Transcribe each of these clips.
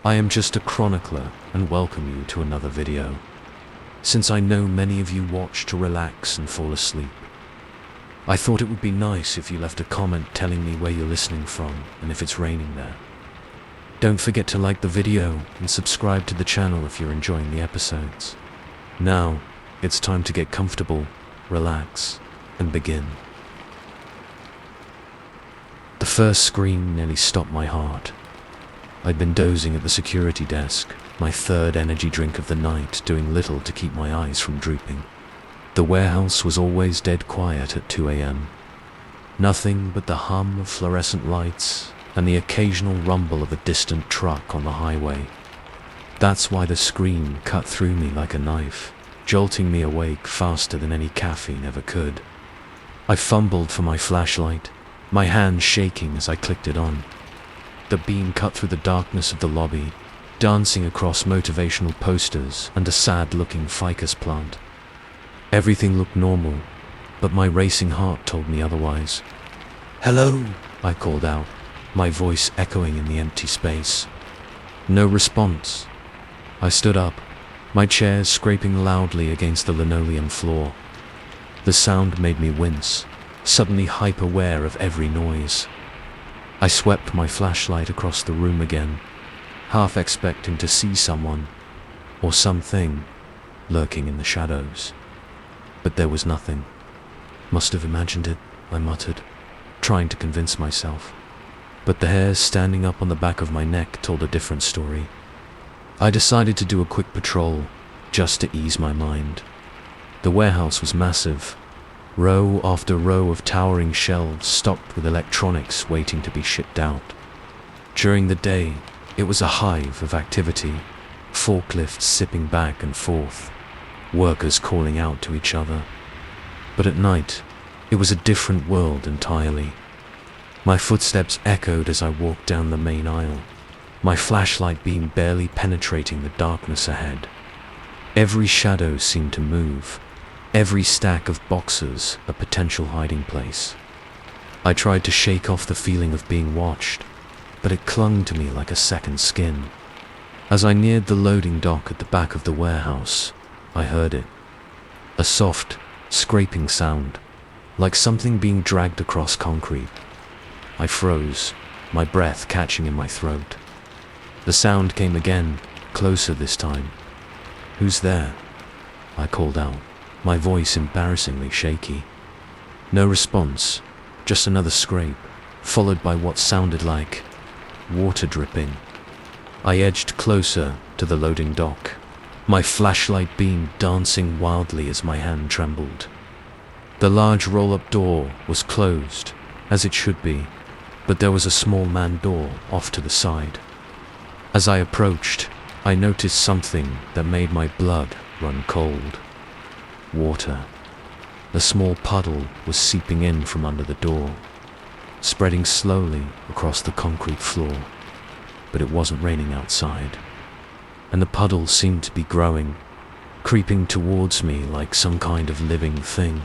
I am just a chronicler and welcome you to another video. Since I know many of you watch to relax and fall asleep, I thought it would be nice if you left a comment telling me where you're listening from and if it's raining there. Don't forget to like the video and subscribe to the channel if you're enjoying the episodes. Now, it's time to get comfortable, relax, and begin. The first scream nearly stopped my heart. I'd been dozing at the security desk, my third energy drink of the night, doing little to keep my eyes from drooping. The warehouse was always dead quiet at 2 a.m. Nothing but the hum of fluorescent lights and the occasional rumble of a distant truck on the highway. That's why the scream cut through me like a knife, jolting me awake faster than any caffeine ever could. I fumbled for my flashlight, my hand shaking as I clicked it on. The beam cut through the darkness of the lobby, dancing across motivational posters and a sad-looking ficus plant. Everything looked normal, but my racing heart told me otherwise. "Hello," I called out, my voice echoing in the empty space. No response. I stood up, my chair scraping loudly against the linoleum floor. The sound made me wince, suddenly hyper-aware of every noise. I swept my flashlight across the room again, half expecting to see someone, or something, lurking in the shadows. But there was nothing. Must have imagined it, I muttered, trying to convince myself. But the hairs standing up on the back of my neck told a different story. I decided to do a quick patrol, just to ease my mind. The warehouse was massive. Row after row of towering shelves stocked with electronics waiting to be shipped out. During the day, it was a hive of activity, forklifts zipping back and forth, workers calling out to each other. But at night, it was a different world entirely. My footsteps echoed as I walked down the main aisle, my flashlight beam barely penetrating the darkness ahead. Every shadow seemed to move, every stack of boxes a potential hiding place. I tried to shake off the feeling of being watched, but it clung to me like a second skin. As I neared the loading dock at the back of the warehouse, I heard it. A soft, scraping sound, like something being dragged across concrete. I froze, my breath catching in my throat. The sound came again, closer this time. "Who's there?" I called out, my voice embarrassingly shaky. No response, just another scrape, followed by what sounded like water dripping. I edged closer to the loading dock, my flashlight beam dancing wildly as my hand trembled. The large roll-up door was closed, as it should be, but there was a small man door off to the side. As I approached, I noticed something that made my blood run cold. Water. A small puddle was seeping in from under the door, spreading slowly across the concrete floor. But it wasn't raining outside, and the puddle seemed to be growing, creeping towards me like some kind of living thing.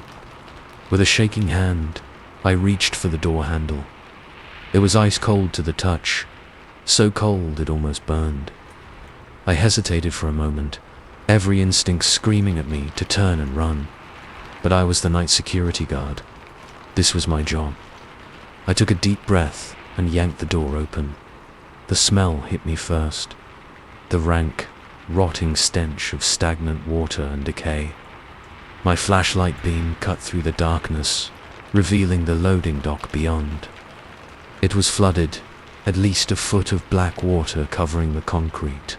With a shaking hand, I reached for the door handle. It was ice cold to the touch, so cold it almost burned. I hesitated for a moment, every instinct screaming at me to turn and run. But I was the night security guard. This was my job. I took a deep breath and yanked the door open. The smell hit me first. The rank, rotting stench of stagnant water and decay. My flashlight beam cut through the darkness, revealing the loading dock beyond. It was flooded, at least a foot of black water covering the concrete.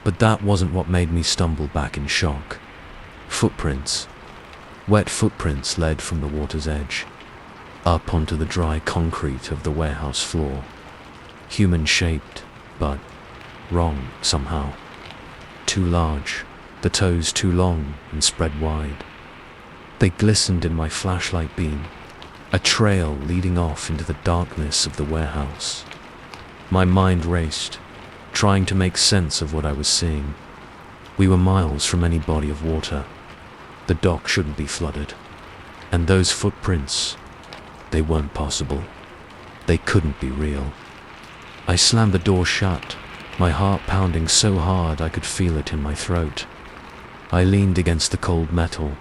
But that wasn't what made me stumble back in shock. Footprints. Wet footprints led from the water's edge, up onto the dry concrete of the warehouse floor. Human-shaped, but wrong somehow. Too large, the toes too long and spread wide. They glistened in my flashlight beam, a trail leading off into the darkness of the warehouse. My mind raced, trying to make sense of what I was seeing. We were miles from any body of water. The dock shouldn't be flooded. And those footprints, they weren't possible. They couldn't be real. I slammed the door shut, my heart pounding so hard I could feel it in my throat. I leaned against the cold metal,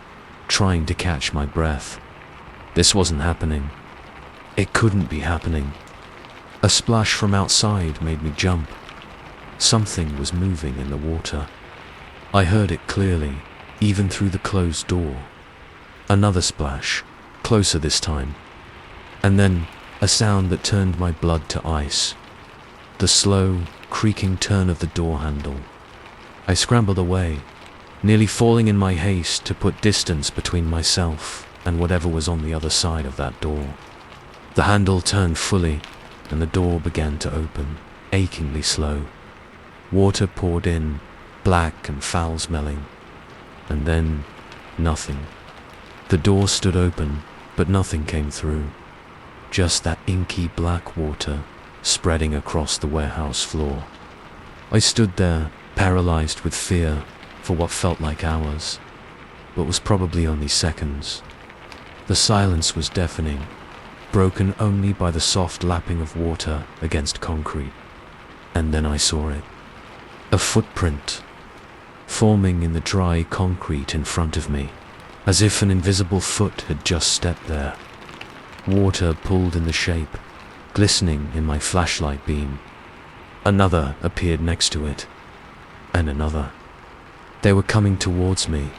trying to catch my breath. This wasn't happening. It couldn't be happening. A splash from outside made me jump. Something was moving in the water. I heard it clearly, even through the closed door. Another splash, closer this time. And then a sound that turned my blood to ice. The slow, creaking turn of the door handle. I scrambled away, nearly falling in my haste to put distance between myself and whatever was on the other side of that door. The handle turned fully, and the door began to open, achingly slow. Water poured in, black and foul-smelling. And then, nothing. The door stood open, but nothing came through. Just that inky black water spreading across the warehouse floor. I stood there, paralyzed with fear, for what felt like hours, but was probably only seconds. The silence was deafening, broken only by the soft lapping of water against concrete. And then I saw it. A footprint, forming in the dry concrete in front of me, as if an invisible foot had just stepped there. Water pulled in the shape, glistening in my flashlight beam. Another appeared next to it, and another. They were coming towards me.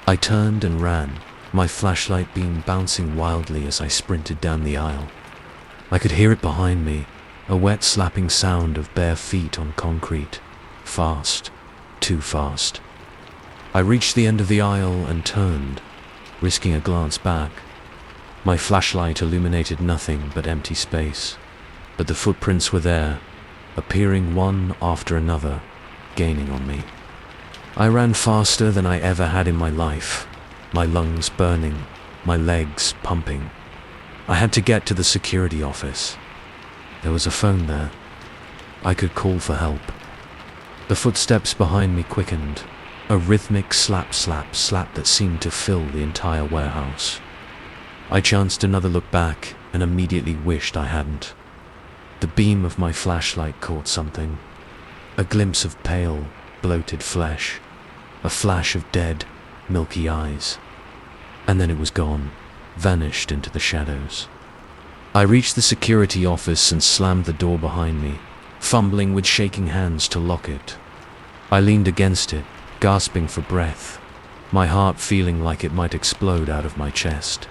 I turned and ran, my flashlight beam bouncing wildly as I sprinted down the aisle. I could hear it behind me, a wet slapping sound of bare feet on concrete. Fast, too fast. I reached the end of the aisle and turned, risking a glance back. My flashlight illuminated nothing but empty space, but the footprints were there, appearing one after another, gaining on me. I ran faster than I ever had in my life, my lungs burning, my legs pumping. I had to get to the security office. There was a phone there. I could call for help. The footsteps behind me quickened, a rhythmic slap, slap, slap that seemed to fill the entire warehouse. I chanced another look back and immediately wished I hadn't. The beam of my flashlight caught something. A glimpse of pale, bloated flesh. A flash of dead, milky eyes. And then it was gone, vanished into the shadows. I reached the security office and slammed the door behind me, fumbling with shaking hands to lock it. I leaned against it, gasping for breath, my heart feeling like it might explode out of my chest.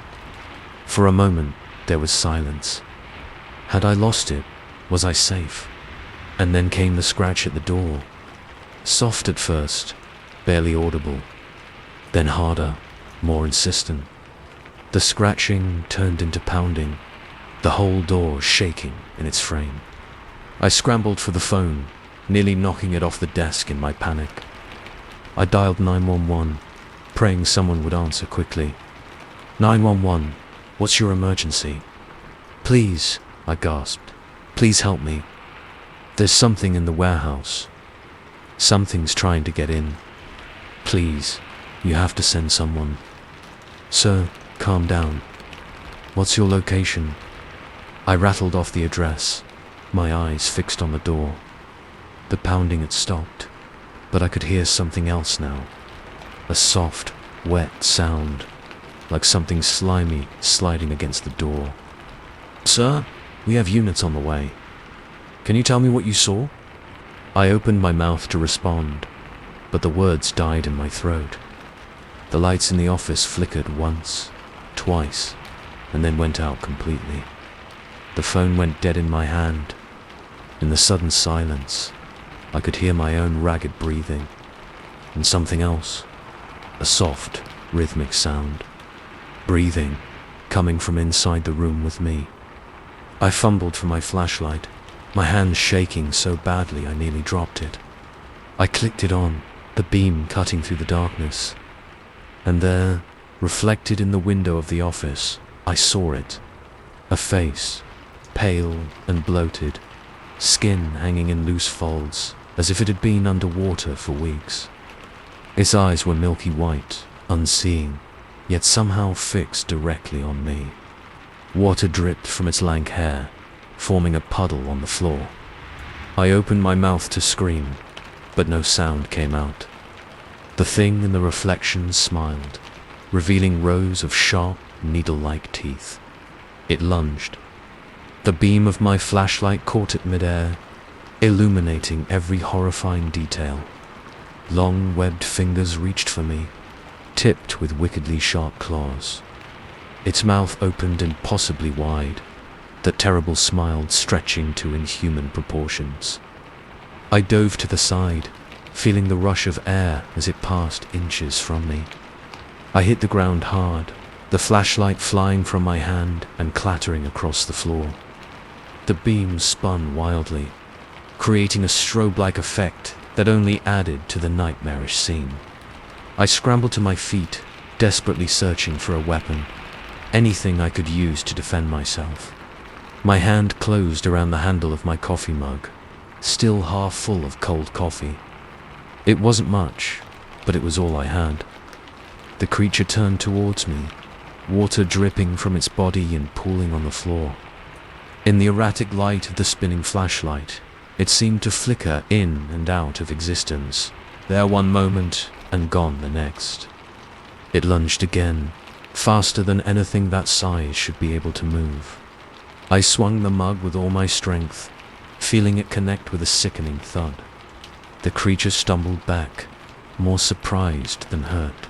For a moment, there was silence. Had I lost it? Was I safe? And then came the scratch at the door. Soft at first, barely audible. Then harder, more insistent. The scratching turned into pounding, the whole door shaking in its frame. I scrambled for the phone, nearly knocking it off the desk in my panic. I dialed 911, praying someone would answer quickly. 911, what's your emergency? Please, I gasped. Please help me. There's something in the warehouse. Something's trying to get in. Please, you have to send someone. Sir, calm down. What's your location? I rattled off the address, my eyes fixed on the door. The pounding had stopped, but I could hear something else now. A soft, wet sound, like something slimy sliding against the door. Sir, we have units on the way. Can you tell me what you saw? I opened my mouth to respond, but the words died in my throat. The lights in the office flickered once, twice, and then went out completely. The phone went dead in my hand. In the sudden silence, I could hear my own ragged breathing, and something else, a soft, rhythmic sound. Breathing, coming from inside the room with me. I fumbled for my flashlight, my hand shaking so badly I nearly dropped it. I clicked it on, the beam cutting through the darkness. And there, reflected in the window of the office, I saw it. A face, pale and bloated, skin hanging in loose folds, as if it had been underwater for weeks. Its eyes were milky white, unseeing, yet somehow fixed directly on me. Water dripped from its lank hair, forming a puddle on the floor. I opened my mouth to scream, but no sound came out. The thing in the reflection smiled, revealing rows of sharp, needle-like teeth. It lunged. The beam of my flashlight caught it midair, illuminating every horrifying detail. Long, webbed fingers reached for me, tipped with wickedly sharp claws. Its mouth opened impossibly wide, that terrible smile stretching to inhuman proportions. I dove to the side, feeling the rush of air as it passed inches from me. I hit the ground hard, the flashlight flying from my hand and clattering across the floor. The beam spun wildly, creating a strobe-like effect that only added to the nightmarish scene. I scrambled to my feet, desperately searching for a weapon, anything I could use to defend myself. My hand closed around the handle of my coffee mug, still half full of cold coffee. It wasn't much, but it was all I had. The creature turned towards me, water dripping from its body and pooling on the floor. In the erratic light of the spinning flashlight, it seemed to flicker in and out of existence, there one moment and gone the next. It lunged again, faster than anything that size should be able to move. I swung the mug with all my strength, feeling it connect with a sickening thud. The creature stumbled back, more surprised than hurt.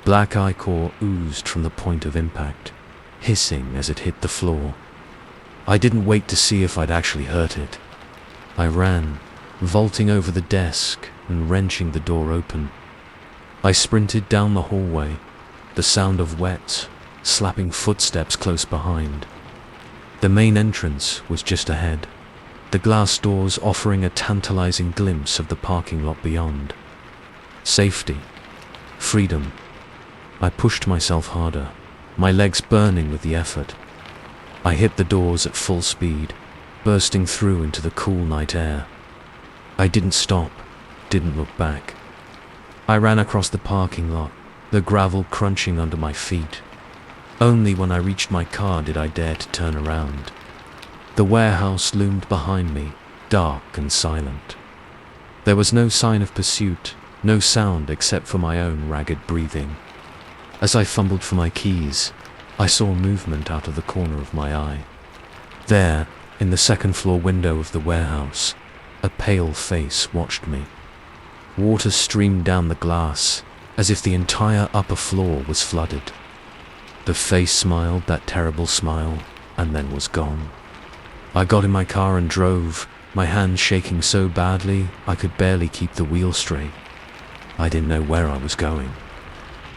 Black ichor oozed from the point of impact, hissing as it hit the floor. I didn't wait to see if I'd actually hurt it. I ran, vaulting over the desk and wrenching the door open. I sprinted down the hallway, the sound of wet, slapping footsteps close behind. The main entrance was just ahead, the glass doors offering a tantalizing glimpse of the parking lot beyond. Safety. Freedom. I pushed myself harder, my legs burning with the effort. I hit the doors at full speed, bursting through into the cool night air. I didn't stop, didn't look back. I ran across the parking lot, the gravel crunching under my feet. Only when I reached my car did I dare to turn around. The warehouse loomed behind me, dark and silent. There was no sign of pursuit, no sound except for my own ragged breathing. As I fumbled for my keys, I saw movement out of the corner of my eye. There, in the second-floor window of the warehouse, a pale face watched me. Water streamed down the glass, as if the entire upper floor was flooded. The face smiled that terrible smile, and then was gone. I got in my car and drove, my hands shaking so badly I could barely keep the wheel straight. I didn't know where I was going.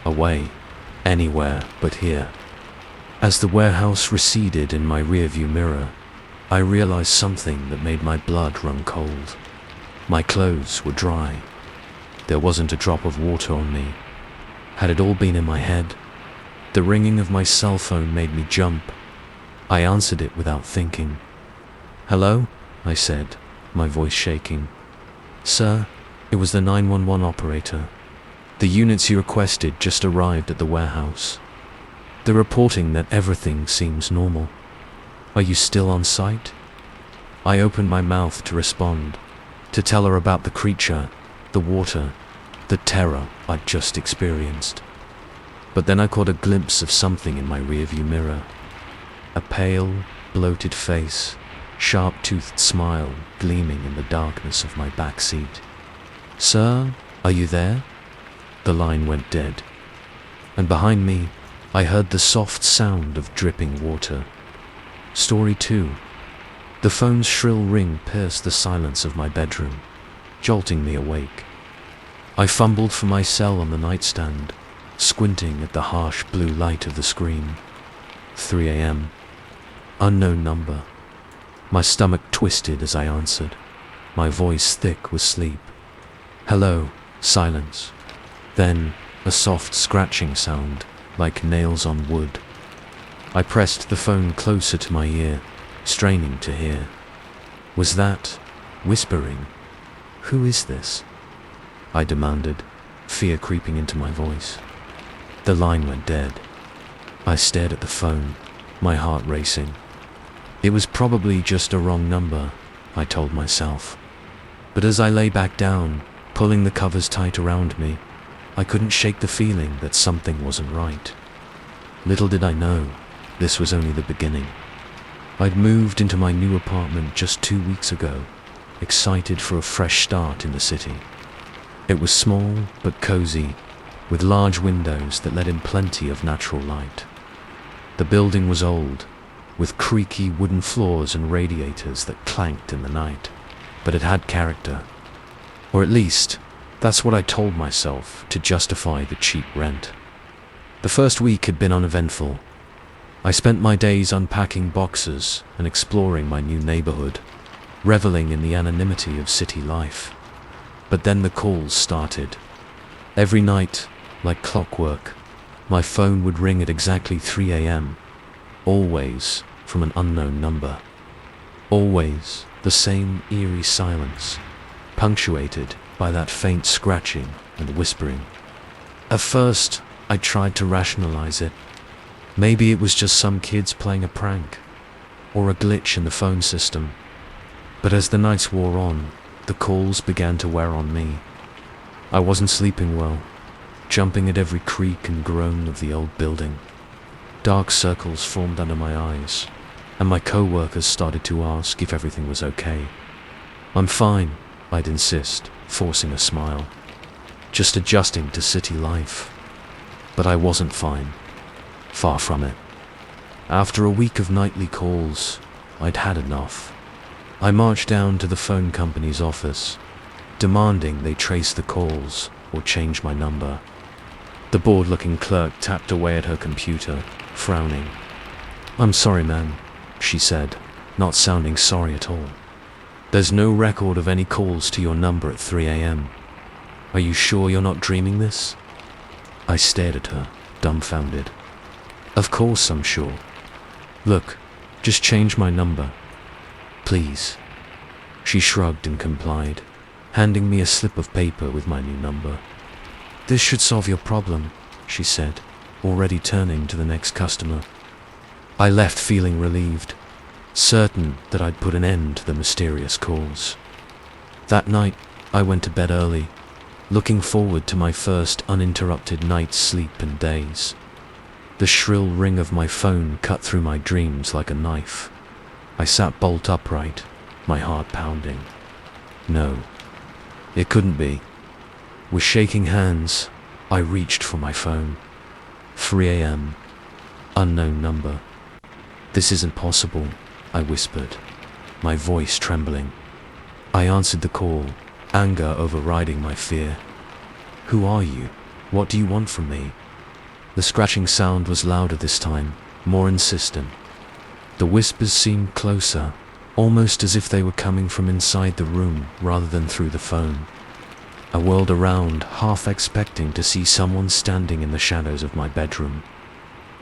Away, anywhere but here. As the warehouse receded in my rearview mirror, I realized something that made my blood run cold. My clothes were dry. There wasn't a drop of water on me. Had it all been in my head? The ringing of my cell phone made me jump. I answered it without thinking. "Hello?" I said, my voice shaking. "Sir, it was the 911 operator. The units you requested just arrived at the warehouse. They're reporting that everything seems normal. Are you still on site?" I opened my mouth to respond, to tell her about the creature, the water, the terror I'd just experienced. But then I caught a glimpse of something in my rearview mirror. A pale, bloated face, sharp-toothed smile gleaming in the darkness of my back seat. "Sir, are you there?" The line went dead. And behind me, I heard the soft sound of dripping water. Story 2. The phone's shrill ring pierced the silence of my bedroom, jolting me awake. I fumbled for my cell on the nightstand, squinting at the harsh blue light of the screen. 3 a.m. Unknown number. My stomach twisted as I answered, my voice thick with sleep. "Hello," silence. Then a soft scratching sound, like nails on wood. I pressed the phone closer to my ear, straining to hear. Was that whispering? "Who is this?" I demanded, fear creeping into my voice. The line went dead. I stared at the phone, my heart racing. It was probably just a wrong number, I told myself. But as I lay back down, pulling the covers tight around me, I couldn't shake the feeling that something wasn't right. Little did I know, this was only the beginning. I'd moved into my new apartment just 2 weeks ago, excited for a fresh start in the city. It was small but cozy, with large windows that let in plenty of natural light. The building was old, with creaky wooden floors and radiators that clanked in the night, but it had character. Or at least, that's what I told myself to justify the cheap rent. The first week had been uneventful. I spent my days unpacking boxes and exploring my new neighborhood, reveling in the anonymity of city life. But then the calls started. Every night, like clockwork, my phone would ring at exactly 3 a.m., always from an unknown number. Always the same eerie silence, punctuated by that faint scratching and whispering. At first, I tried to rationalize it. Maybe it was just some kids playing a prank, or a glitch in the phone system. But as the nights wore on, the calls began to wear on me. I wasn't sleeping well, jumping at every creak and groan of the old building. Dark circles formed under my eyes, and my co-workers started to ask if everything was okay. "I'm fine," I'd insist, forcing a smile. Just adjusting to city life. But I wasn't fine. Far from it. After a week of nightly calls, I'd had enough. I marched down to the phone company's office, demanding they trace the calls or change my number. The bored-looking clerk tapped away at her computer, frowning. "I'm sorry, ma'am," she said, not sounding sorry at all. "There's no record of any calls to your number at 3 a.m. Are you sure you're not dreaming this?" I stared at her, dumbfounded. "Of course I'm sure. Look, just change my number. Please." She shrugged and complied, handing me a slip of paper with my new number. "This should solve your problem," she said, already turning to the next customer. I left feeling relieved, certain that I'd put an end to the mysterious calls. That night, I went to bed early, looking forward to my first uninterrupted night's sleep in days. The shrill ring of my phone cut through my dreams like a knife. I sat bolt upright, my heart pounding. No, it couldn't be. With shaking hands, I reached for my phone. 3 a.m. Unknown number. "This isn't possible," I whispered, my voice trembling. I answered the call, anger overriding my fear. "Who are you? What do you want from me?" The scratching sound was louder this time, more insistent. The whispers seemed closer, almost as if they were coming from inside the room rather than through the phone. I whirled around, half expecting to see someone standing in the shadows of my bedroom.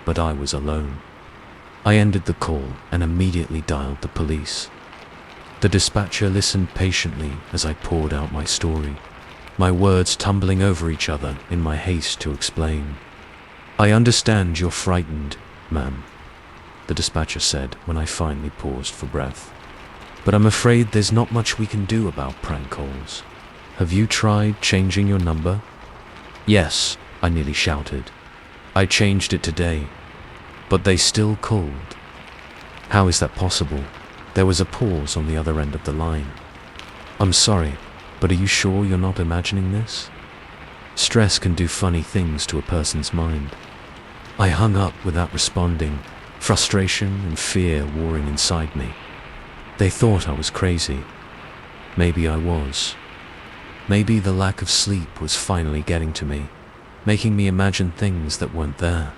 But I was alone. I ended the call and immediately dialed the police. The dispatcher listened patiently as I poured out my story, my words tumbling over each other in my haste to explain. "I understand you're frightened, ma'am," the dispatcher said when I finally paused for breath. "But I'm afraid there's not much we can do about prank calls. Have you tried changing your number?" "Yes," I nearly shouted. "I changed it today, but they still called." "How is that possible?" There was a pause on the other end of the line. "I'm sorry, but are you sure you're not imagining this? Stress can do funny things to a person's mind." I hung up without responding, frustration and fear warring inside me. They thought I was crazy. Maybe I was. Maybe the lack of sleep was finally getting to me, making me imagine things that weren't there.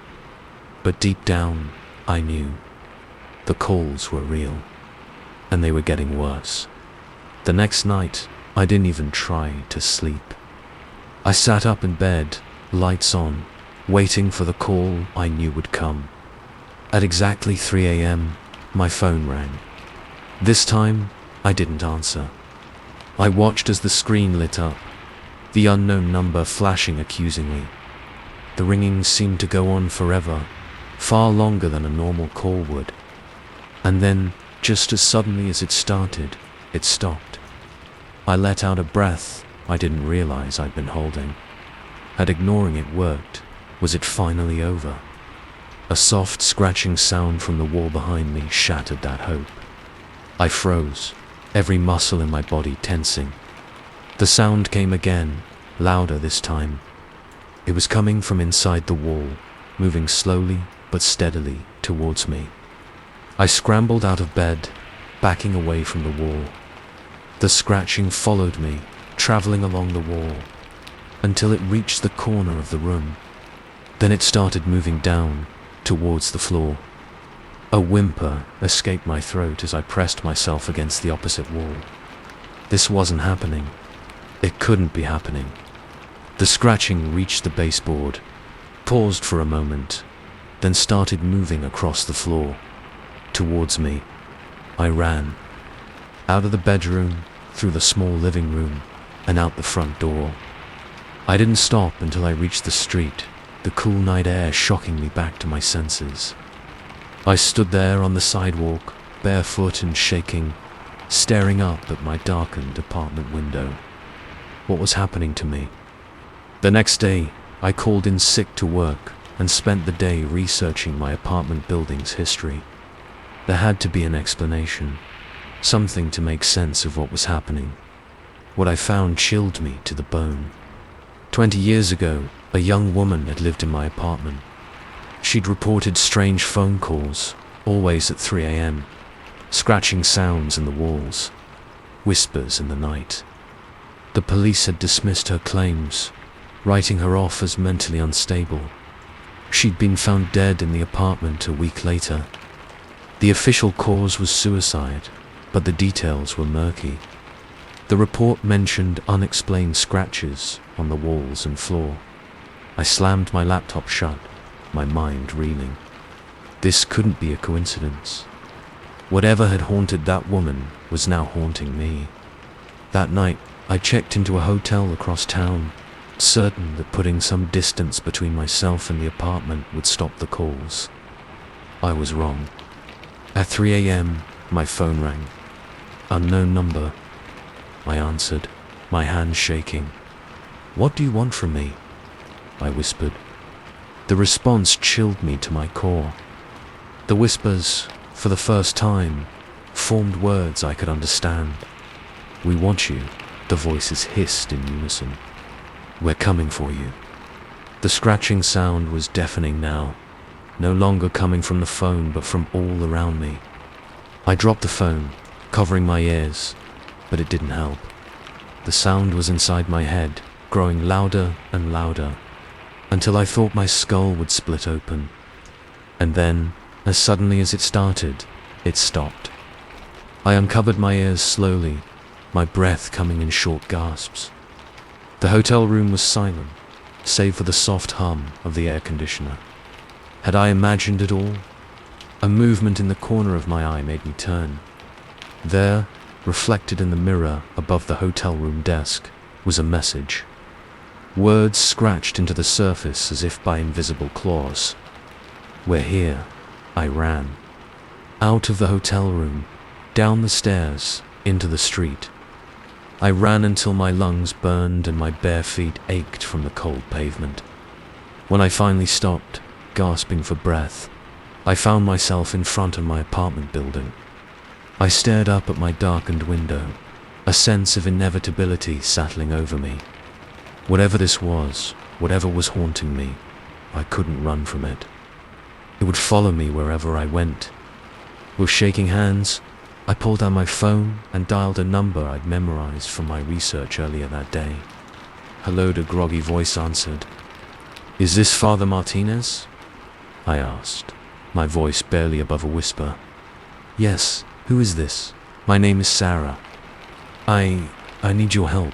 But deep down, I knew. The calls were real, and they were getting worse. The next night, I didn't even try to sleep. I sat up in bed, lights on, waiting for the call I knew would come. At exactly 3 a.m., my phone rang. This time, I didn't answer. I watched as the screen lit up, the unknown number flashing accusingly. The ringing seemed to go on forever, far longer than a normal call would. And then, just as suddenly as it started, It stopped. I let out a breath I didn't realize I'd been holding. Had ignoring it worked? Was it finally over? A soft scratching sound from the wall behind me shattered that hope. I froze, every muscle in my body tensing. The sound came again, louder this time. It was coming from inside the wall, moving slowly but steadily towards me. I scrambled out of bed, backing away from the wall. The scratching followed me, traveling along the wall, until it reached the corner of the room. Then it started moving down, towards the floor. A whimper escaped my throat as I pressed myself against the opposite wall. This wasn't happening. It couldn't be happening. The scratching reached the baseboard, paused for a moment, then started moving across the floor, towards me. I ran. Out of the bedroom, through the small living room, and out the front door. I didn't stop until I reached the street, the cool night air shocking me back to my senses. I stood there on the sidewalk, barefoot and shaking, staring up at my darkened apartment window. What was happening to me? The next day, I called in sick to work and spent the day researching my apartment building's history. There had to be an explanation, something to make sense of what was happening. What I found chilled me to the bone. 20 years ago, a young woman had lived in my apartment. She'd reported strange phone calls, always at 3 a.m., scratching sounds in the walls, whispers in the night. The police had dismissed her claims, writing her off as mentally unstable. She'd been found dead in the apartment a week later. The official cause was suicide, but the details were murky. The report mentioned unexplained scratches on the walls and floor. I slammed my laptop shut, my mind reeling. This couldn't be a coincidence. Whatever had haunted that woman was now haunting me. That night, I checked into a hotel across town, certain that putting some distance between myself and the apartment would stop the calls. I was wrong. At 3 a.m., my phone rang. Unknown number. I answered, my hands shaking. "What do you want from me?" I whispered. The response chilled me to my core. The whispers, for the first time, formed words I could understand. "We want you," the voices hissed in unison. "We're coming for you." The scratching sound was deafening now, no longer coming from the phone but from all around me. I dropped the phone, covering my ears, but it didn't help. The sound was inside my head, growing louder and louder, until I thought my skull would split open. And then, as suddenly as it started, it stopped. I uncovered my ears slowly, my breath coming in short gasps. The hotel room was silent, save for the soft hum of the air conditioner. Had I imagined it all? A movement in the corner of my eye made me turn. There, reflected in the mirror above the hotel room desk, was a message. Words scratched into the surface as if by invisible claws. "We're here." I ran. Out of the hotel room, down the stairs, into the street. I ran until my lungs burned and my bare feet ached from the cold pavement. When I finally stopped, gasping for breath, I found myself in front of my apartment building. I stared up at my darkened window, a sense of inevitability settling over me. Whatever this was, whatever was haunting me, I couldn't run from it. It would follow me wherever I went. With shaking hands, I pulled out my phone and dialed a number I'd memorized from my research earlier that day. "Hello," the groggy voice answered. "Is this Father Martinez?" I asked, my voice barely above a whisper. "Yes, who is this? My name is Sarah. I need your help.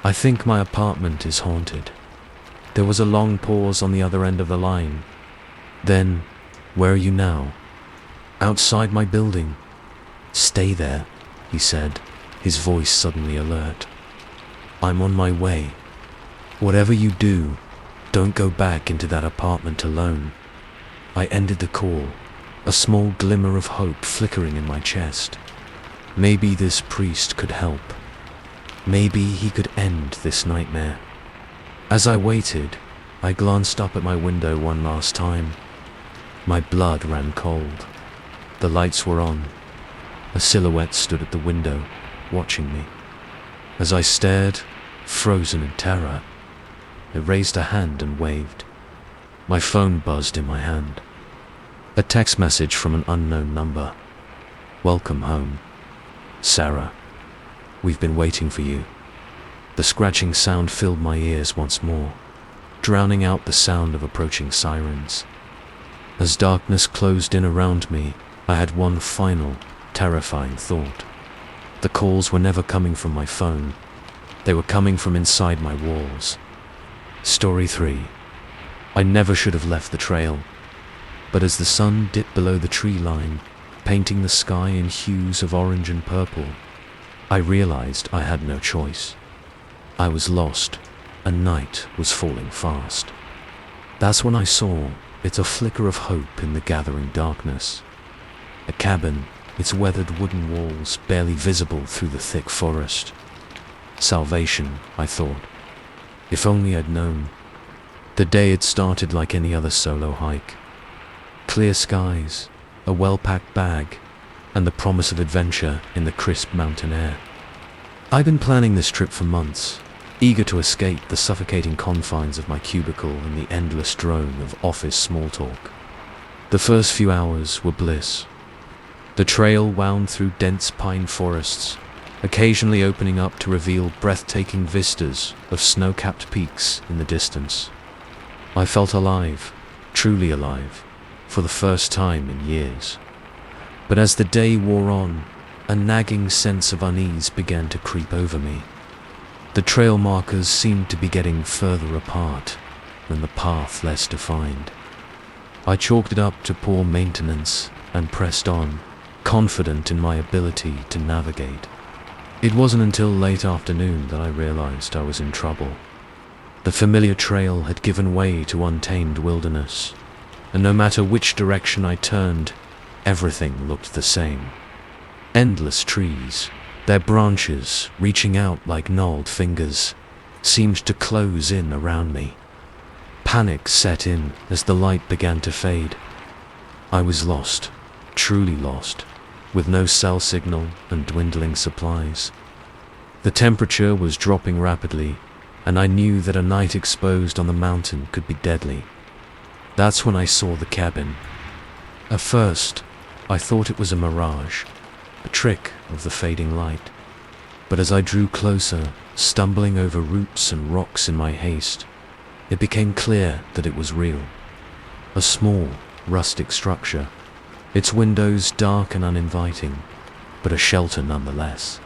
I think my apartment is haunted." There was a long pause on the other end of the line. Then, "Where are you now?" "Outside my building." "Stay there," he said, his voice suddenly alert. "I'm on my way. Whatever you do, don't go back into that apartment alone." I ended the call, a small glimmer of hope flickering in my chest. Maybe this priest could help. Maybe he could end this nightmare. As I waited, I glanced up at my window one last time. My blood ran cold. The lights were on. A silhouette stood at the window, watching me. As I stared, frozen in terror, it raised a hand and waved. My phone buzzed in my hand. A text message from an unknown number. "Welcome home. Sarah. We've been waiting for you." The scratching sound filled my ears once more, drowning out the sound of approaching sirens. As darkness closed in around me, I had one final, terrifying thought. The calls were never coming from my phone. They were coming from inside my walls. Story 3. I never should have left the trail. But as the sun dipped below the tree line, painting the sky in hues of orange and purple, I realized I had no choice. I was lost, and night was falling fast. That's when I saw it's a flicker of hope in the gathering darkness. A cabin, its weathered wooden walls barely visible through the thick forest. Salvation, I thought. If only I'd known. The day had started like any other solo hike. Clear skies, a well-packed bag, and the promise of adventure in the crisp mountain air. I'd been planning this trip for months, eager to escape the suffocating confines of my cubicle and the endless drone of office small talk. The first few hours were bliss. The trail wound through dense pine forests, occasionally opening up to reveal breathtaking vistas of snow-capped peaks in the distance. I felt alive, truly alive, for the first time in years. But as the day wore on, a nagging sense of unease began to creep over me. The trail markers seemed to be getting further apart, and the path less defined. I chalked it up to poor maintenance and pressed on, confident in my ability to navigate. It wasn't until late afternoon that I realized I was in trouble. The familiar trail had given way to untamed wilderness, and no matter which direction I turned, everything looked the same. Endless trees, their branches reaching out like gnarled fingers, seemed to close in around me. Panic set in as the light began to fade. I was lost, truly lost, with no cell signal and dwindling supplies. The temperature was dropping rapidly, and I knew that a night exposed on the mountain could be deadly. That's when I saw the cabin. At first, I thought it was a mirage, a trick of the fading light. But as I drew closer, stumbling over roots and rocks in my haste, it became clear that it was real. A small, rustic structure, its windows dark and uninviting, but a shelter nonetheless.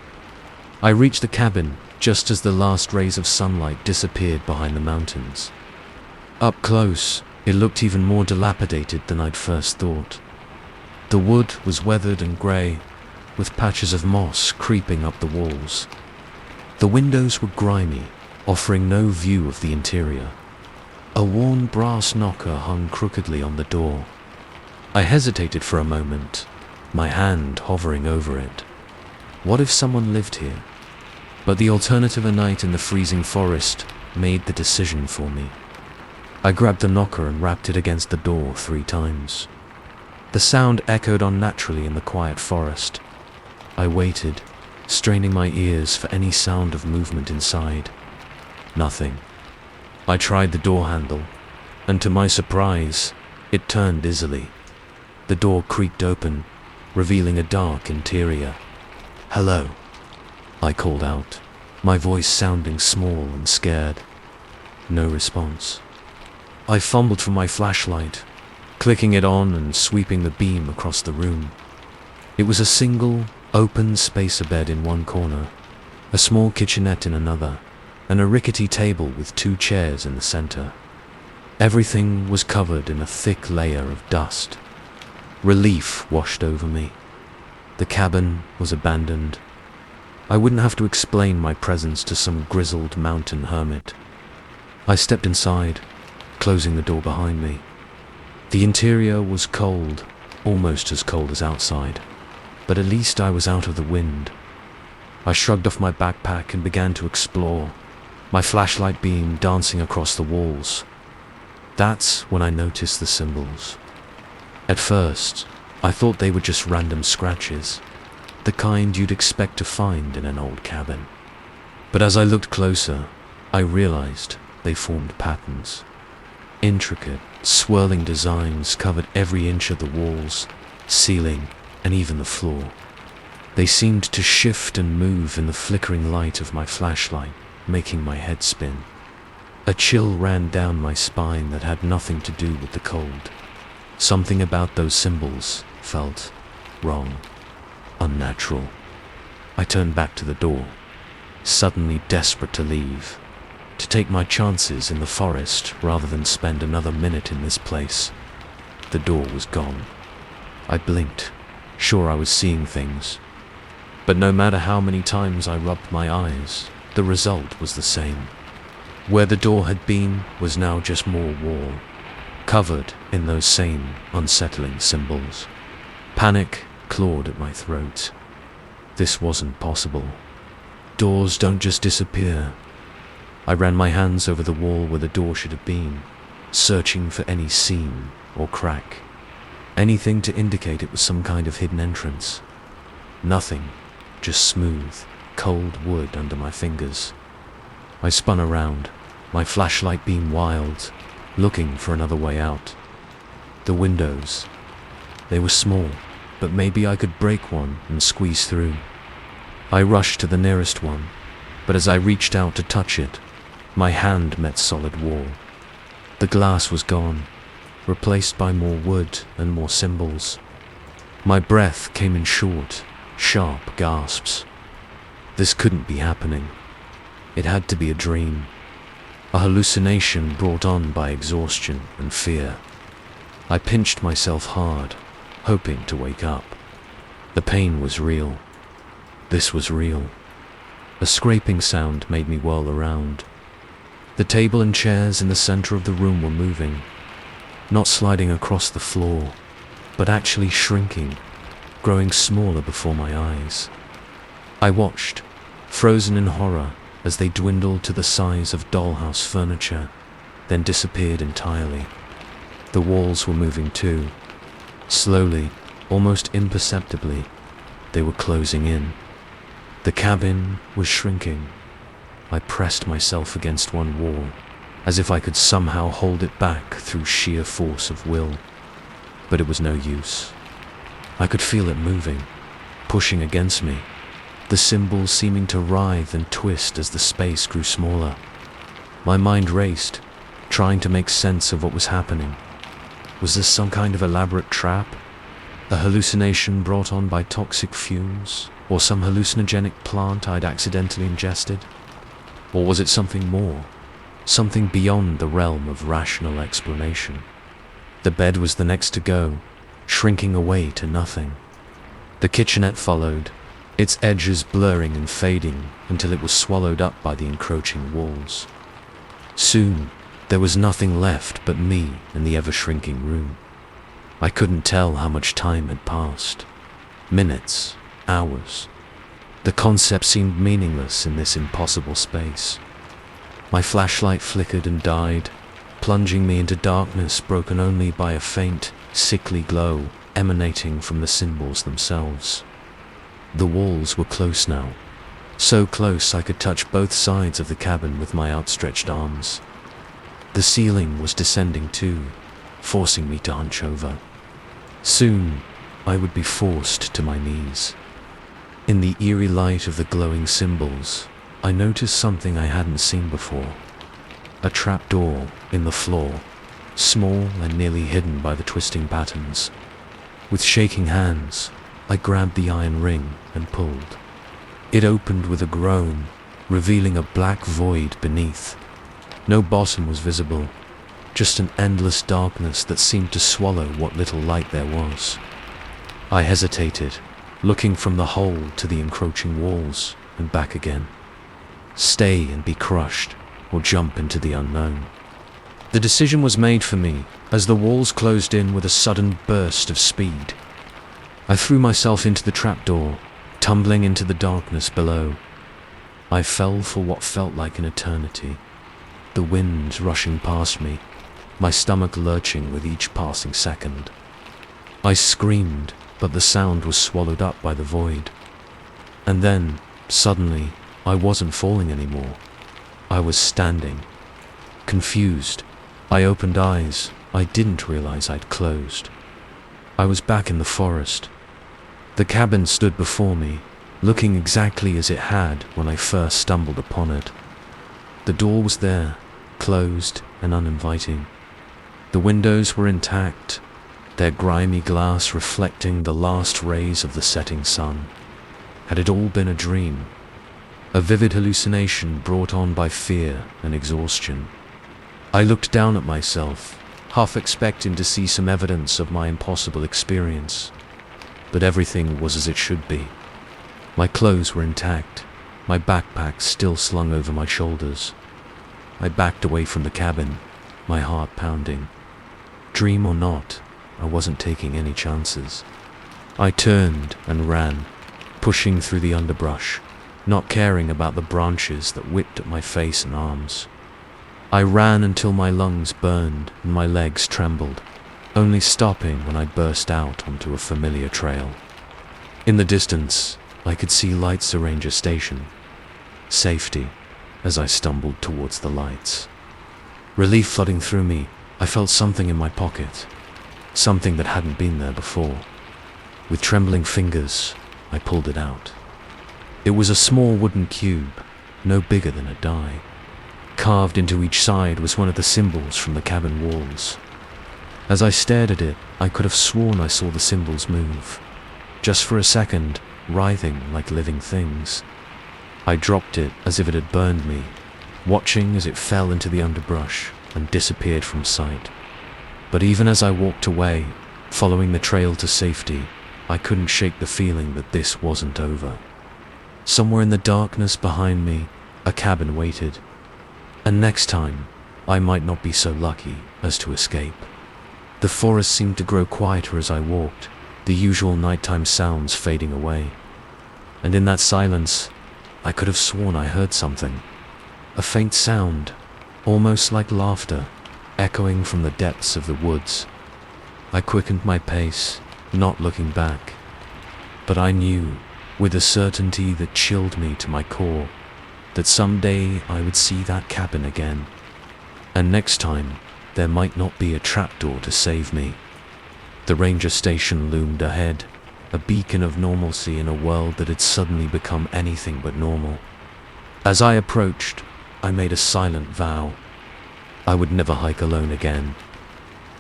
I reached the cabin just as the last rays of sunlight disappeared behind the mountains. Up close, it looked even more dilapidated than I'd first thought. The wood was weathered and grey, with patches of moss creeping up the walls. The windows were grimy, offering no view of the interior. A worn brass knocker hung crookedly on the door. I hesitated for a moment, my hand hovering over it. What if someone lived here? But the alternative, a night in the freezing forest, made the decision for me. I grabbed the knocker and rapped it against the door 3 times. The sound echoed unnaturally in the quiet forest. I waited, straining my ears for any sound of movement inside. Nothing. I tried the door handle, and to my surprise, it turned easily. The door creaked open, revealing a dark interior. "Hello," I called out, my voice sounding small and scared. No response. I fumbled for my flashlight, clicking it on and sweeping the beam across the room. It was a single, open spacer bed in one corner, a small kitchenette in another, and a rickety table with 2 chairs in the center. Everything was covered in a thick layer of dust. Relief washed over me. The cabin was abandoned. I wouldn't have to explain my presence to some grizzled mountain hermit. I stepped inside, closing the door behind me. The interior was cold, almost as cold as outside. but at least I was out of the wind. I shrugged off my backpack and began to explore, my flashlight beam dancing across the walls. That's when I noticed the symbols. At first, I thought they were just random scratches, the kind you'd expect to find in an old cabin. But as I looked closer, I realized they formed patterns. Intricate, swirling designs covered every inch of the walls, ceiling, and even the floor. They seemed to shift and move in the flickering light of my flashlight, making my head spin. A chill ran down my spine that had nothing to do with the cold. Something about those symbols felt wrong, unnatural. I turned back to the door, suddenly desperate to leave, to take my chances in the forest rather than spend another minute in this place. The door was gone. I blinked, sure I was seeing things. But no matter how many times I rubbed my eyes, the result was the same. Where the door had been was now just more wall, covered in those same unsettling symbols. Panic clawed at my throat. This wasn't possible. Doors don't just disappear. I ran my hands over the wall where the door should have been, searching for any seam or crack, anything to indicate it was some kind of hidden entrance. Nothing, just smooth, cold wood under my fingers. I spun around, my flashlight beam wild, looking for another way out. The windows, they were small, but maybe I could break one and squeeze through. I rushed to the nearest one, but as I reached out to touch it, my hand met solid wall. The glass was gone, replaced by more wood and more symbols. My breath came in short, sharp gasps. This couldn't be happening. It had to be a dream, a hallucination brought on by exhaustion and fear. I pinched myself hard, hoping to wake up. The pain was real. This was real. A scraping sound made me whirl around. The table and chairs in the center of the room were moving, not sliding across the floor, but actually shrinking, growing smaller before my eyes. I watched, frozen in horror, as they dwindled to the size of dollhouse furniture, then disappeared entirely. The walls were moving too. Slowly, almost imperceptibly, they were closing in. The cabin was shrinking. I pressed myself against one wall, as if I could somehow hold it back through sheer force of will. But it was no use. I could feel it moving, pushing against me, the symbols seeming to writhe and twist as the space grew smaller. My mind raced, trying to make sense of what was happening. Was this some kind of elaborate trap? A hallucination brought on by toxic fumes? Or some hallucinogenic plant I'd accidentally ingested? Or was it something more? Something beyond the realm of rational explanation? The bed was the next to go, shrinking away to nothing. The kitchenette followed, its edges blurring and fading until it was swallowed up by the encroaching walls. Soon, there was nothing left but me in the ever-shrinking room. I couldn't tell how much time had passed. Minutes, hours. The concept seemed meaningless in this impossible space. My flashlight flickered and died, plunging me into darkness broken only by a faint, sickly glow emanating from the symbols themselves. The walls were close now, so close I could touch both sides of the cabin with my outstretched arms. The ceiling was descending too, forcing me to hunch over. Soon, I would be forced to my knees. In the eerie light of the glowing symbols, I noticed something I hadn't seen before. A trapdoor in the floor, small and nearly hidden by the twisting patterns. With shaking hands, I grabbed the iron ring and pulled. It opened with a groan, revealing a black void beneath. No bottom was visible, just an endless darkness that seemed to swallow what little light there was. I hesitated, looking from the hole to the encroaching walls and back again. Stay and be crushed, or jump into the unknown. The decision was made for me as the walls closed in with a sudden burst of speed. I threw myself into the trapdoor, tumbling into the darkness below. I fell for what felt like an eternity, the wind rushing past me, my stomach lurching with each passing second. I screamed, but the sound was swallowed up by the void. And then, suddenly, I wasn't falling anymore. I was standing. Confused, I opened eyes I didn't realize I'd closed. I was back in the forest. The cabin stood before me, looking exactly as it had when I first stumbled upon it. The door was there, closed and uninviting. The windows were intact, their grimy glass reflecting the last rays of the setting sun. Had it all been a dream? A vivid hallucination brought on by fear and exhaustion? I looked down at myself, half expecting to see some evidence of my impossible experience. But everything was as it should be. My clothes were intact, my backpack still slung over my shoulders. I backed away from the cabin, my heart pounding. Dream or not, I wasn't taking any chances. I turned and ran, pushing through the underbrush, not caring about the branches that whipped at my face and arms. I ran until my lungs burned and my legs trembled, only stopping when I burst out onto a familiar trail. In the distance, I could see lights of Ranger Station. Safety, as I stumbled towards the lights. Relief flooding through me, I felt something in my pocket, something that hadn't been there before. With trembling fingers, I pulled it out. It was a small wooden cube, no bigger than a die. Carved into each side was one of the symbols from the cabin walls. As I stared at it, I could have sworn I saw the symbols move, just for a second, writhing like living things. I dropped it as if it had burned me, watching as it fell into the underbrush and disappeared from sight. But even as I walked away, following the trail to safety, I couldn't shake the feeling that this wasn't over. Somewhere in the darkness behind me, a cabin waited. And next time, I might not be so lucky as to escape. The forest seemed to grow quieter as I walked, the usual nighttime sounds fading away. And in that silence, I could have sworn I heard something. A faint sound, almost like laughter, echoing from the depths of the woods. I quickened my pace, not looking back. But I knew, with a certainty that chilled me to my core, that someday I would see that cabin again. And next time, there might not be a trapdoor to save me. The ranger station loomed ahead, a beacon of normalcy in a world that had suddenly become anything but normal. As I approached, I made a silent vow. I would never hike alone again,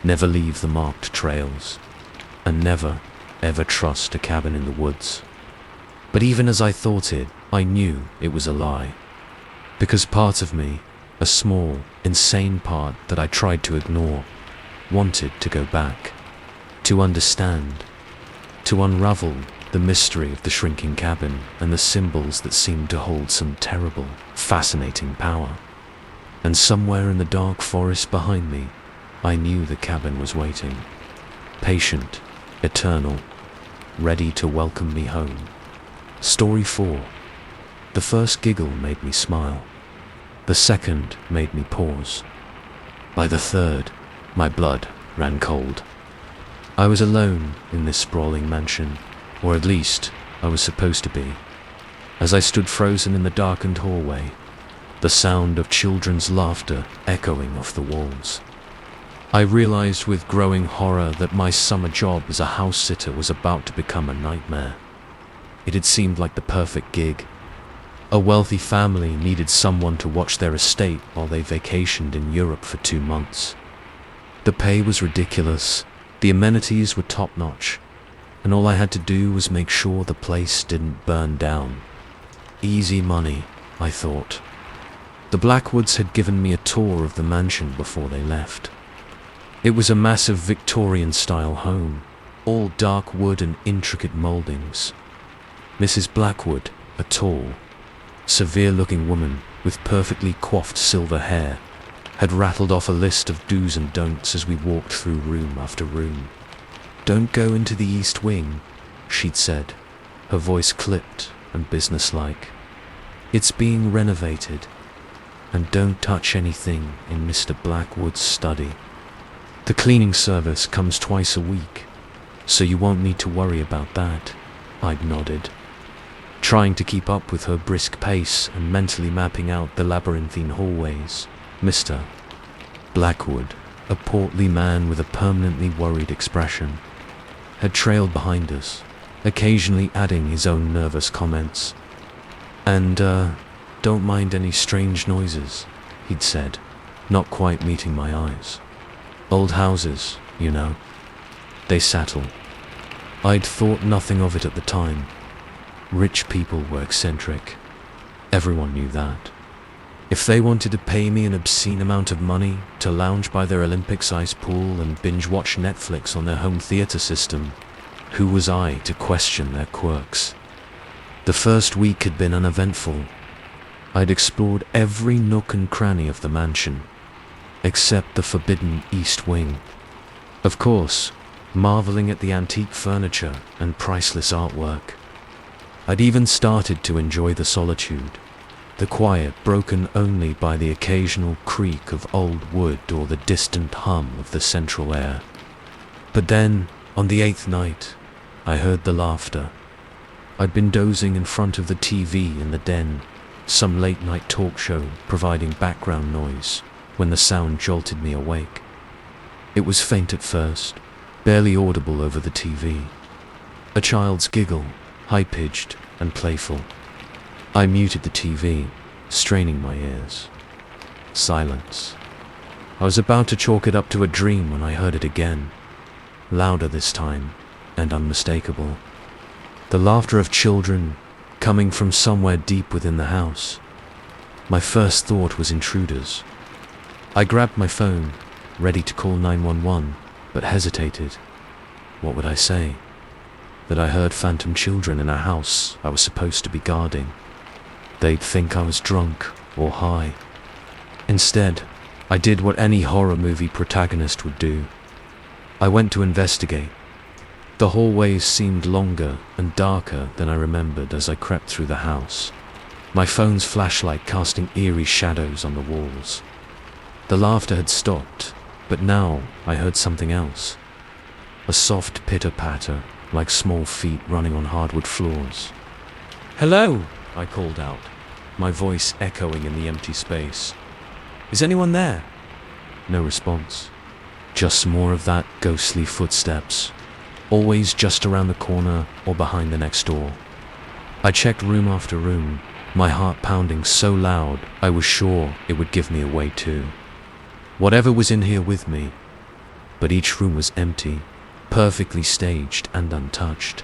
never leave the marked trails, and never, ever trust a cabin in the woods. But even as I thought it, I knew it was a lie. Because part of me, a small, insane part that I tried to ignore, wanted to go back, to understand, to unravel the mystery of the shrinking cabin and the symbols that seemed to hold some terrible, fascinating power. And somewhere in the dark forest behind me, I knew the cabin was waiting, patient, eternal, ready to welcome me home. Story 4. The first giggle made me smile. The second made me pause. By the third, my blood ran cold. I was alone in this sprawling mansion, or at least I was supposed to be. As I stood frozen in the darkened hallway, the sound of children's laughter echoing off the walls. I realized with growing horror that my summer job as a house sitter was about to become a nightmare. It had seemed like the perfect gig. A wealthy family needed someone to watch their estate while they vacationed in Europe for 2 months. The pay was ridiculous, the amenities were top-notch, and all I had to do was make sure the place didn't burn down. Easy money, I thought. The Blackwoods had given me a tour of the mansion before they left. It was a massive Victorian-style home, all dark wood and intricate moldings. Mrs. Blackwood, a tall, severe-looking woman with perfectly coiffed silver hair, had rattled off a list of do's and don'ts as we walked through room after room. Don't go into the east wing. she'd said, her voice clipped and businesslike. "It's being renovated. And don't touch anything in Mr. Blackwood's study. The cleaning service comes twice a week, so you won't need to worry about that." I'd nodded, trying to keep up with her brisk pace and mentally mapping out the labyrinthine hallways. Mr. Blackwood, a portly man with a permanently worried expression, had trailed behind us, occasionally adding his own nervous comments. "And, don't mind any strange noises," he'd said, not quite meeting my eyes. "Old houses, you know. They settle." I'd thought nothing of it at the time. Rich people were eccentric. Everyone knew that. If they wanted to pay me an obscene amount of money to lounge by their Olympic-sized pool and binge-watch Netflix on their home theater system, who was I to question their quirks? The first week had been uneventful. I'd explored every nook and cranny of the mansion, except the forbidden East Wing. Of course, marveling at the antique furniture and priceless artwork. I'd even started to enjoy the solitude, the quiet broken only by the occasional creak of old wood or the distant hum of the central air. But then, on the 8th night, I heard the laughter. I'd been dozing in front of the TV in the den, some late-night talk show providing background noise, when the sound jolted me awake. It was faint at first, barely audible over the TV. A child's giggle, high-pitched and playful. I muted the TV, straining my ears. Silence. I was about to chalk it up to a dream when I heard it again, louder this time, and unmistakable. The laughter of children coming from somewhere deep within the house. My first thought was intruders. I grabbed my phone, ready to call 911, but hesitated. What would I say? That I heard phantom children in a house I was supposed to be guarding. They'd think I was drunk or high. Instead, I did what any horror movie protagonist would do. I went to investigate. The hallways seemed longer and darker than I remembered as I crept through the house, my phone's flashlight casting eerie shadows on the walls. The laughter had stopped, but now I heard something else. A soft pitter-patter, like small feet running on hardwood floors. "Hello," I called out, my voice echoing in the empty space. "Is anyone there?" No response. Just more of that ghostly footsteps, always just around the corner or behind the next door. I checked room after room, my heart pounding so loud I was sure it would give me away too. Whatever was in here with me, but each room was empty, perfectly staged and untouched.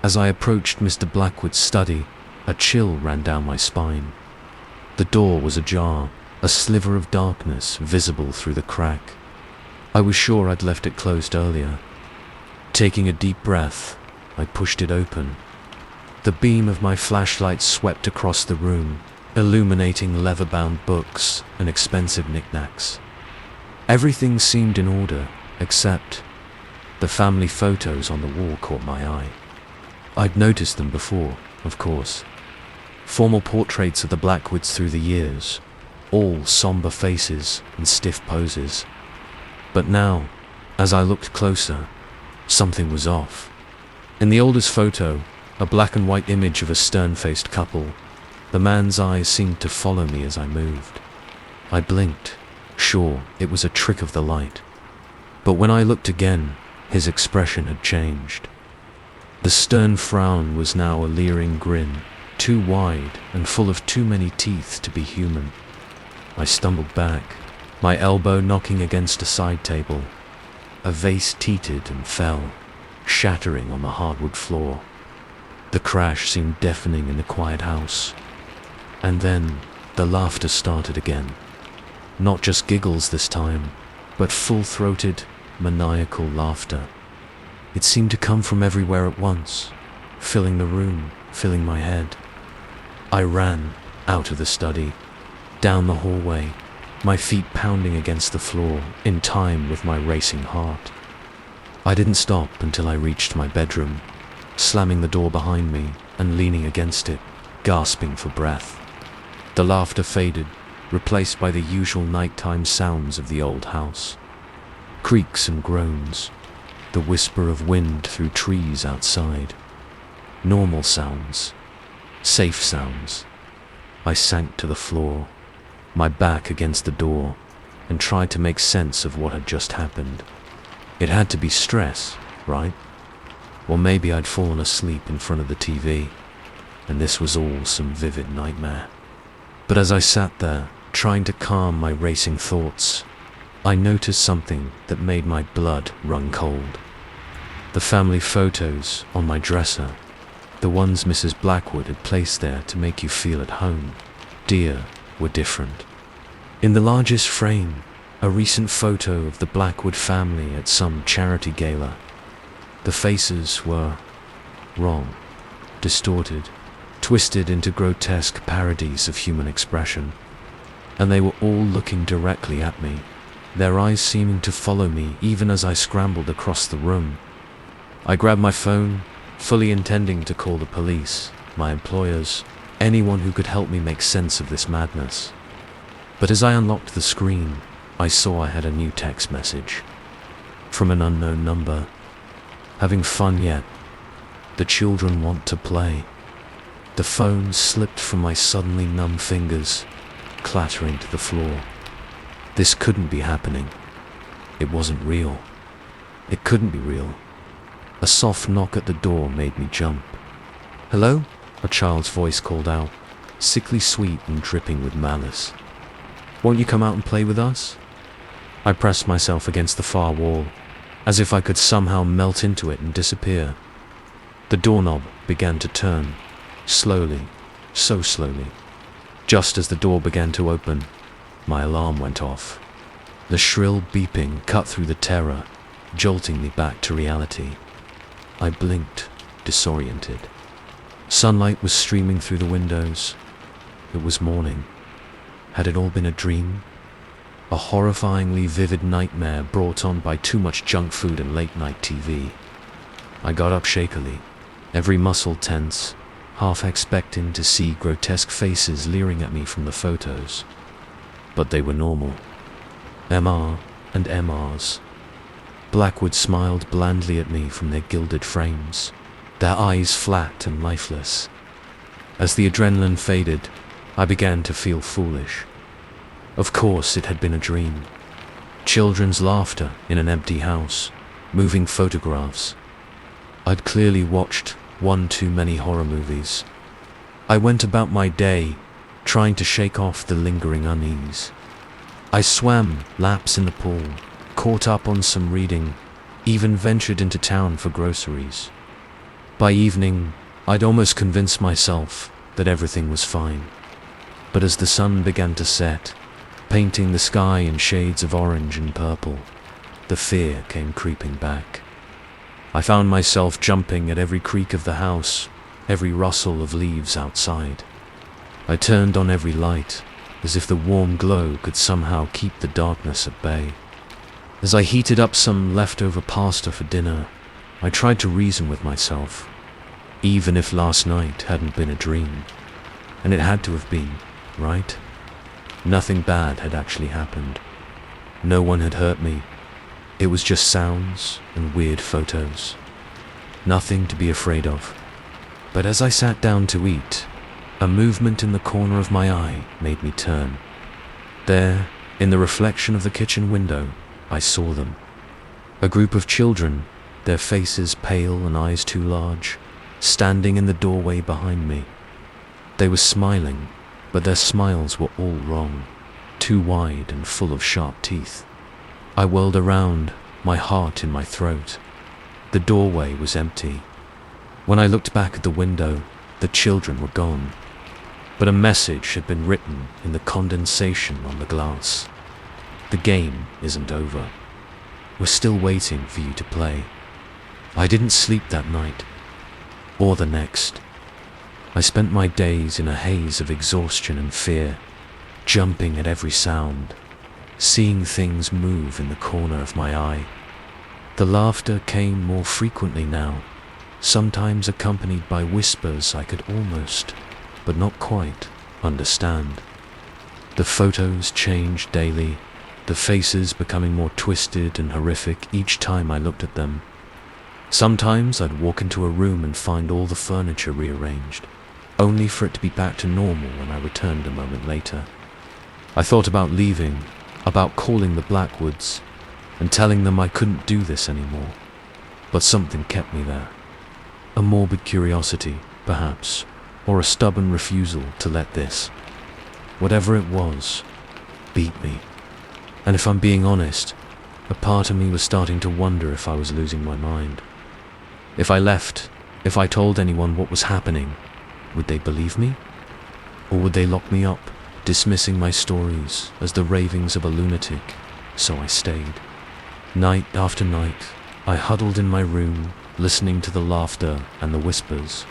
As I approached Mr. Blackwood's study, a chill ran down my spine. The door was ajar, a sliver of darkness visible through the crack. I was sure I'd left it closed earlier. Taking a deep breath, I pushed it open. The beam of my flashlight swept across the room, illuminating leather-bound books and expensive knickknacks. Everything seemed in order, except the family photos on the wall caught my eye. I'd noticed them before, of course. Formal portraits of the Blackwoods through the years, all somber faces and stiff poses. But now, as I looked closer, something was off. In the oldest photo, a black and white image of a stern-faced couple, the man's eyes seemed to follow me as I moved. I blinked, sure it was a trick of the light. But when I looked again, his expression had changed. The stern frown was now a leering grin, too wide and full of too many teeth to be human. I stumbled back, my elbow knocking against a side table. A vase teetered and fell, shattering on the hardwood floor. The crash seemed deafening in the quiet house. And then the laughter started again. Not just giggles this time, but full-throated, maniacal laughter. It seemed to come from everywhere at once, filling the room, filling my head. I ran out of the study, down the hallway, my feet pounding against the floor in time with my racing heart. I didn't stop until I reached my bedroom. slamming the door behind me and leaning against it, gasping for breath. The laughter faded, replaced by the usual nighttime sounds of the old house. Creaks and groans, the whisper of wind through trees outside. Normal sounds, safe sounds. I sank to the floor, my back against the door, and tried to make sense of what had just happened. It had to be stress, right? Or maybe I'd fallen asleep in front of the TV, and this was all some vivid nightmare. But as I sat there, trying to calm my racing thoughts, I noticed something that made my blood run cold. The family photos on my dresser, the ones Mrs. Blackwood had placed there to make you feel at home, dear, were different. In the largest frame, a recent photo of the Blackwood family at some charity gala. The faces were wrong, distorted, twisted into grotesque parodies of human expression, and they were all looking directly at me, their eyes seeming to follow me even as I scrambled across the room. I grabbed my phone, fully intending to call the police, my employers, anyone who could help me make sense of this madness. But as I unlocked the screen, I saw I had a new text message from an unknown number. Having fun yet? The children want to play. The phone slipped from my suddenly numb fingers, clattering to the floor. This couldn't be happening. It wasn't real. It couldn't be real. A soft knock at the door made me jump. "Hello?" a child's voice called out, sickly sweet and dripping with malice. "Won't you come out and play with us?" I pressed myself against the far wall, as if I could somehow melt into it and disappear. The doorknob began to turn, slowly, so slowly. Just as the door began to open, my alarm went off. The shrill beeping cut through the terror, jolting me back to reality. I blinked, disoriented. Sunlight was streaming through the windows. It was morning. Had it all been a dream? A horrifyingly vivid nightmare brought on by too much junk food and late-night TV. I got up shakily, every muscle tense, half expecting to see grotesque faces leering at me from the photos. But they were normal. MR and MRs. Blackwood smiled blandly at me from their gilded frames, their eyes flat and lifeless. As the adrenaline faded, I began to feel foolish. Of course it had been a dream. Children's laughter in an empty house, moving photographs. I'd clearly watched one too many horror movies. I went about my day, trying to shake off the lingering unease. I swam laps in the pool, caught up on some reading, even ventured into town for groceries. By evening, I'd almost convinced myself that everything was fine. But as the sun began to set, painting the sky in shades of orange and purple, the fear came creeping back. I found myself jumping at every creak of the house, every rustle of leaves outside. I turned on every light, as if the warm glow could somehow keep the darkness at bay. As I heated up some leftover pasta for dinner, I tried to reason with myself, even if last night hadn't been a dream. And it had to have been, right? Nothing bad had actually happened. No one had hurt me. It was just sounds and weird photos. Nothing to be afraid of. But as I sat down to eat, a movement in the corner of my eye made me turn. There, in the reflection of the kitchen window, I saw them. A group of children, their faces pale and eyes too large, standing in the doorway behind me. They were smiling, but their smiles were all wrong, too wide and full of sharp teeth. I whirled around, my heart in my throat. The doorway was empty. When I looked back at the window, the children were gone. But a message had been written in the condensation on the glass. The game isn't over. We're still waiting for you to play. I didn't sleep that night, or the next. I spent my days in a haze of exhaustion and fear, jumping at every sound, seeing things move in the corner of my eye. The laughter came more frequently now, sometimes accompanied by whispers I could almost, but not quite, understand. The photos changed daily, the faces becoming more twisted and horrific each time I looked at them. Sometimes I'd walk into a room and find all the furniture rearranged, only for it to be back to normal when I returned a moment later. I thought about leaving, about calling the Blackwoods, and telling them I couldn't do this anymore. But something kept me there. A morbid curiosity, perhaps, or a stubborn refusal to let this, whatever it was, beat me. And if I'm being honest, a part of me was starting to wonder if I was losing my mind. If I left, if I told anyone what was happening, would they believe me? Or would they lock me up, dismissing my stories as the ravings of a lunatic? So I stayed. Night after night, I huddled in my room, listening to the laughter and the whispers,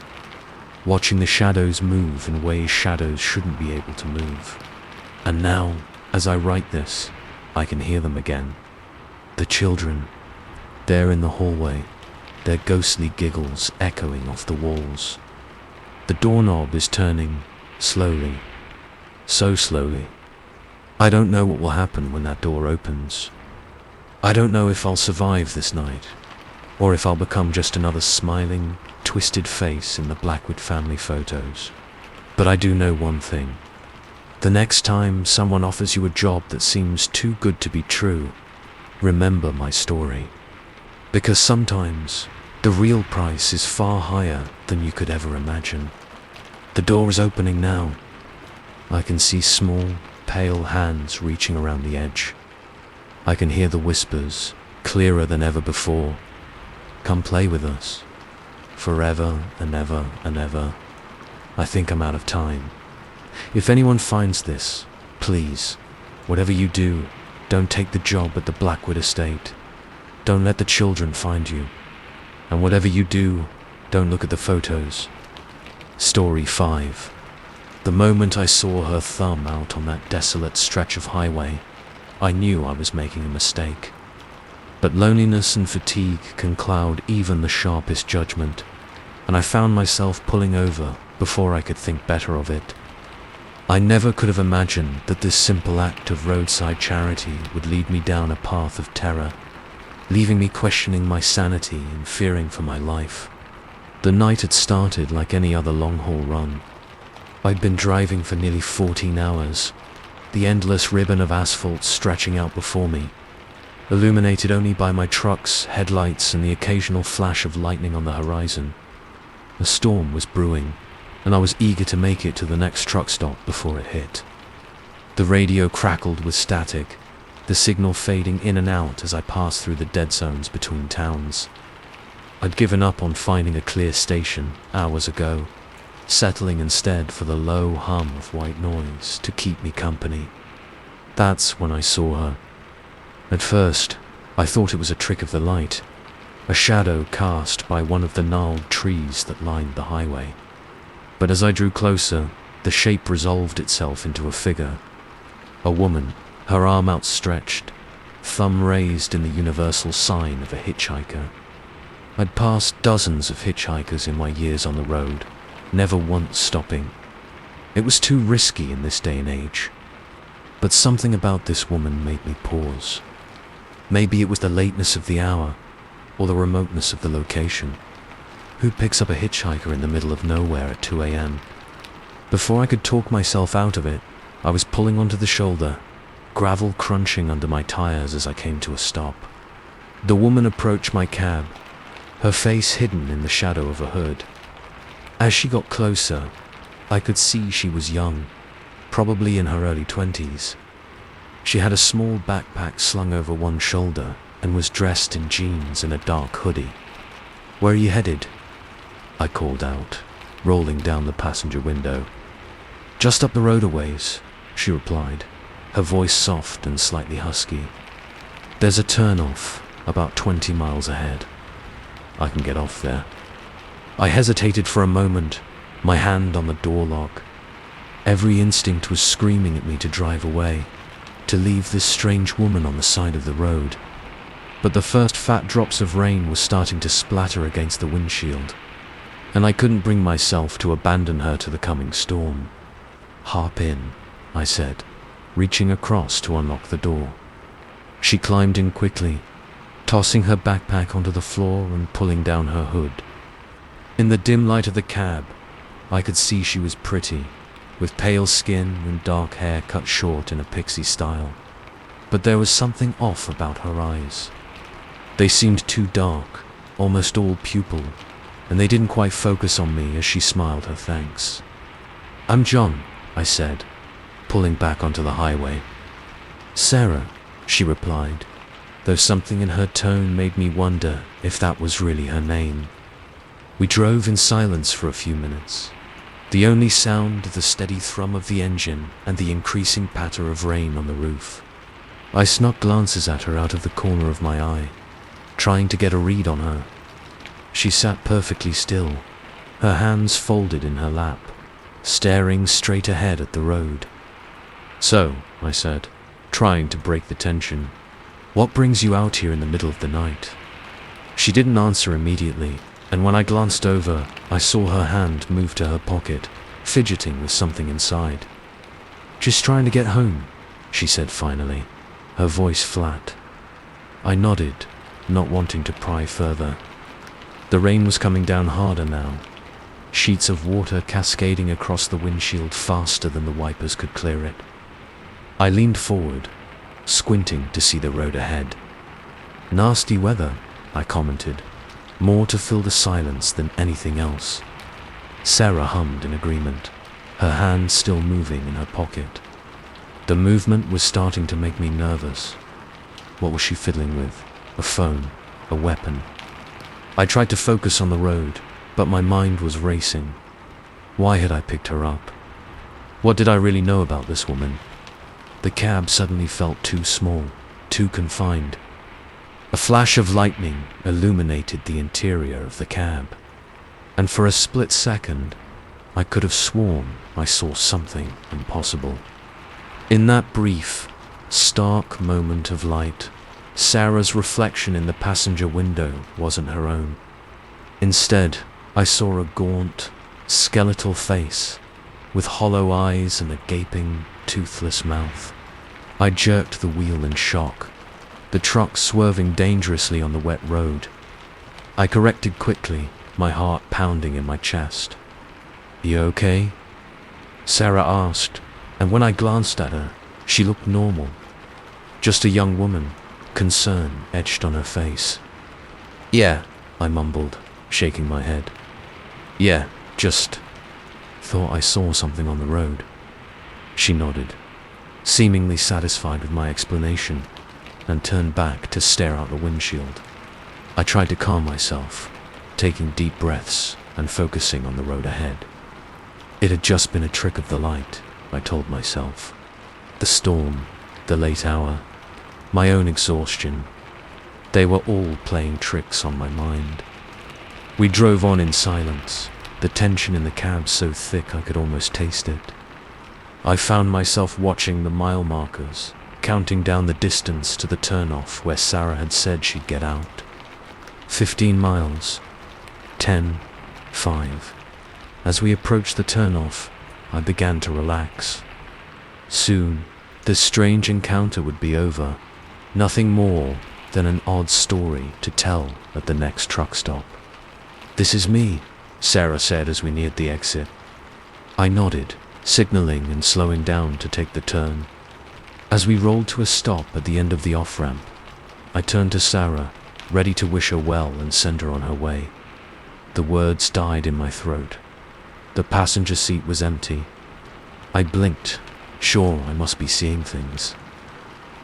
watching the shadows move in ways shadows shouldn't be able to move. And now, as I write this, I can hear them again. The children, there in the hallway, their ghostly giggles echoing off the walls. The doorknob is turning, slowly, so slowly. I don't know what will happen when that door opens. I don't know if I'll survive this night, or if I'll become just another smiling, twisted face in the Blackwood family photos. But I do know one thing. The next time someone offers you a job that seems too good to be true, remember my story. Because sometimes the real price is far higher than you could ever imagine. The door is opening now. I can see small, pale hands reaching around the edge. I can hear the whispers, clearer than ever before. Come play with us. Forever and ever and ever. I think I'm out of time. If anyone finds this, please, whatever you do, don't take the job at the Blackwood estate. Don't let the children find you. And whatever you do, don't look at the photos. Story 5. The moment I saw her thumb out on that desolate stretch of highway, I knew I was making a mistake. But loneliness and fatigue can cloud even the sharpest judgment, and I found myself pulling over before I could think better of it. I never could have imagined that this simple act of roadside charity would lead me down a path of terror, leaving me questioning my sanity and fearing for my life. The night had started like any other long-haul run. I'd been driving for nearly 14 hours, the endless ribbon of asphalt stretching out before me, illuminated only by my truck's headlights and the occasional flash of lightning on the horizon. A storm was brewing, and I was eager to make it to the next truck stop before it hit. The radio crackled with static, the signal fading in and out as I passed through the dead zones between towns. I'd given up on finding a clear station hours ago, settling instead for the low hum of white noise to keep me company. That's when I saw her. At first, I thought it was a trick of the light, a shadow cast by one of the gnarled trees that lined the highway. But as I drew closer, the shape resolved itself into a figure. A woman, her arm outstretched, thumb raised in the universal sign of a hitchhiker. I'd passed dozens of hitchhikers in my years on the road, never once stopping. It was too risky in this day and age. But something about this woman made me pause. Maybe it was the lateness of the hour, or the remoteness of the location. Who picks up a hitchhiker in the middle of nowhere at 2 a.m.? Before I could talk myself out of it, I was pulling onto the shoulder, gravel crunching under my tires as I came to a stop. The woman approached my cab, her face hidden in the shadow of a hood. As she got closer, I could see she was young, probably in her early 20s. She had a small backpack slung over one shoulder and was dressed in jeans and a dark hoodie. "Where are you headed?" I called out, rolling down the passenger window. "Just up the road a ways," she replied, her voice soft and slightly husky. "There's a turn-off about 20 miles ahead. I can get off there." I hesitated for a moment, my hand on the door lock. Every instinct was screaming at me to drive away, to leave this strange woman on the side of the road. But the first fat drops of rain were starting to splatter against the windshield, and I couldn't bring myself to abandon her to the coming storm. "Hop in," I said, reaching across to unlock the door. She climbed in quickly, tossing her backpack onto the floor and pulling down her hood. In the dim light of the cab, I could see she was pretty, with pale skin and dark hair cut short in a pixie style. But there was something off about her eyes. They seemed too dark, almost all pupil, and they didn't quite focus on me as she smiled her thanks. "I'm John," I said, pulling back onto the highway. "Sarah," she replied, though something in her tone made me wonder if that was really her name. We drove in silence for a few minutes, the only sound the steady thrum of the engine and the increasing patter of rain on the roof. I snuck glances at her out of the corner of my eye, trying to get a read on her. She sat perfectly still, her hands folded in her lap, staring straight ahead at the road. "So," I said, trying to break the tension, "what brings you out here in the middle of the night?" She didn't answer immediately, and when I glanced over, I saw her hand move to her pocket, fidgeting with something inside. "Just trying to get home," she said finally, her voice flat. I nodded, not wanting to pry further. The rain was coming down harder now, sheets of water cascading across the windshield faster than the wipers could clear it. I leaned forward, squinting to see the road ahead. "Nasty weather," I commented, more to fill the silence than anything else. Sarah hummed in agreement, her hand still moving in her pocket. The movement was starting to make me nervous. What was she fiddling with? A phone? A weapon? I tried to focus on the road, but my mind was racing. Why had I picked her up? What did I really know about this woman? The cab suddenly felt too small, too confined. A flash of lightning illuminated the interior of the cab, and for a split second, I could have sworn I saw something impossible. In that brief, stark moment of light, Sarah's reflection in the passenger window wasn't her own. Instead, I saw a gaunt, skeletal face, with hollow eyes and a gaping, toothless mouth. I jerked the wheel in shock, the truck swerving dangerously on the wet road. I corrected quickly, my heart pounding in my chest. "You okay?" Sarah asked, and when I glanced at her, she looked normal. Just a young woman, concern etched on her face. "Yeah," I mumbled, shaking my head. "Yeah, just thought I saw something on the road." She nodded, seemingly satisfied with my explanation, and turned back to stare out the windshield. I tried to calm myself, taking deep breaths and focusing on the road ahead. It had just been a trick of the light, I told myself. The storm, the late hour, my own exhaustion, they were all playing tricks on my mind. We drove on in silence, the tension in the cab so thick I could almost taste it. I found myself watching the mile markers, counting down the distance to the turnoff where Sarah had said she'd get out. 15 miles. 10, 5. As we approached the turnoff, I began to relax. Soon, this strange encounter would be over. Nothing more than an odd story to tell at the next truck stop. "This is me," Sarah said as we neared the exit. I nodded, signaling and slowing down to take the turn. As we rolled to a stop at the end of the off-ramp, I turned to Sarah, ready to wish her well and send her on her way. The words died in my throat. The passenger seat was empty. I blinked, sure I must be seeing things.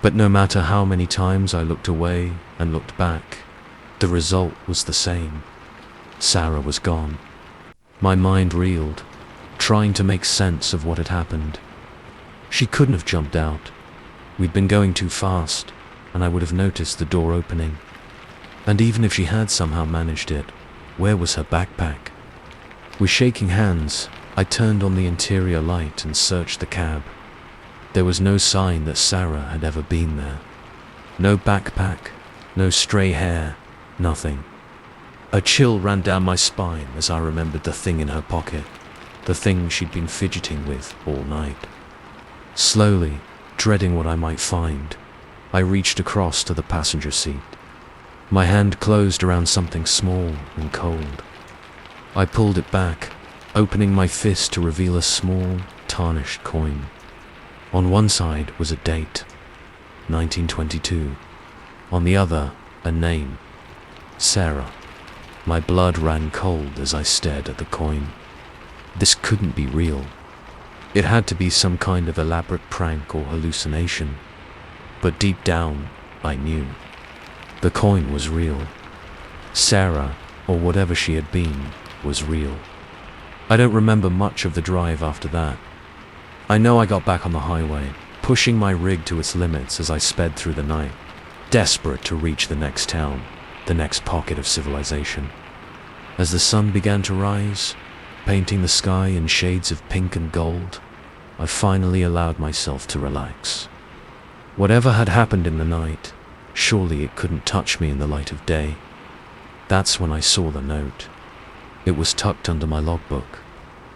But no matter how many times I looked away and looked back, the result was the same. Sarah was gone. My mind reeled, trying to make sense of what had happened. She couldn't have jumped out. We'd been going too fast, and I would have noticed the door opening. And even if she had somehow managed it, where was her backpack? With shaking hands, I turned on the interior light and searched the cab. There was no sign that Sarah had ever been there. No backpack, no stray hair, nothing. A chill ran down my spine as I remembered the thing in her pocket, the thing she'd been fidgeting with all night. Slowly, dreading what I might find, I reached across to the passenger seat. My hand closed around something small and cold. I pulled it back, opening my fist to reveal a small, tarnished coin. On one side was a date, 1922. On the other, a name, Sarah. My blood ran cold as I stared at the coin. This couldn't be real. It had to be some kind of elaborate prank or hallucination. But deep down, I knew. The coin was real. Sarah, or whatever she had been, was real. I don't remember much of the drive after that. I know I got back on the highway, pushing my rig to its limits as I sped through the night, desperate to reach the next town, the next pocket of civilization. As the sun began to rise, painting the sky in shades of pink and gold, I finally allowed myself to relax. Whatever had happened in the night, surely it couldn't touch me in the light of day. That's when I saw the note. It was tucked under my logbook,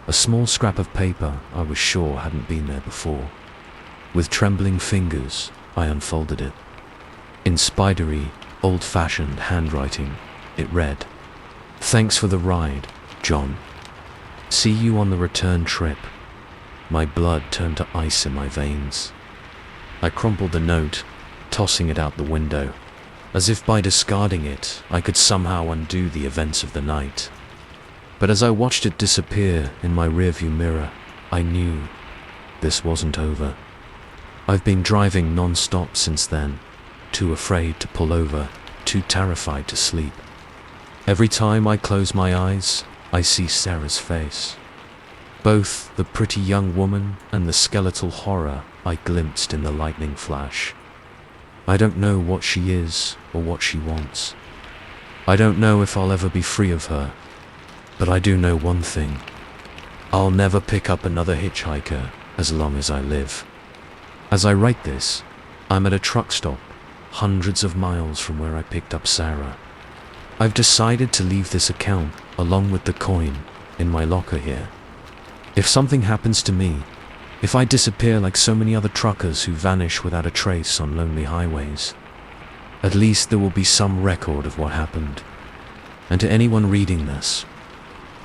a small scrap of paper I was sure hadn't been there before. With trembling fingers, I unfolded it. In spidery, old-fashioned handwriting, it read, "Thanks for the ride, John. See you on the return trip." My blood turned to ice in my veins. I crumpled the note, tossing it out the window, as if by discarding it, I could somehow undo the events of the night. But as I watched it disappear in my rearview mirror, I knew this wasn't over. I've been driving non-stop since then, too afraid to pull over, too terrified to sleep. Every time I close my eyes, I see Sarah's face. Both the pretty young woman and the skeletal horror I glimpsed in the lightning flash. I don't know what she is or what she wants. I don't know if I'll ever be free of her, but I do know one thing. I'll never pick up another hitchhiker as long as I live. As I write this, I'm at a truck stop, hundreds of miles from where I picked up Sarah. I've decided to leave this account, along with the coin, in my locker here. If something happens to me, if I disappear like so many other truckers who vanish without a trace on lonely highways, at least there will be some record of what happened. And to anyone reading this,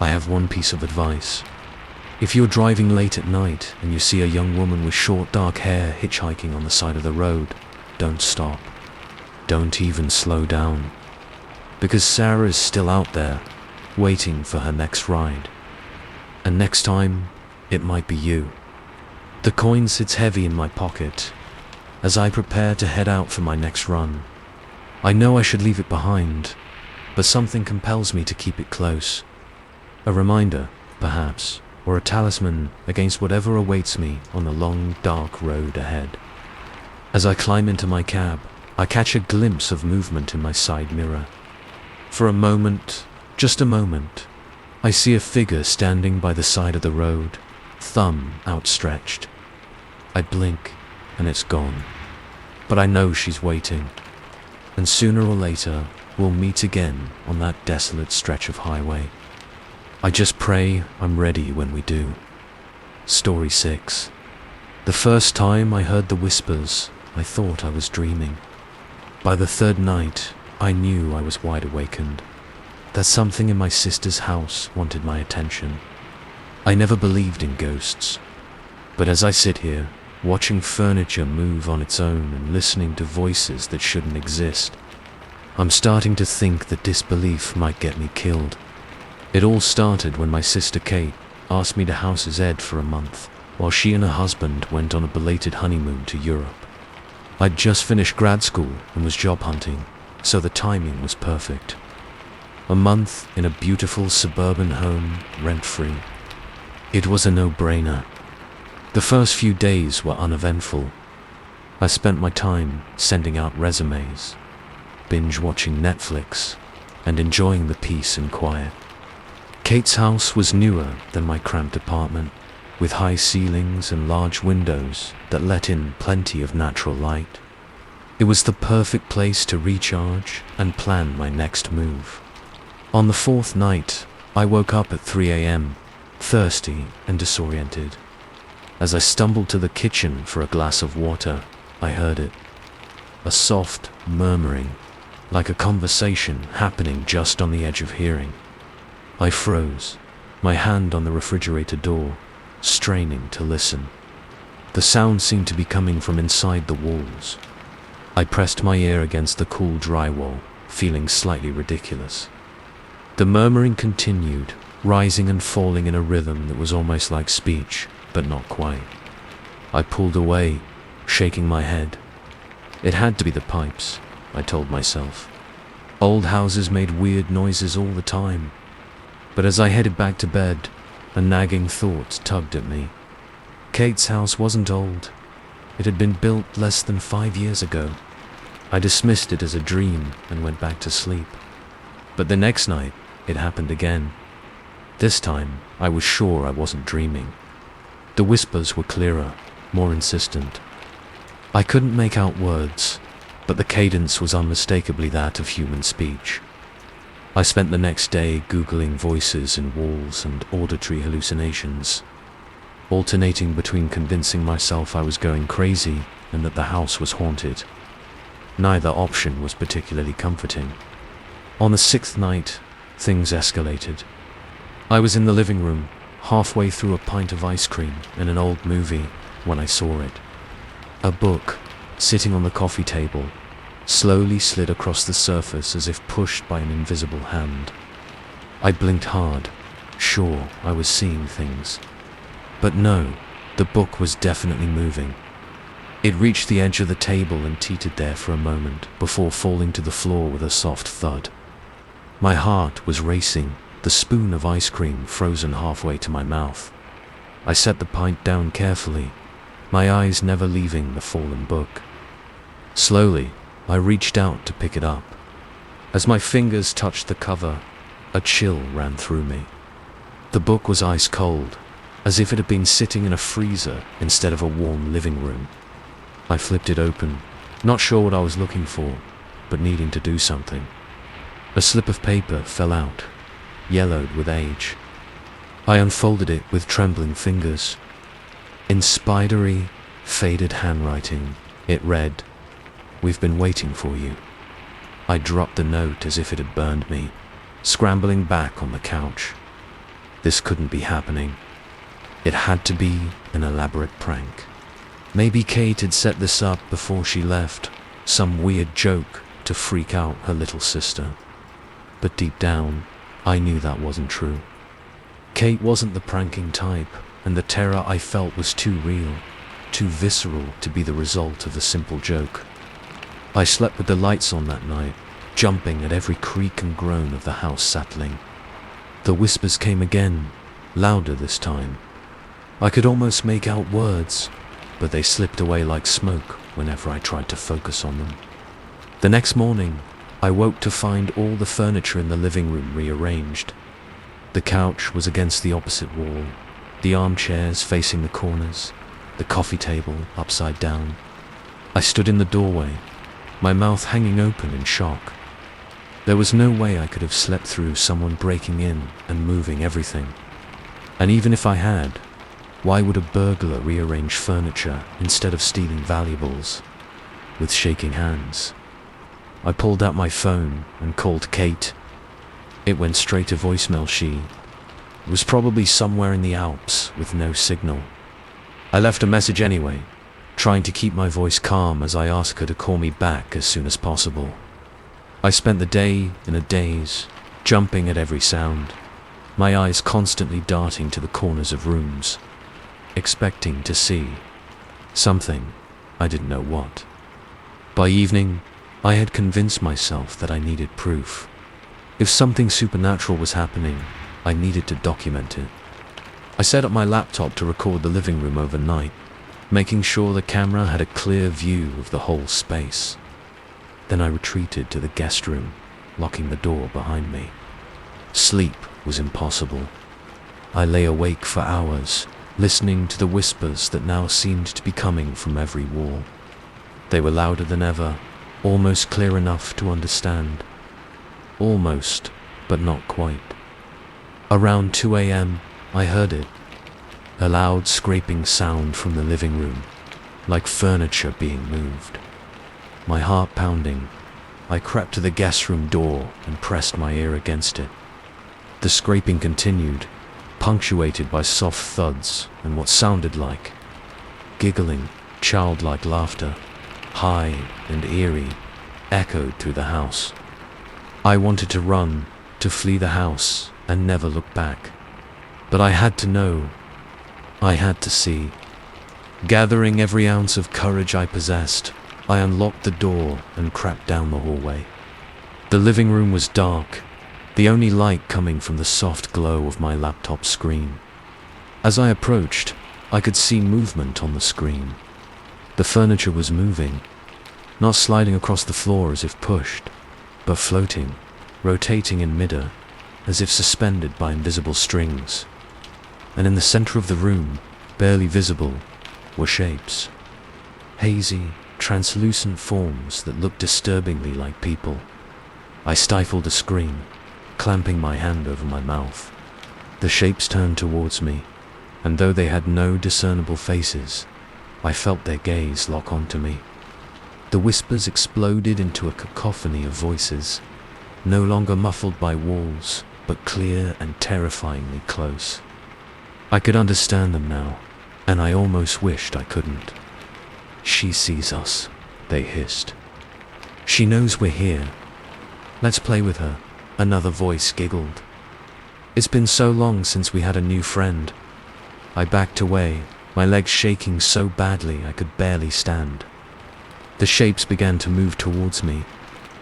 I have one piece of advice. If you're driving late at night and you see a young woman with short dark hair hitchhiking on the side of the road, don't stop. Don't even slow down. Because Sarah is still out there, waiting for her next ride. And next time, it might be you. The coin sits heavy in my pocket as I prepare to head out for my next run. I know I should leave it behind, but something compels me to keep it close. A reminder, perhaps, or a talisman against whatever awaits me on the long, dark road ahead. As I climb into my cab, I catch a glimpse of movement in my side mirror. For a moment, just a moment, I see a figure standing by the side of the road, thumb outstretched. I blink, and it's gone. But I know she's waiting. And sooner or later, we'll meet again on that desolate stretch of highway. I just pray I'm ready when we do. Story 6. The first time I heard the whispers, I thought I was dreaming. By the third night, I knew I was wide awakened. That something in my sister's house wanted my attention. I never believed in ghosts. But as I sit here, watching furniture move on its own and listening to voices that shouldn't exist, I'm starting to think that disbelief might get me killed. It all started when my sister Kate asked me to house his Ed for a month, while she and her husband went on a belated honeymoon to Europe. I'd just finished grad school and was job hunting, so the timing was perfect. A month in a beautiful suburban home, rent-free. It was a no-brainer. The first few days were uneventful. I spent my time sending out resumes, binge-watching Netflix, and enjoying the peace and quiet. Kate's house was newer than my cramped apartment, with high ceilings and large windows that let in plenty of natural light. It was the perfect place to recharge and plan my next move. On the fourth night, I woke up at 3 a.m., thirsty and disoriented. As I stumbled to the kitchen for a glass of water, I heard it. A soft murmuring, like a conversation happening just on the edge of hearing. I froze, my hand on the refrigerator door, straining to listen. The sound seemed to be coming from inside the walls. I pressed my ear against the cool drywall, feeling slightly ridiculous. The murmuring continued, rising and falling in a rhythm that was almost like speech, but not quite. I pulled away, shaking my head. It had to be the pipes, I told myself. Old houses made weird noises all the time. But as I headed back to bed, a nagging thought tugged at me. Kate's house wasn't old. It had been built less than 5 years ago. I dismissed it as a dream and went back to sleep. But the next night, it happened again. This time, I was sure I wasn't dreaming. The whispers were clearer, more insistent. I couldn't make out words, but the cadence was unmistakably that of human speech. I spent the next day Googling voices in walls and auditory hallucinations, alternating between convincing myself I was going crazy and that the house was haunted. Neither option was particularly comforting. On the 6th night, things escalated. I was in the living room, halfway through a pint of ice cream and an old movie, when I saw it. A book, sitting on the coffee table, slowly slid across the surface as if pushed by an invisible hand. I blinked hard, sure I was seeing things. But no, the book was definitely moving. It reached the edge of the table and teetered there for a moment before falling to the floor with a soft thud. My heart was racing, the spoon of ice cream frozen halfway to my mouth. I set the pint down carefully, my eyes never leaving the fallen book. Slowly, I reached out to pick it up. As my fingers touched the cover, a chill ran through me. The book was ice cold, as if it had been sitting in a freezer instead of a warm living room. I flipped it open, not sure what I was looking for, but needing to do something. A slip of paper fell out, yellowed with age. I unfolded it with trembling fingers. In spidery, faded handwriting, it read, "We've been waiting for you." I dropped the note as if it had burned me, scrambling back on the couch. This couldn't be happening. It had to be an elaborate prank. Maybe Kate had set this up before she left, some weird joke to freak out her little sister. But deep down, I knew that wasn't true. Kate wasn't the pranking type, and the terror I felt was too real, too visceral to be the result of a simple joke. I slept with the lights on that night, jumping at every creak and groan of the house settling. The whispers came again, louder this time. I could almost make out words, but they slipped away like smoke whenever I tried to focus on them. The next morning, I woke to find all the furniture in the living room rearranged. The couch was against the opposite wall, the armchairs facing the corners, the coffee table upside down. I stood in the doorway, my mouth hanging open in shock. There was no way I could have slept through someone breaking in and moving everything. And even if I had, why would a burglar rearrange furniture instead of stealing valuables? With shaking hands, I pulled out my phone and called Kate. It went straight to voicemail. She was probably somewhere in the Alps with no signal. I left a message anyway, trying to keep my voice calm as I asked her to call me back as soon as possible. I spent the day in a daze, jumping at every sound, my eyes constantly darting to the corners of rooms, expecting to see something, I didn't know what. By evening, I had convinced myself that I needed proof. If something supernatural was happening, I needed to document it. I set up my laptop to record the living room overnight, making sure the camera had a clear view of the whole space. Then I retreated to the guest room, locking the door behind me. Sleep was impossible. I lay awake for hours, listening to the whispers that now seemed to be coming from every wall. They were louder than ever, almost clear enough to understand. Almost, but not quite. Around 2 a.m., I heard it. A loud scraping sound from the living room, like furniture being moved. My heart pounding, I crept to the guest room door and pressed my ear against it. The scraping continued, punctuated by soft thuds and what sounded like giggling, childlike laughter, high and eerie, echoed through the house. I wanted to run, to flee the house and never look back. But I had to know. I had to see. Gathering every ounce of courage I possessed, I unlocked the door and crept down the hallway. The living room was dark, the only light coming from the soft glow of my laptop screen. As I approached, I could see movement on the screen. The furniture was moving, not sliding across the floor as if pushed, but floating, rotating in midair, as if suspended by invisible strings. And in the center of the room, barely visible, were shapes. Hazy, translucent forms that looked disturbingly like people. I stifled a scream, clamping my hand over my mouth. The shapes turned towards me, and though they had no discernible faces, I felt their gaze lock onto me. The whispers exploded into a cacophony of voices, no longer muffled by walls, but clear and terrifyingly close. I could understand them now, and I almost wished I couldn't. "She sees us," they hissed. "She knows we're here. Let's play with her," another voice giggled. "It's been so long since we had a new friend." I backed away, my legs shaking so badly I could barely stand. The shapes began to move towards me,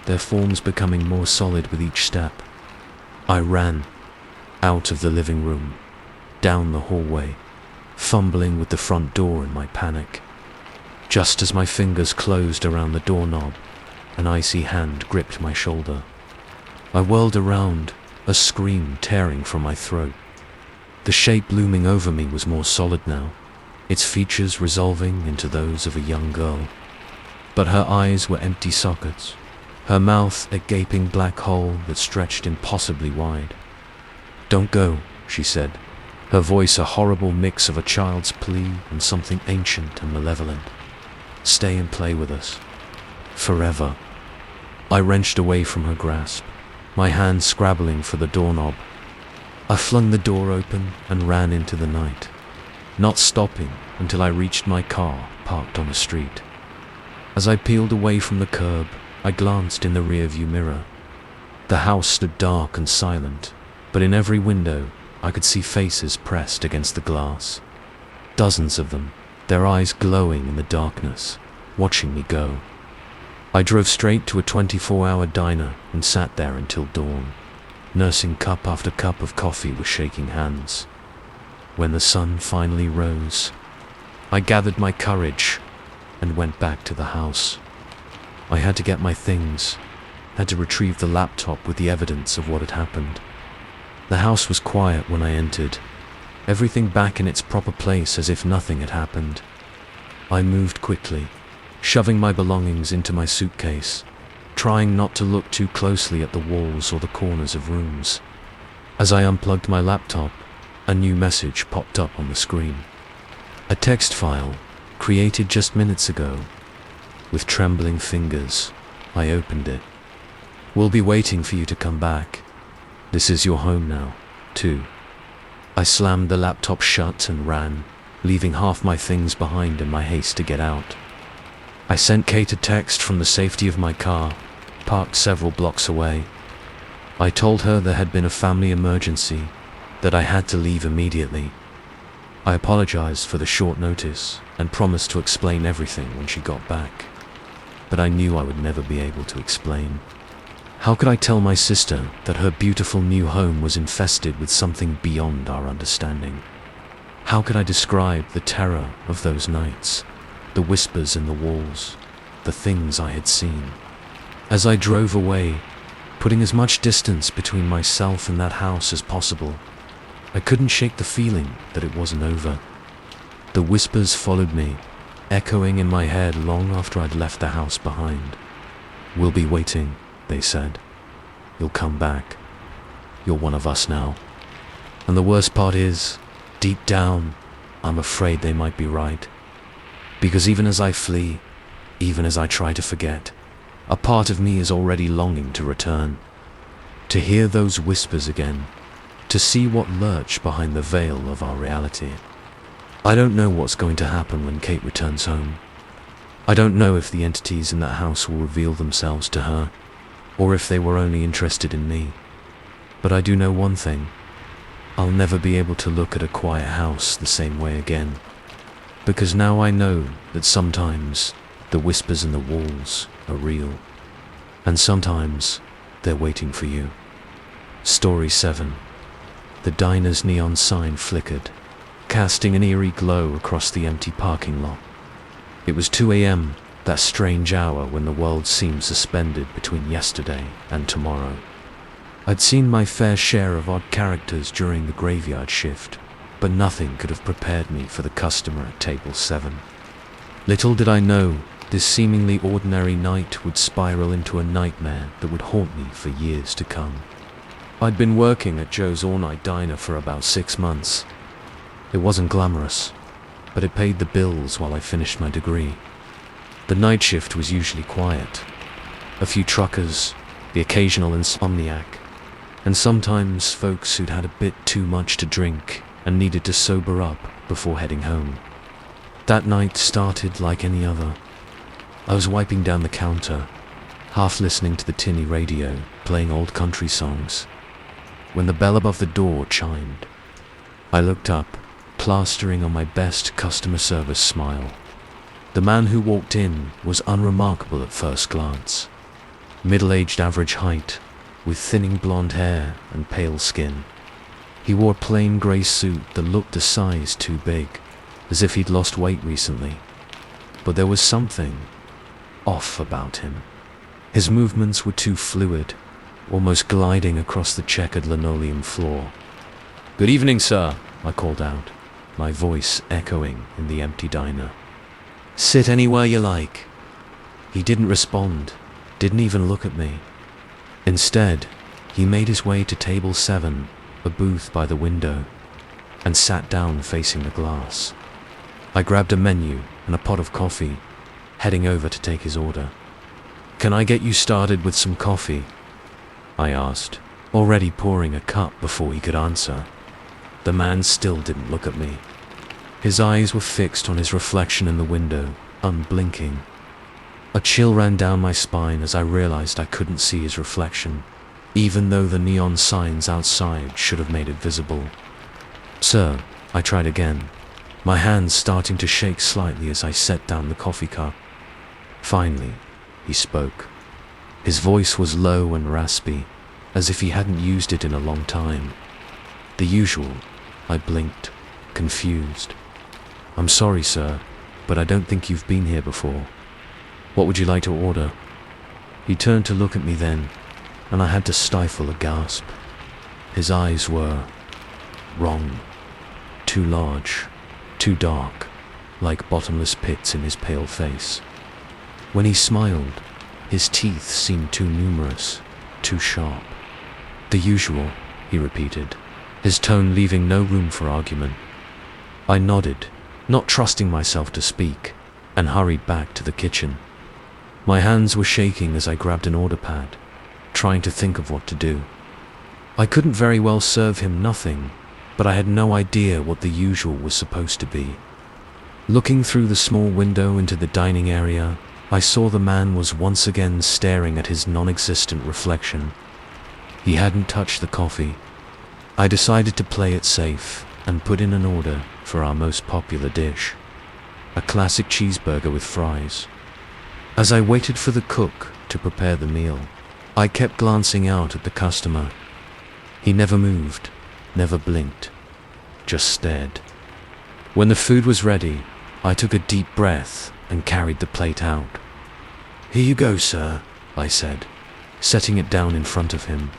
their forms becoming more solid with each step. I ran, out of the living room, down the hallway, fumbling with the front door in my panic. Just as my fingers closed around the doorknob, an icy hand gripped my shoulder. I whirled around, a scream tearing from my throat. The shape looming over me was more solid now, its features resolving into those of a young girl. But her eyes were empty sockets, her mouth a gaping black hole that stretched impossibly wide. "Don't go," she said, her voice a horrible mix of a child's plea and something ancient and malevolent. "Stay and play with us. Forever." I wrenched away from her grasp, my hand scrabbling for the doorknob. I flung the door open and ran into the night, not stopping until I reached my car parked on the street. As I peeled away from the curb, I glanced in the rearview mirror. The house stood dark and silent, but in every window I could see faces pressed against the glass. Dozens of them, their eyes glowing in the darkness, watching me go. I drove straight to a 24-hour diner and sat there until dawn, nursing cup after cup of coffee with shaking hands. When the sun finally rose, I gathered my courage and went back to the house. I had to get my things, had to retrieve the laptop with the evidence of what had happened. The house was quiet when I entered, everything back in its proper place as if nothing had happened. I moved quickly, shoving my belongings into my suitcase, trying not to look too closely at the walls or the corners of rooms. As I unplugged my laptop, a new message popped up on the screen. A text file, created just minutes ago. With trembling fingers, I opened it. "We'll be waiting for you to come back. This is your home now, too." I slammed the laptop shut and ran, leaving half my things behind in my haste to get out. I sent Kate a text from the safety of my car, parked several blocks away. I told her there had been a family emergency, that I had to leave immediately. I apologized for the short notice and promised to explain everything when she got back. But I knew I would never be able to explain. How could I tell my sister that her beautiful new home was infested with something beyond our understanding? How could I describe the terror of those nights, the whispers in the walls, the things I had seen? As I drove away, putting as much distance between myself and that house as possible, I couldn't shake the feeling that it wasn't over. The whispers followed me, echoing in my head long after I'd left the house behind. "We'll be waiting," they said. "You'll come back." you're one of us now. And the worst part is, deep down, I'm afraid they might be right. Because even as I flee, even as I try to forget, a part of me is already longing to return, to hear those whispers again, to see what lurch behind the veil of our reality. I don't know what's going to happen when Kate returns home. I don't know if the entities in that house will reveal themselves to her, or if they were only interested in me. But I do know one thing. I'll never be able to look at a quiet house the same way again. Because now I know that sometimes the whispers in the walls are real, and sometimes they're waiting for you. Story 7. The diner's neon sign flickered, casting an eerie glow across the empty parking lot. It was 2 a.m., that strange hour when the world seemed suspended between yesterday and tomorrow. I'd seen my fair share of odd characters during the graveyard shift, but nothing could have prepared me for the customer at table 7. Little did I know, this seemingly ordinary night would spiral into a nightmare that would haunt me for years to come. I'd been working at Joe's all-night diner for about 6 months. It wasn't glamorous, but it paid the bills while I finished my degree. The night shift was usually quiet. A few truckers, the occasional insomniac, and sometimes folks who'd had a bit too much to drink and needed to sober up before heading home. That night started like any other. I was wiping down the counter, half listening to the tinny radio, playing old country songs, when the bell above the door chimed. I looked up, plastering on my best customer service smile. The man who walked in was unremarkable at first glance. Middle-aged average height, with thinning blonde hair and pale skin. He wore a plain grey suit that looked a size too big, as if he'd lost weight recently. But there was something off about him. His movements were too fluid, almost gliding across the checkered linoleum floor. "Good evening, sir," I called out, my voice echoing in the empty diner. "Sit anywhere you like." He didn't respond, didn't even look at me. Instead, he made his way to table 7, a booth by the window, and sat down facing the glass. I grabbed a menu and a pot of coffee, heading over to take his order. "Can I get you started with some coffee?" I asked, already pouring a cup before he could answer. The man still didn't look at me. His eyes were fixed on his reflection in the window, unblinking. A chill ran down my spine as I realized I couldn't see his reflection, even though the neon signs outside should have made it visible. "Sir," I tried again, my hands starting to shake slightly as I set down the coffee cup. Finally, he spoke. His voice was low and raspy, as if he hadn't used it in a long time. The usual. I blinked, confused. "I'm sorry, sir, but I don't think you've been here before. What would you like to order?" He turned to look at me then, and I had to stifle a gasp. His eyes were wrong. Too large, too dark, like bottomless pits in his pale face. When he smiled, his teeth seemed too numerous, too sharp. "The usual," he repeated, his tone leaving no room for argument. I nodded, not trusting myself to speak, and hurried back to the kitchen. My hands were shaking as I grabbed an order pad, trying to think of what to do. I couldn't very well serve him nothing, but I had no idea what the usual was supposed to be. Looking through the small window into the dining area, I saw the man was once again staring at his non-existent reflection. He hadn't touched the coffee. I decided to play it safe and put in an order for our most popular dish, a classic cheeseburger with fries. As I waited for the cook to prepare the meal, I kept glancing out at the customer. He never moved, never blinked, just stared. When the food was ready, I took a deep breath and carried the plate out. "Here you go, sir," I said, setting it down in front of him.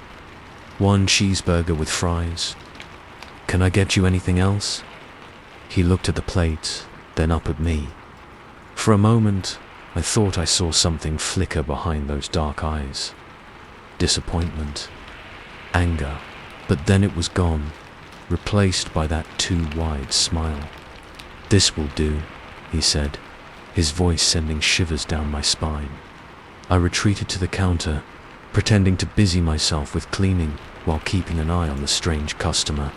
"One cheeseburger with fries. Can I get you anything else?" He looked at the plate, then up at me. For a moment, I thought I saw something flicker behind those dark eyes. Disappointment, anger, But then it was gone, replaced by that too wide smile. "This will do," he said, his voice sending shivers down my spine. I retreated to the counter, pretending to busy myself with cleaning while keeping an eye on the strange customer.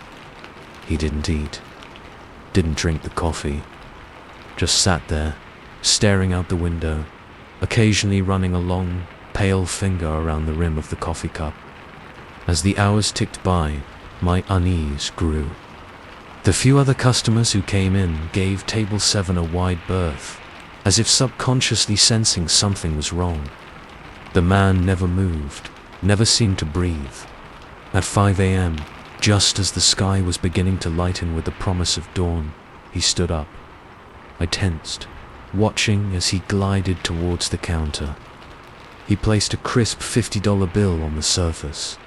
He didn't eat, didn't drink the coffee, just sat there, staring out the window, occasionally running a long, pale finger around the rim of the coffee cup. As the hours ticked by, my unease grew. The few other customers who came in gave table 7 a wide berth, as if subconsciously sensing something was wrong. The man never moved, never seemed to breathe. At 5 a.m., just as the sky was beginning to lighten with the promise of dawn, he stood up. I tensed, watching as he glided towards the counter. He placed a crisp $50 bill on the surface,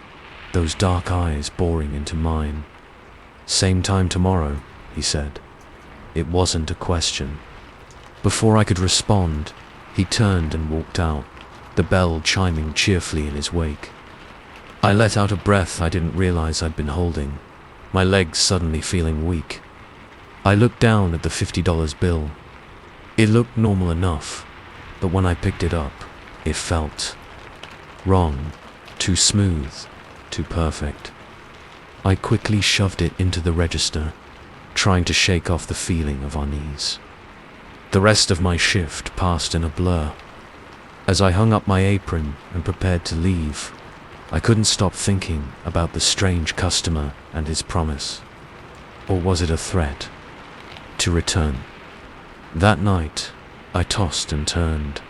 those dark eyes boring into mine. "Same time tomorrow," he said. It wasn't a question. Before I could respond, he turned and walked out, the bell chiming cheerfully in his wake. I let out a breath I didn't realize I'd been holding, my legs suddenly feeling weak. I looked down at the $50 bill. It looked normal enough, but when I picked it up, it felt wrong, too smooth, too perfect. I quickly shoved it into the register, trying to shake off the feeling of unease. The rest of my shift passed in a blur. As I hung up my apron and prepared to leave, I couldn't stop thinking about the strange customer and his promise. Or was it a threat? To return. That night, I tossed and turned,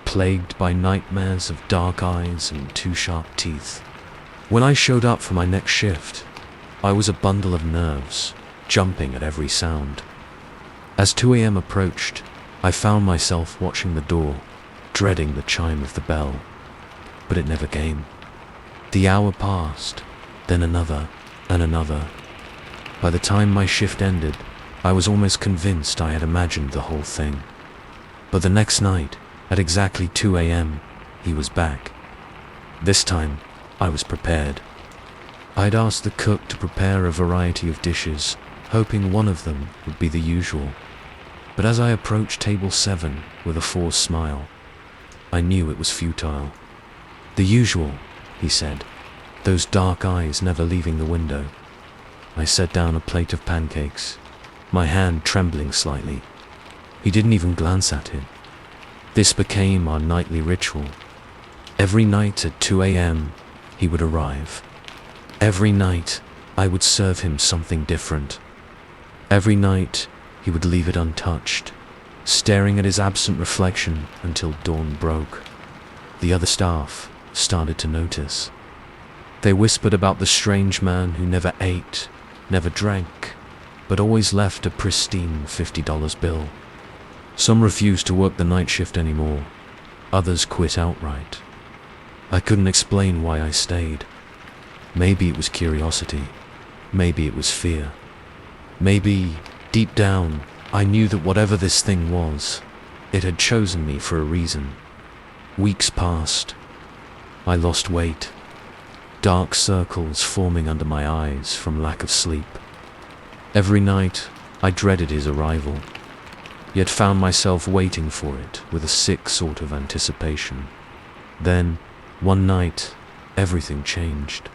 plagued by nightmares of dark eyes and too sharp teeth. When I showed up for my next shift, I was a bundle of nerves, jumping at every sound. As 2 a.m. approached, I found myself watching the door, dreading the chime of the bell. But it never came. The hour passed, then another, and another. By the time my shift ended, I was almost convinced I had imagined the whole thing. But the next night, at exactly 2 a.m., he was back. This time, I was prepared. I'd asked the cook to prepare a variety of dishes, hoping one of them would be the usual. But as I approached table 7 with a forced smile, I knew it was futile. "The usual," he said, those dark eyes never leaving the window. I set down a plate of pancakes, my hand trembling slightly. He didn't even glance at it. This became our nightly ritual. Every night at 2 a.m., he would arrive. Every night, I would serve him something different. Every night, he would leave it untouched, staring at his absent reflection until dawn broke. The other staff started to notice. They whispered about the strange man who never ate, never drank, but always left a pristine $50 bill. Some refused to work the night shift anymore. Others quit outright. I couldn't explain why I stayed. Maybe it was curiosity. Maybe it was fear. Maybe, deep down, I knew that whatever this thing was, it had chosen me for a reason. Weeks passed. I lost weight. Dark circles forming under my eyes from lack of sleep. Every night, I dreaded his arrival, yet found myself waiting for it with a sick sort of anticipation. Then, one night, everything changed.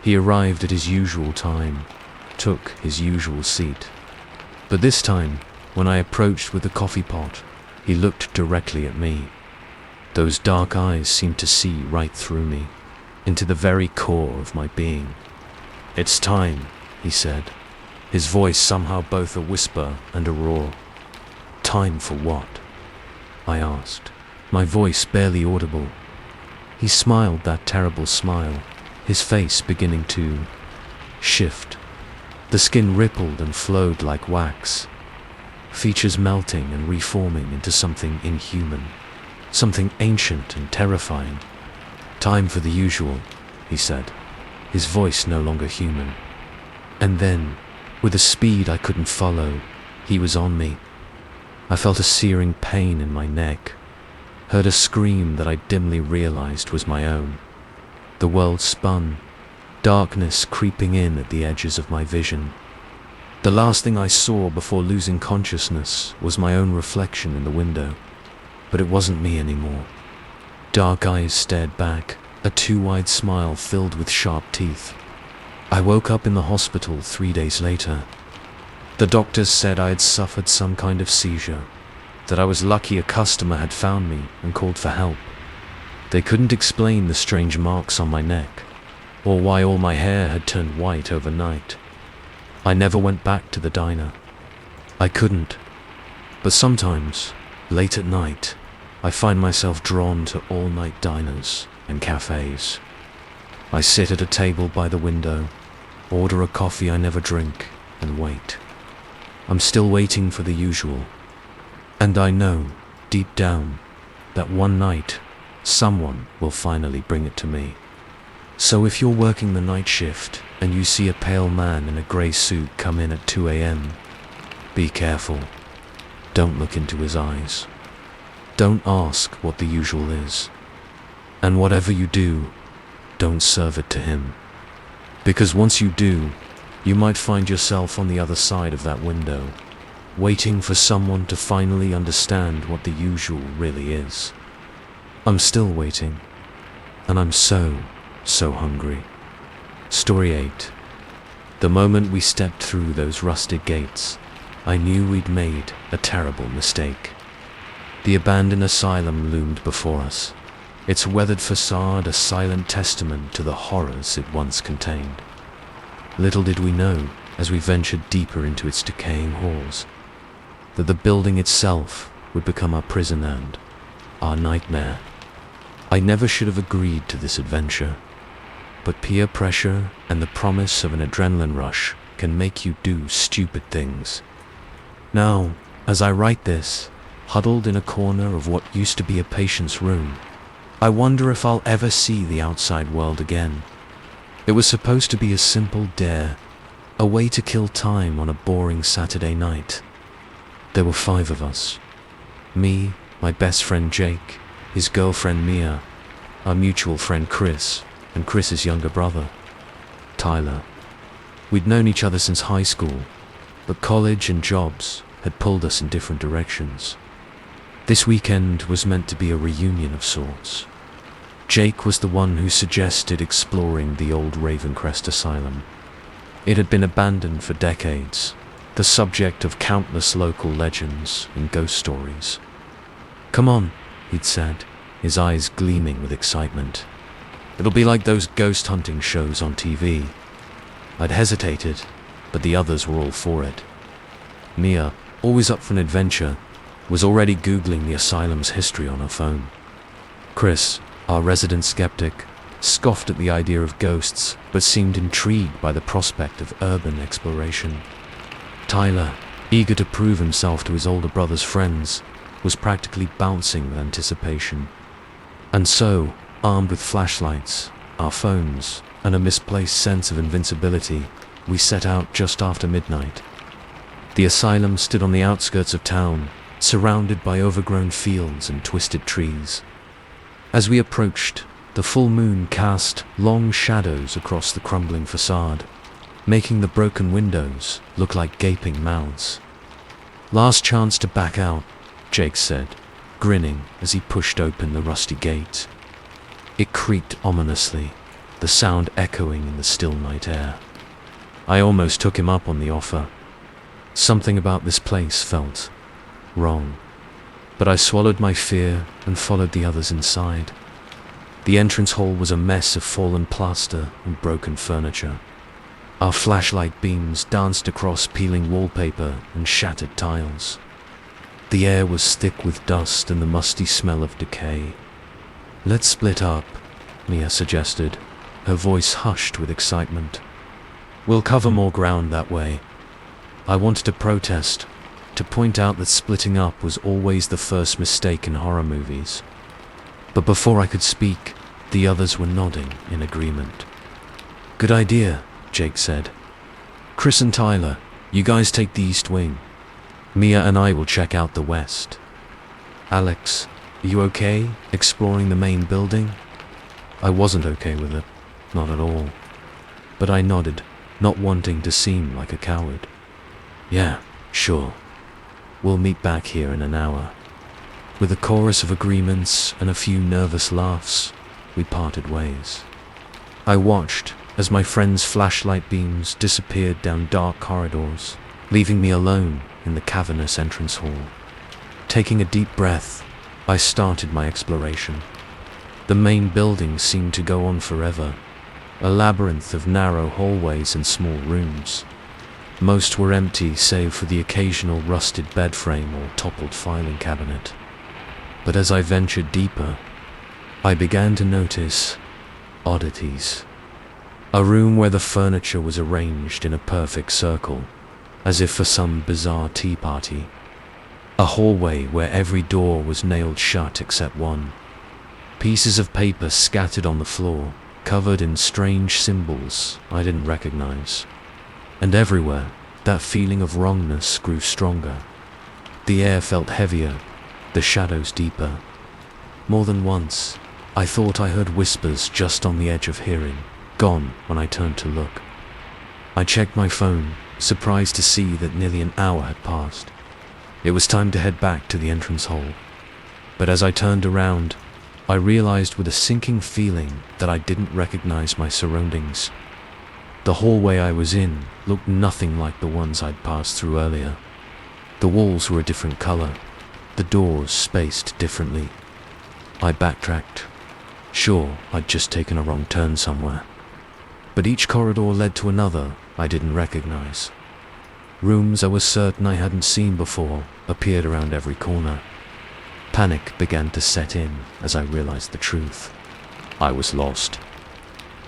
He arrived at his usual time, took his usual seat. But this time, when I approached with the coffee pot, he looked directly at me. Those dark eyes seemed to see right through me, into the very core of my being. "It's time," he said, his voice somehow both a whisper and a roar. "Time for what?" I asked, my voice barely audible. He smiled that terrible smile, his face beginning to shift. The skin rippled and flowed like wax, features melting and reforming into something inhuman, something ancient and terrifying. "Time for the usual," he said, his voice no longer human. And then, with a speed I couldn't follow, he was on me. I felt a searing pain in my neck, heard a scream that I dimly realized was my own. The world spun, darkness creeping in at the edges of my vision. The last thing I saw before losing consciousness was my own reflection in the window, but it wasn't me anymore. Dark eyes stared back, a too-wide smile filled with sharp teeth. I woke up in the hospital 3 days later. The doctors said I had suffered some kind of seizure, that I was lucky a customer had found me and called for help. They couldn't explain the strange marks on my neck, or why all my hair had turned white overnight. I never went back to the diner. I couldn't. But sometimes, late at night, I find myself drawn to all-night diners and cafes. I sit at a table by the window, order a coffee I never drink, and wait. I'm still waiting for the usual. And I know, deep down, that one night, someone will finally bring it to me. So if you're working the night shift and you see a pale man in a grey suit come in at 2 a.m., be careful. Don't look into his eyes. Don't ask what the usual is. And whatever you do, don't serve it to him. Because once you do, you might find yourself on the other side of that window, waiting for someone to finally understand what the usual really is. I'm still waiting, and I'm so hungry. Story 8. The moment we stepped through those rusted gates, I knew we'd made a terrible mistake. The abandoned asylum loomed before us, its weathered facade a silent testament to the horrors it once contained. Little did we know, as we ventured deeper into its decaying halls, that the building itself would become our prison and our nightmare. I never should have agreed to this adventure, but peer pressure and the promise of an adrenaline rush can make you do stupid things. Now, as I write this, huddled in a corner of what used to be a patient's room, I wonder if I'll ever see the outside world again. It was supposed to be a simple dare, a way to kill time on a boring Saturday night. There were 5 of us. Me, my best friend Jake, his girlfriend Mia, our mutual friend Chris, and Chris's younger brother, Tyler. We'd known each other since high school, but college and jobs had pulled us in different directions. This weekend was meant to be a reunion of sorts. Jake was the one who suggested exploring the old Ravencrest Asylum. It had been abandoned for decades, the subject of countless local legends and ghost stories. "Come on," he'd said, his eyes gleaming with excitement. "It'll be like those ghost hunting shows on TV." I'd hesitated, but the others were all for it. Mia, always up for an adventure, was already Googling the asylum's history on her phone. Chris, our resident skeptic, scoffed at the idea of ghosts, but seemed intrigued by the prospect of urban exploration. Tyler, eager to prove himself to his older brother's friends, was practically bouncing with anticipation. And so, armed with flashlights, our phones, and a misplaced sense of invincibility, we set out just after midnight. The asylum stood on the outskirts of town, surrounded by overgrown fields and twisted trees. As we approached, the full moon cast long shadows across the crumbling facade, making the broken windows look like gaping mouths. "Last chance to back out," Jake said, grinning as he pushed open the rusty gate. It creaked ominously, the sound echoing in the still night air. I almost took him up on the offer. Something about this place felt wrong, but I swallowed my fear and followed the others inside. The entrance hall was a mess of fallen plaster and broken furniture. Our flashlight beams danced across peeling wallpaper and shattered tiles. The air was thick with dust and the musty smell of decay. "Let's split up," Mia suggested, her voice hushed with excitement. "We'll cover more ground that way." I wanted to protest, to point out that splitting up was always the first mistake in horror movies. But before I could speak, the others were nodding in agreement. "Good idea," Jake said. "Chris and Tyler, you guys take the east wing. Mia and I will check out the west. Alex, are you okay exploring the main building?" I wasn't okay with it, not at all. but I nodded, not wanting to seem like a coward. Yeah, sure. We'll meet back here in an hour. With a chorus of agreements and a few nervous laughs, we parted ways. I watched as my friend's flashlight beams disappeared down dark corridors, leaving me alone in the cavernous entrance hall. Taking a deep breath, I started my exploration. The main building seemed to go on forever, a labyrinth of narrow hallways and small rooms. Most were empty save for the occasional rusted bed frame or toppled filing cabinet. But as I ventured deeper, I began to notice oddities. A room where the furniture was arranged in a perfect circle, as if for some bizarre tea party. A hallway where every door was nailed shut except one. Pieces of paper scattered on the floor, covered in strange symbols I didn't recognize. And everywhere, that feeling of wrongness grew stronger. The air felt heavier, the shadows deeper. More than once, I thought I heard whispers just on the edge of hearing, gone when I turned to look. I checked my phone, surprised to see that nearly an hour had passed. It was time to head back to the entrance hall. But as I turned around, I realized with a sinking feeling that I didn't recognize my surroundings. The hallway I was in looked nothing like the ones I'd passed through earlier. The walls were a different color, the doors spaced differently. I backtracked. Sure, I'd just taken a wrong turn somewhere. But each corridor led to another I didn't recognize. Rooms I was certain I hadn't seen before appeared around every corner. Panic began to set in as I realized the truth. I was lost.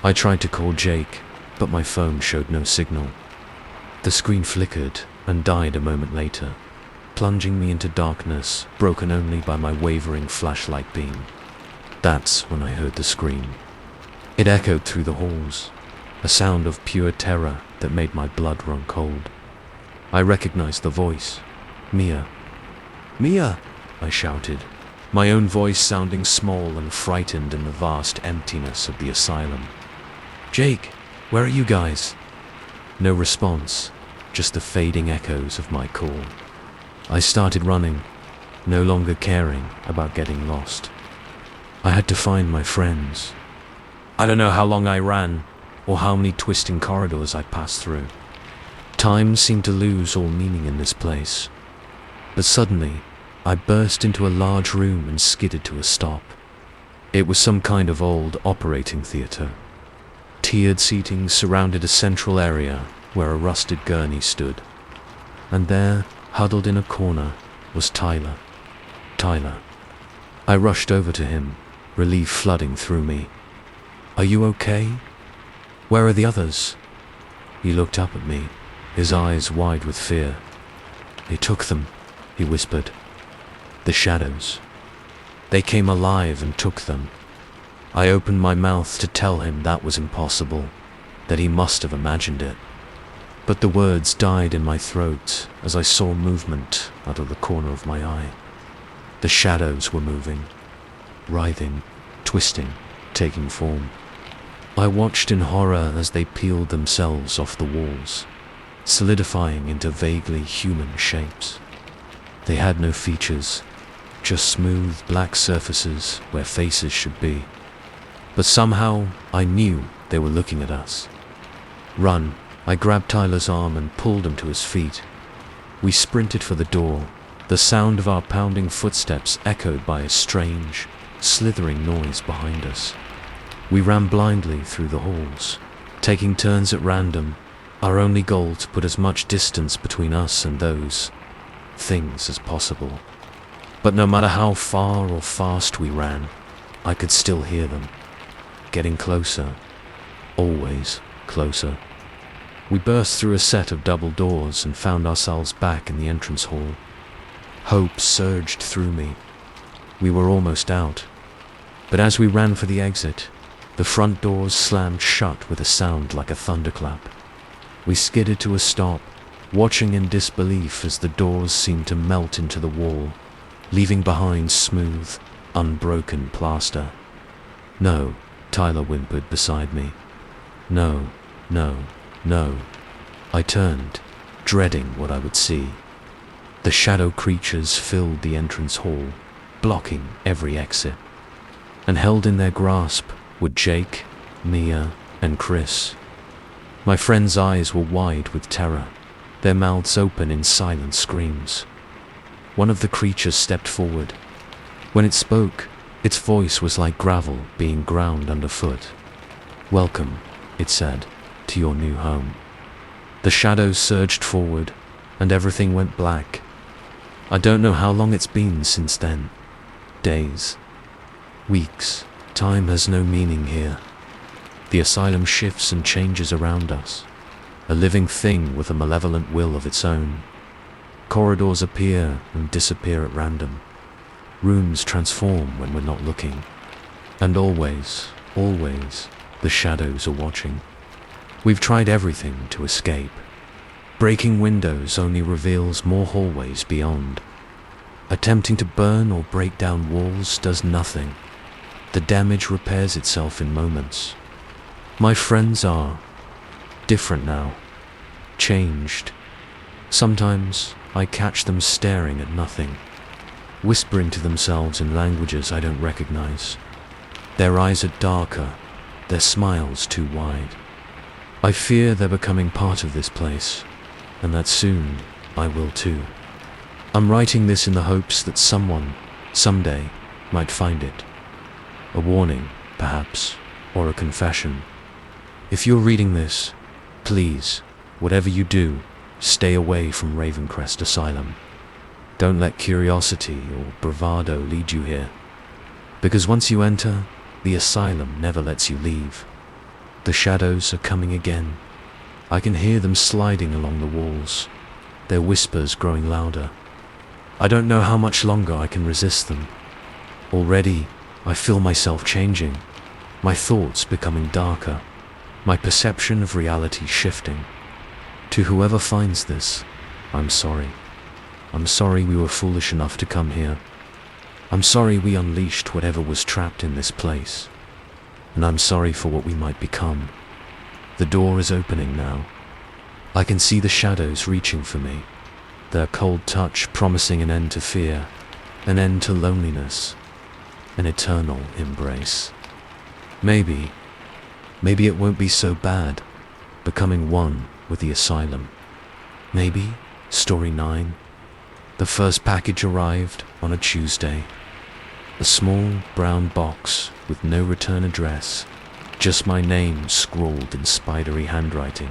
I tried to call Jake, but my phone showed no signal. The screen flickered and died a moment later, plunging me into darkness broken only by my wavering flashlight beam. That's when I heard the scream. It echoed through the halls, a sound of pure terror that made my blood run cold. I recognized the voice. Mia. Mia! I shouted, my own voice sounding small and frightened in the vast emptiness of the asylum. Jake, where are you guys? No response, just the fading echoes of my call. I started running, no longer caring about getting lost. I had to find my friends. I don't know how long I ran, or how many twisting corridors I passed through. Time seemed to lose all meaning in this place. But suddenly, I burst into a large room and skidded to a stop. It was some kind of old operating theater. Tiered seating surrounded a central area where a rusted gurney stood. And there, huddled in a corner, was Tyler. Tyler. I rushed over to him, relief flooding through me. Are you okay? Where are the others? He looked up at me, his eyes wide with fear. They took them, he whispered. The shadows. They came alive and took them. I opened my mouth to tell him that was impossible, that he must have imagined it. But the words died in my throat as I saw movement out of the corner of my eye. The shadows were moving, writhing, twisting, taking form. I watched in horror as they peeled themselves off the walls, solidifying into vaguely human shapes. They had no features, just smooth black surfaces where faces should be. But somehow I knew they were looking at us. Run, I grabbed Tyler's arm and pulled him to his feet. We sprinted for the door, the sound of our pounding footsteps echoed by a strange, slithering noise behind us. We ran blindly through the halls, taking turns at random, our only goal to put as much distance between us and those things as possible. But no matter how far or fast we ran, I could still hear them, getting closer, always closer. We burst through a set of double doors and found ourselves back in the entrance hall. Hope surged through me. We were almost out. But as we ran for the exit, the front doors slammed shut with a sound like a thunderclap. We skidded to a stop, watching in disbelief as the doors seemed to melt into the wall, leaving behind smooth, unbroken plaster. No, Tyler whimpered beside me. No, No, no. I turned, dreading what I would see. The shadow creatures filled the entrance hall, blocking every exit. And held in their grasp were Jake, Mia, and Chris. My friends' eyes were wide with terror, their mouths open in silent screams. One of the creatures stepped forward. When it spoke, its voice was like gravel being ground underfoot. "Welcome," it said, "to your new home." The shadows surged forward, and everything went black. I don't know how long it's been since then. Days. Weeks. Time has no meaning here. The asylum shifts and changes around us, a living thing with a malevolent will of its own. Corridors appear and disappear at random. Rooms transform when we're not looking. And always, always, the shadows are watching. We've tried everything to escape. Breaking windows only reveals more hallways beyond. Attempting to burn or break down walls does nothing. The damage repairs itself in moments. My friends are different now, changed. Sometimes I catch them staring at nothing, whispering to themselves in languages I don't recognize. Their eyes are darker, their smiles too wide. I fear they're becoming part of this place, and that soon I will too. I'm writing this in the hopes that someone, someday, might find it. A warning, perhaps, or a confession. If you're reading this, please, whatever you do, stay away from Ravencrest Asylum. Don't let curiosity or bravado lead you here. Because once you enter, the asylum never lets you leave. The shadows are coming again. I can hear them sliding along the walls, their whispers growing louder. I don't know how much longer I can resist them. Already, I feel myself changing, my thoughts becoming darker, my perception of reality shifting. To whoever finds this, I'm sorry. I'm sorry we were foolish enough to come here. I'm sorry we unleashed whatever was trapped in this place. And I'm sorry for what we might become. The door is opening now. I can see the shadows reaching for me, their cold touch promising an end to fear, an end to loneliness, an eternal embrace. Maybe it won't be so bad, becoming one with the asylum. Maybe, story 9, the first package arrived on a Tuesday. A small brown box with no return address, just my name scrawled in spidery handwriting.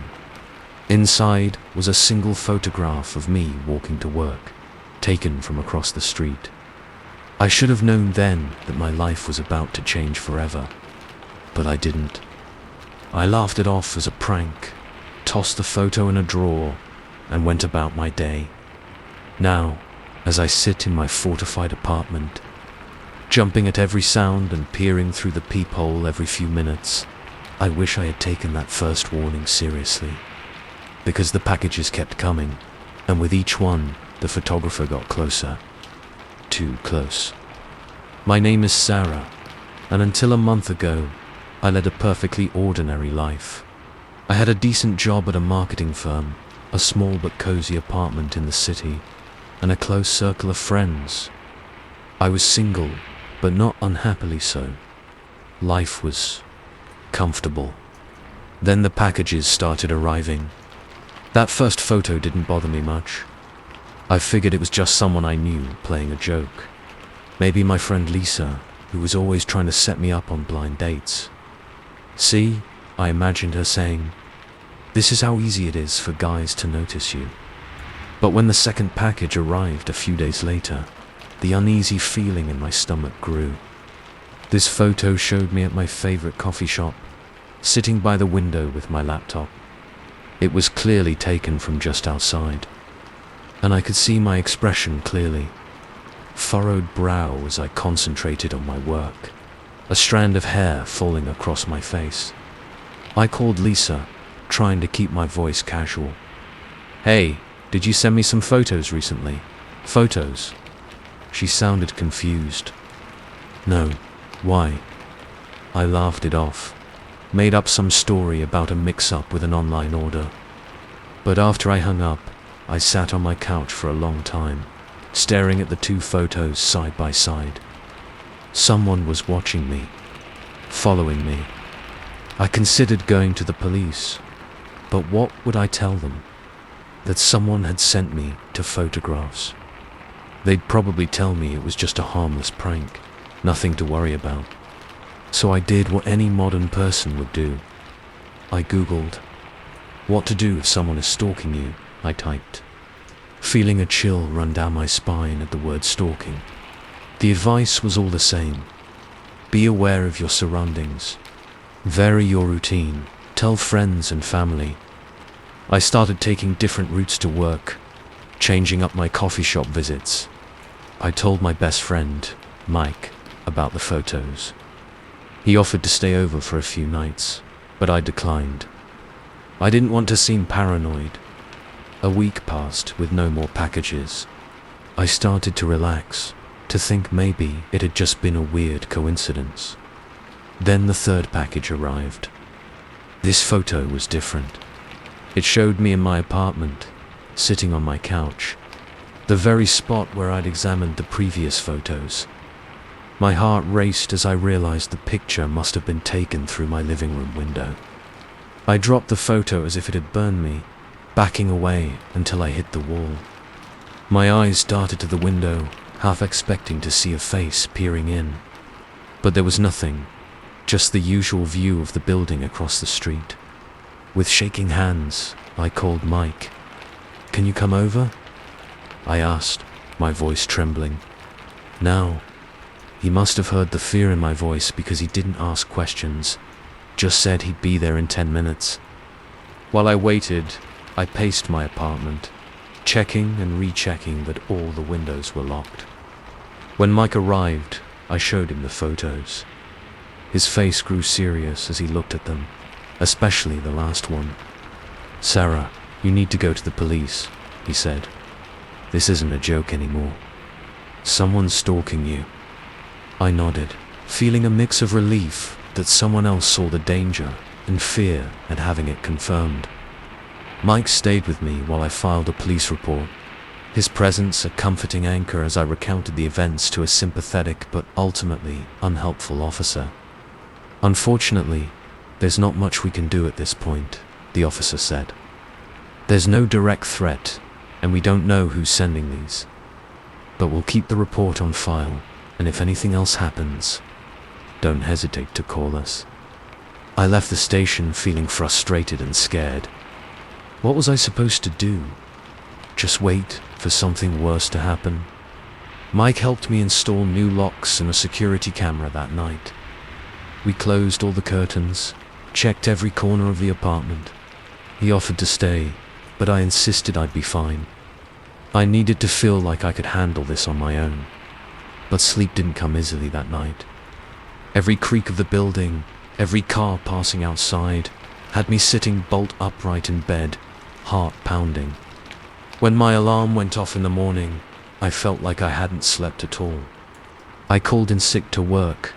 Inside was a single photograph of me walking to work, taken from across the street. I should have known then that my life was about to change forever, but I didn't. I laughed it off as a prank, tossed the photo in a drawer, and went about my day. Now, as I sit in my fortified apartment, jumping at every sound and peering through the peephole every few minutes, I wish I had taken that first warning seriously. Because the packages kept coming, and with each one, the photographer got closer. Too close. My name is Sarah, and until a month ago, I led a perfectly ordinary life. I had a decent job at a marketing firm, a small but cozy apartment in the city, and a close circle of friends. I was single, but not unhappily so. Life was comfortable. Then the packages started arriving. That first photo didn't bother me much. I figured it was just someone I knew playing a joke. Maybe my friend Lisa, who was always trying to set me up on blind dates. See, I imagined her saying, "This is how easy it is for guys to notice you." But when the second package arrived a few days later, the uneasy feeling in my stomach grew. This photo showed me at my favorite coffee shop, sitting by the window with my laptop. It was clearly taken from just outside, and I could see my expression clearly. Furrowed brow as I concentrated on my work, a strand of hair falling across my face. I called Lisa, trying to keep my voice casual. "Hey, did you send me some photos recently?" "Photos?" She sounded confused. "No, why?" I laughed it off. made up some story about a mix-up with an online order. But after I hung up, I sat on my couch for a long time, staring at the two photos side by side. Someone was watching me, following me. I considered going to the police, but what would I tell them? That someone had sent me to photographs. They'd probably tell me it was just a harmless prank, nothing to worry about. So I did what any modern person would do. I Googled, "What to do if someone is stalking you," I typed, feeling a chill run down my spine at the word stalking. The advice was all the same. Be aware of your surroundings. Vary your routine. Tell friends and family. I started taking different routes to work, changing up my coffee shop visits. I told my best friend, Mike, about the photos. He offered to stay over for a few nights, but I declined. I didn't want to seem paranoid. A week passed with no more packages. I started to relax, to think maybe it had just been a weird coincidence. Then the third package arrived. This photo was different. It showed me in my apartment, sitting on my couch, the very spot where I'd examined the previous photos. My heart raced as I realized the picture must have been taken through my living room window. I dropped the photo as if it had burned me, backing away until I hit the wall. My eyes darted to the window, half expecting to see a face peering in. But there was nothing, just the usual view of the building across the street. With shaking hands, I called Mike. "Can you come over?" I asked, my voice trembling. Now, he must have heard the fear in my voice because he didn't ask questions, just said he'd be there in 10 minutes. While I waited, I paced my apartment, checking and rechecking that all the windows were locked. When Mike arrived, I showed him the photos. His face grew serious as he looked at them, especially the last one. "Sarah, you need to go to the police," he said. "This isn't a joke anymore. Someone's stalking you." I nodded, feeling a mix of relief that someone else saw the danger and fear at having it confirmed. Mike stayed with me while I filed a police report, his presence a comforting anchor as I recounted the events to a sympathetic but ultimately unhelpful officer. "Unfortunately, there's not much we can do at this point," the officer said. "There's no direct threat, and we don't know who's sending these. But we'll keep the report on file, and if anything else happens, don't hesitate to call us." I left the station feeling frustrated and scared. What was I supposed to do? Just wait for something worse to happen? Mike helped me install new locks and a security camera that night. We closed all the curtains, checked every corner of the apartment. He offered to stay, but I insisted I'd be fine. I needed to feel like I could handle this on my own. But sleep didn't come easily that night. Every creak of the building, every car passing outside, had me sitting bolt upright in bed, heart pounding. When my alarm went off in the morning, I felt like I hadn't slept at all. I called in sick to work,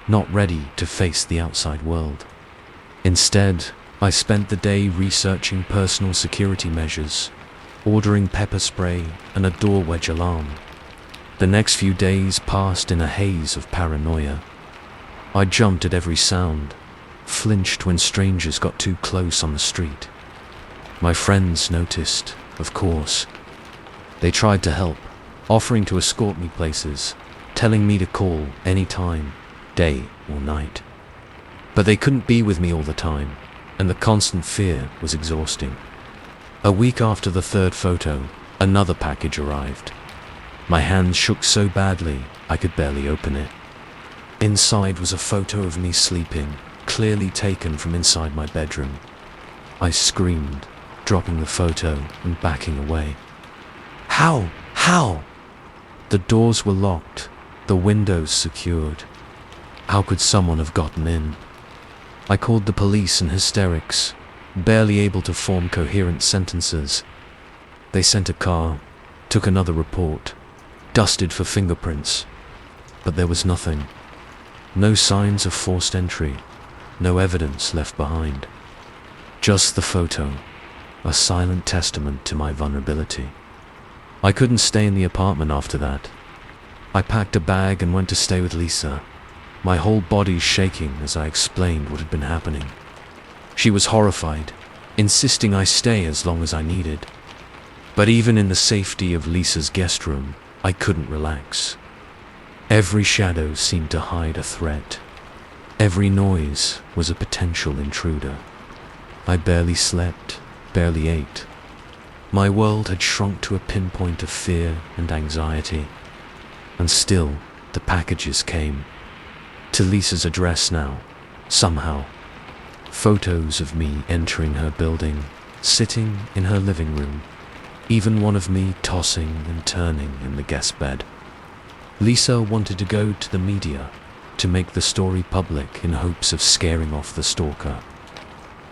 not ready to face the outside world. Instead, I spent the day researching personal security measures, ordering pepper spray and a door wedge alarm. The next few days passed in a haze of paranoia. I jumped at every sound, flinched when strangers got too close on the street. My friends noticed, of course. They tried to help, offering to escort me places, telling me to call any time, day or night. But they couldn't be with me all the time, and the constant fear was exhausting. A week after the third photo, another package arrived. My hands shook so badly I could barely open it. Inside was a photo of me sleeping, clearly taken from inside my bedroom. I screamed, dropping the photo and backing away. How? How? The doors were locked, the windows secured. How could someone have gotten in? I called the police in hysterics, barely able to form coherent sentences. They sent a car, took another report, dusted for fingerprints, but there was nothing. No signs of forced entry. no evidence left behind. Just the photo, a silent testament to my vulnerability. I couldn't stay in the apartment after that. I packed a bag and went to stay with Lisa, my whole body shaking as I explained what had been happening. She was horrified, insisting I stay as long as I needed. But even in the safety of Lisa's guest room, I couldn't relax. Every shadow seemed to hide a threat. Every noise was a potential intruder. I barely slept, barely ate. My world had shrunk to a pinpoint of fear and anxiety. And still, the packages came. To Lisa's address now, somehow. Photos of me entering her building, sitting in her living room. Even one of me tossing and turning in the guest bed. Lisa wanted to go to the media to make the story public in hopes of scaring off the stalker.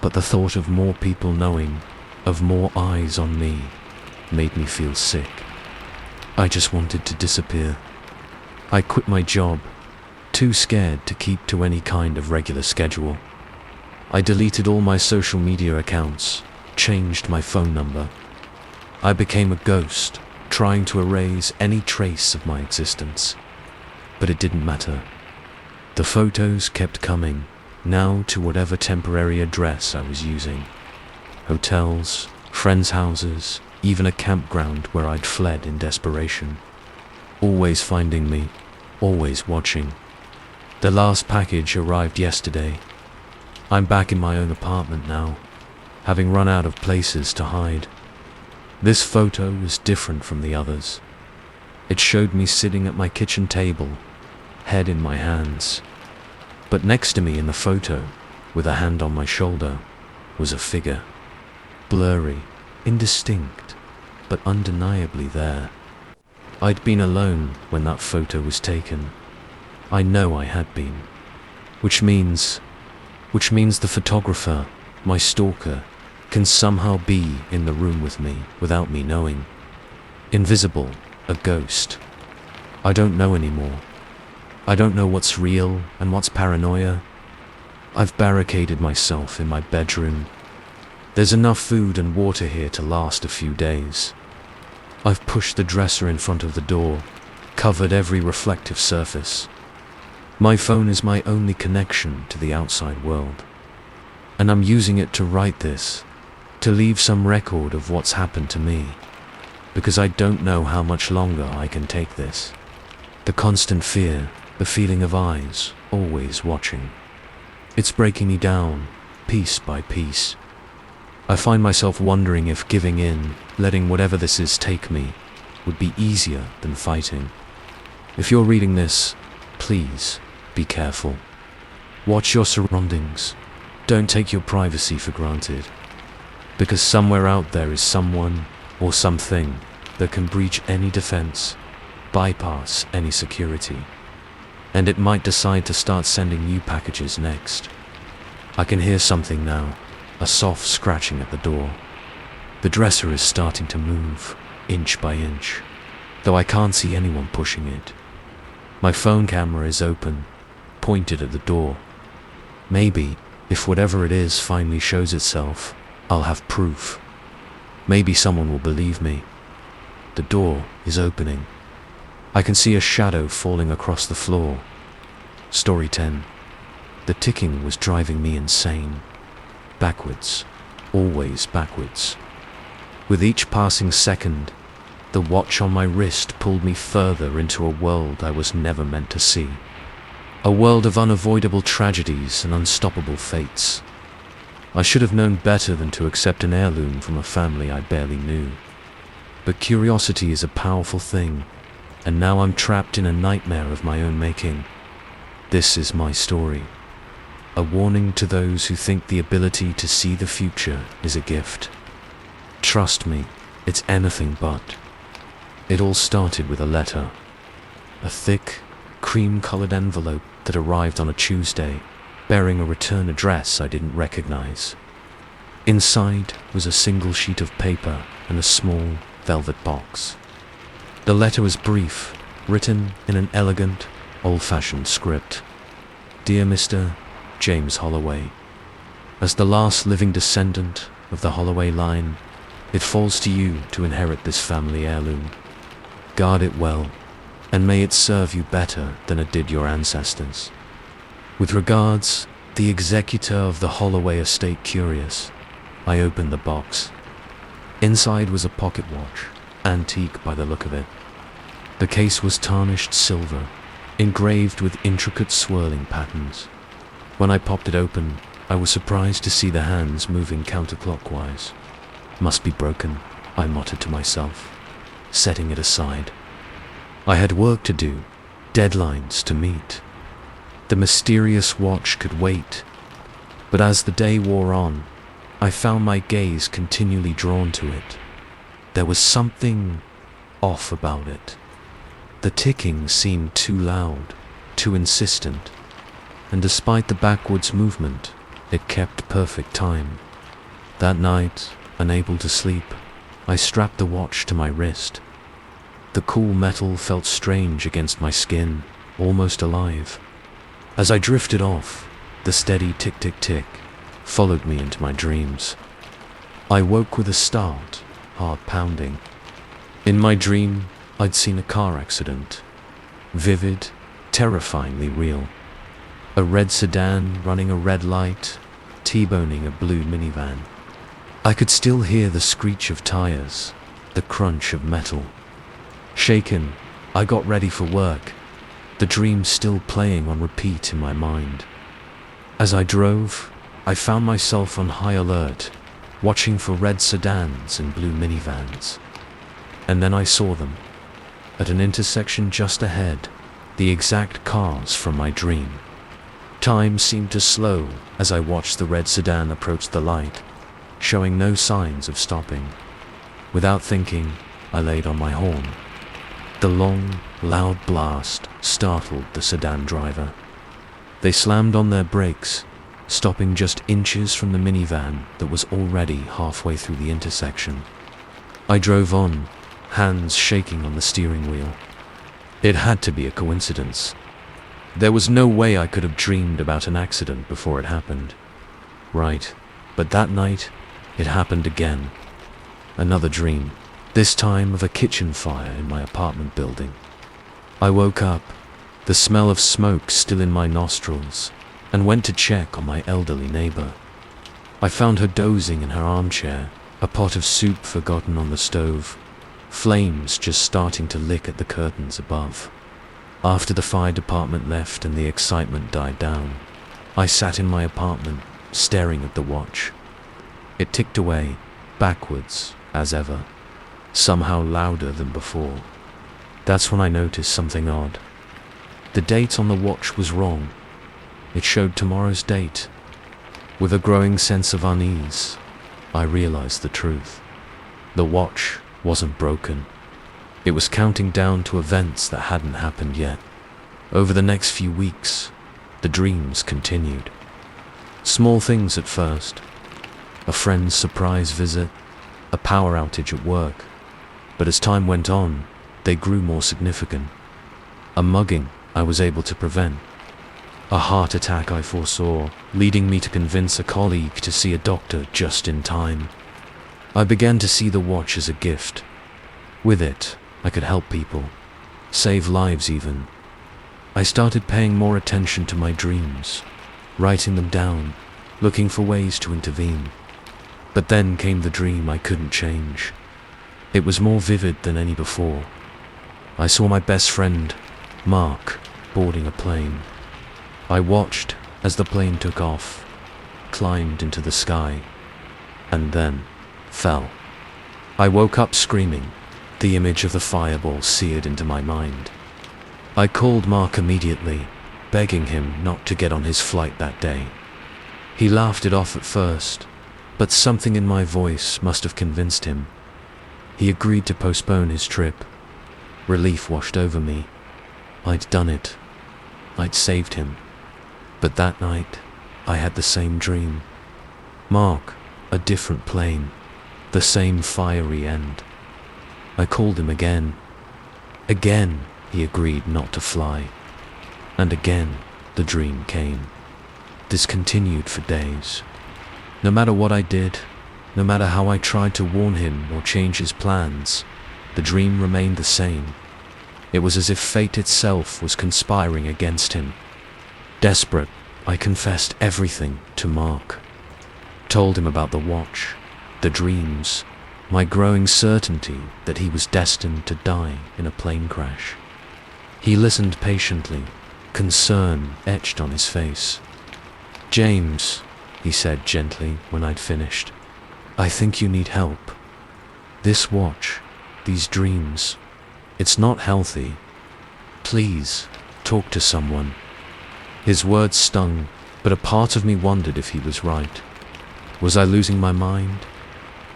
But the thought of more people knowing, of more eyes on me, made me feel sick. I just wanted to disappear. I quit my job, too scared to keep to any kind of regular schedule. I deleted all my social media accounts, changed my phone number. I became a ghost, trying to erase any trace of my existence. But it didn't matter. The photos kept coming, now to whatever temporary address I was using. Hotels, friends' houses, even a campground where I'd fled in desperation. Always finding me, always watching. The last package arrived yesterday. I'm back in my own apartment now, having run out of places to hide. This photo was different from the others. It showed me sitting at my kitchen table, head in my hands. But next to me in the photo, with a hand on my shoulder, was a figure. Blurry, indistinct, but undeniably there. I'd been alone when that photo was taken. I know I had been. Which means the photographer, my stalker, can somehow be in the room with me without me knowing. Invisible, a ghost. I don't know anymore. I don't know what's real and what's paranoia. I've barricaded myself in my bedroom. There's enough food and water here to last a few days. I've pushed the dresser in front of the door, covered every reflective surface. My phone is my only connection to the outside world. And I'm using it to write this, to leave some record of what's happened to me, because I don't know how much longer I can take this. The constant fear, the feeling of eyes, always watching. It's breaking me down, piece by piece. I find myself wondering if giving in, letting whatever this is take me, would be easier than fighting. If you're reading this, please be careful. Watch your surroundings. Don't take your privacy for granted. Because somewhere out there is someone or something that can breach any defense, bypass any security. And it might decide to start sending you packages next. I can hear something now, a soft scratching at the door. The dresser is starting to move, inch by inch, though I can't see anyone pushing it. My phone camera is open, pointed at the door. Maybe, if whatever it is finally shows itself, I'll have proof. Maybe someone will believe me. The door is opening. I can see a shadow falling across the floor. Story 10. The ticking was driving me insane. Backwards. Always backwards. With each passing second, the watch on my wrist pulled me further into a world I was never meant to see. A world of unavoidable tragedies and unstoppable fates. I should have known better than to accept an heirloom from a family I barely knew. But curiosity is a powerful thing, and now I'm trapped in a nightmare of my own making. This is my story. A warning to those who think the ability to see the future is a gift. Trust me, it's anything but. It all started with a letter. A thick, cream-colored envelope that arrived on a Tuesday, bearing a return address I didn't recognize. Inside was a single sheet of paper and a small velvet box. The letter was brief, written in an elegant, old-fashioned script. Dear Mr. James Holloway. As the last living descendant of the Holloway line, it falls to you to inherit this family heirloom. Guard it well, and may it serve you better than it did your ancestors. With regards, the executor of the Holloway estate. Curious, I opened the box. Inside was a pocket watch, antique by the look of it. The case was tarnished silver, engraved with intricate swirling patterns. When I popped it open, I was surprised to see the hands moving counterclockwise. Must be broken, I muttered to myself, setting it aside. I had work to do, deadlines to meet. The mysterious watch could wait, but as the day wore on, I found my gaze continually drawn to it. There was something off about it. The ticking seemed too loud, too insistent, and despite the backwards movement, it kept perfect time. That night, unable to sleep, I strapped the watch to my wrist. The cool metal felt strange against my skin, almost alive. As I drifted off, the steady tick-tick-tick followed me into my dreams. I woke with a start, heart pounding. In my dream, I'd seen a car accident. Vivid, terrifyingly real. A red sedan running a red light, T-boning a blue minivan. I could still hear the screech of tires, the crunch of metal. Shaken, I got ready for work, the dream still playing on repeat in my mind. As I drove, I found myself on high alert, watching for red sedans and blue minivans. And then I saw them. At an intersection just ahead, the exact cars from my dream. Time seemed to slow as I watched the red sedan approach the light, showing no signs of stopping. Without thinking, I laid on my horn. The long, loud blast startled the sedan driver. They slammed on their brakes, stopping just inches from the minivan that was already halfway through the intersection. I drove on, hands shaking on the steering wheel. It had to be a coincidence. There was no way I could have dreamed about an accident before it happened. Right, but that night, it happened again. Another dream, this time of a kitchen fire in my apartment building. I woke up, the smell of smoke still in my nostrils, and went to check on my elderly neighbor. I found her dozing in her armchair, a pot of soup forgotten on the stove, flames just starting to lick at the curtains above. After the fire department left and the excitement died down, I sat in my apartment, staring at the watch. It ticked away, backwards, as ever, somehow louder than before. That's when I noticed something odd. The date on the watch was wrong. It showed tomorrow's date. With a growing sense of unease, I realized the truth. The watch wasn't broken. It was counting down to events that hadn't happened yet. Over the next few weeks, the dreams continued. Small things at first. A friend's surprise visit, a power outage at work. But as time went on, they grew more significant. A mugging I was able to prevent. A heart attack I foresaw, leading me to convince a colleague to see a doctor just in time. I began to see the watch as a gift. With it, I could help people, save lives even. I started paying more attention to my dreams, writing them down, looking for ways to intervene. But then came the dream I couldn't change. It was more vivid than any before. I saw my best friend, Mark, boarding a plane. I watched as the plane took off, climbed into the sky, and then fell. I woke up screaming, the image of the fireball seared into my mind. I called Mark immediately, begging him not to get on his flight that day. He laughed it off at first, but something in my voice must have convinced him. He agreed to postpone his trip. Relief washed over me. I'd done it. I'd saved him. But that night, I had the same dream. Mark, a different plane, the same fiery end. I called him again. Again, he agreed not to fly. And again, the dream came. This continued for days. No matter what I did, no matter how I tried to warn him or change his plans, the dream remained the same. It was as if fate itself was conspiring against him. Desperate, I confessed everything to Mark. Told him about the watch, the dreams, my growing certainty that he was destined to die in a plane crash. He listened patiently, concern etched on his face. "James," he said gently when I'd finished, "I think you need help. This watch, these dreams, it's not healthy. Please, talk to someone." His words stung, but a part of me wondered if he was right. Was I losing my mind?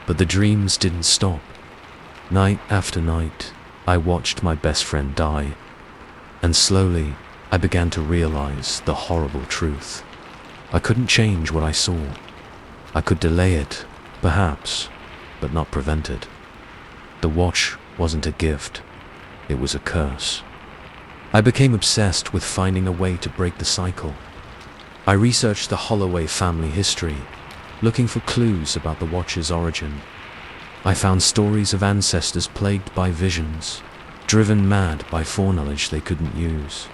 But the dreams didn't stop. Night after night, I watched my best friend die. And slowly, I began to realize the horrible truth. I couldn't change what I saw. I could delay it, perhaps, but not prevent it. The watch wasn't a gift. It was a curse. I became obsessed with finding a way to break the cycle. I researched the Holloway family history, looking for clues about the watch's origin. I found stories of ancestors plagued by visions, driven mad by foreknowledge they couldn't use.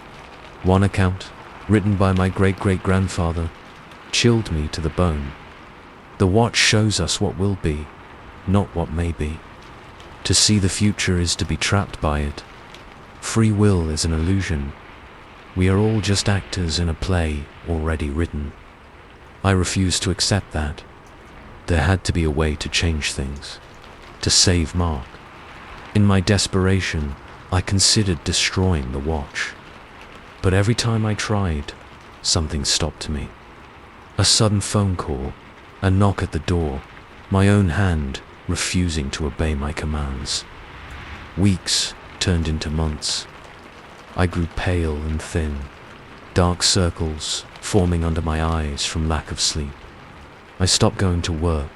One account, written by my great-great-grandfather, chilled me to the bone. The watch shows us what will be, not what may be. To see the future is to be trapped by it. Free will is an illusion. We are all just actors in a play already written. I refused to accept that. There had to be a way to change things, to save Mark. In my desperation, I considered destroying the watch. But every time I tried, something stopped me. A sudden phone call, a knock at the door, my own hand refusing to obey my commands. Weeks turned into months. I grew pale and thin, dark circles forming under my eyes from lack of sleep. I stopped going to work,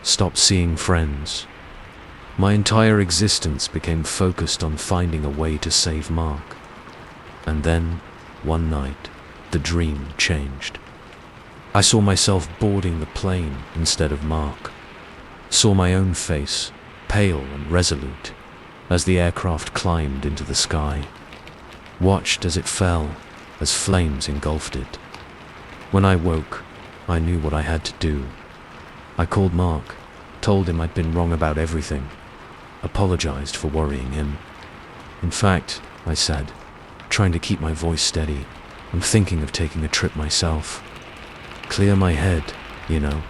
stopped seeing friends. My entire existence became focused on finding a way to save Mark. And then, one night, the dream changed. I saw myself boarding the plane instead of Mark. Saw my own face, pale and resolute, as the aircraft climbed into the sky. Watched as it fell, as flames engulfed it. When I woke, I knew what I had to do. I called Mark, told him I'd been wrong about everything, apologized for worrying him. "In fact," I said, trying to keep my voice steady, "I'm thinking of taking a trip myself. Clear my head, you know."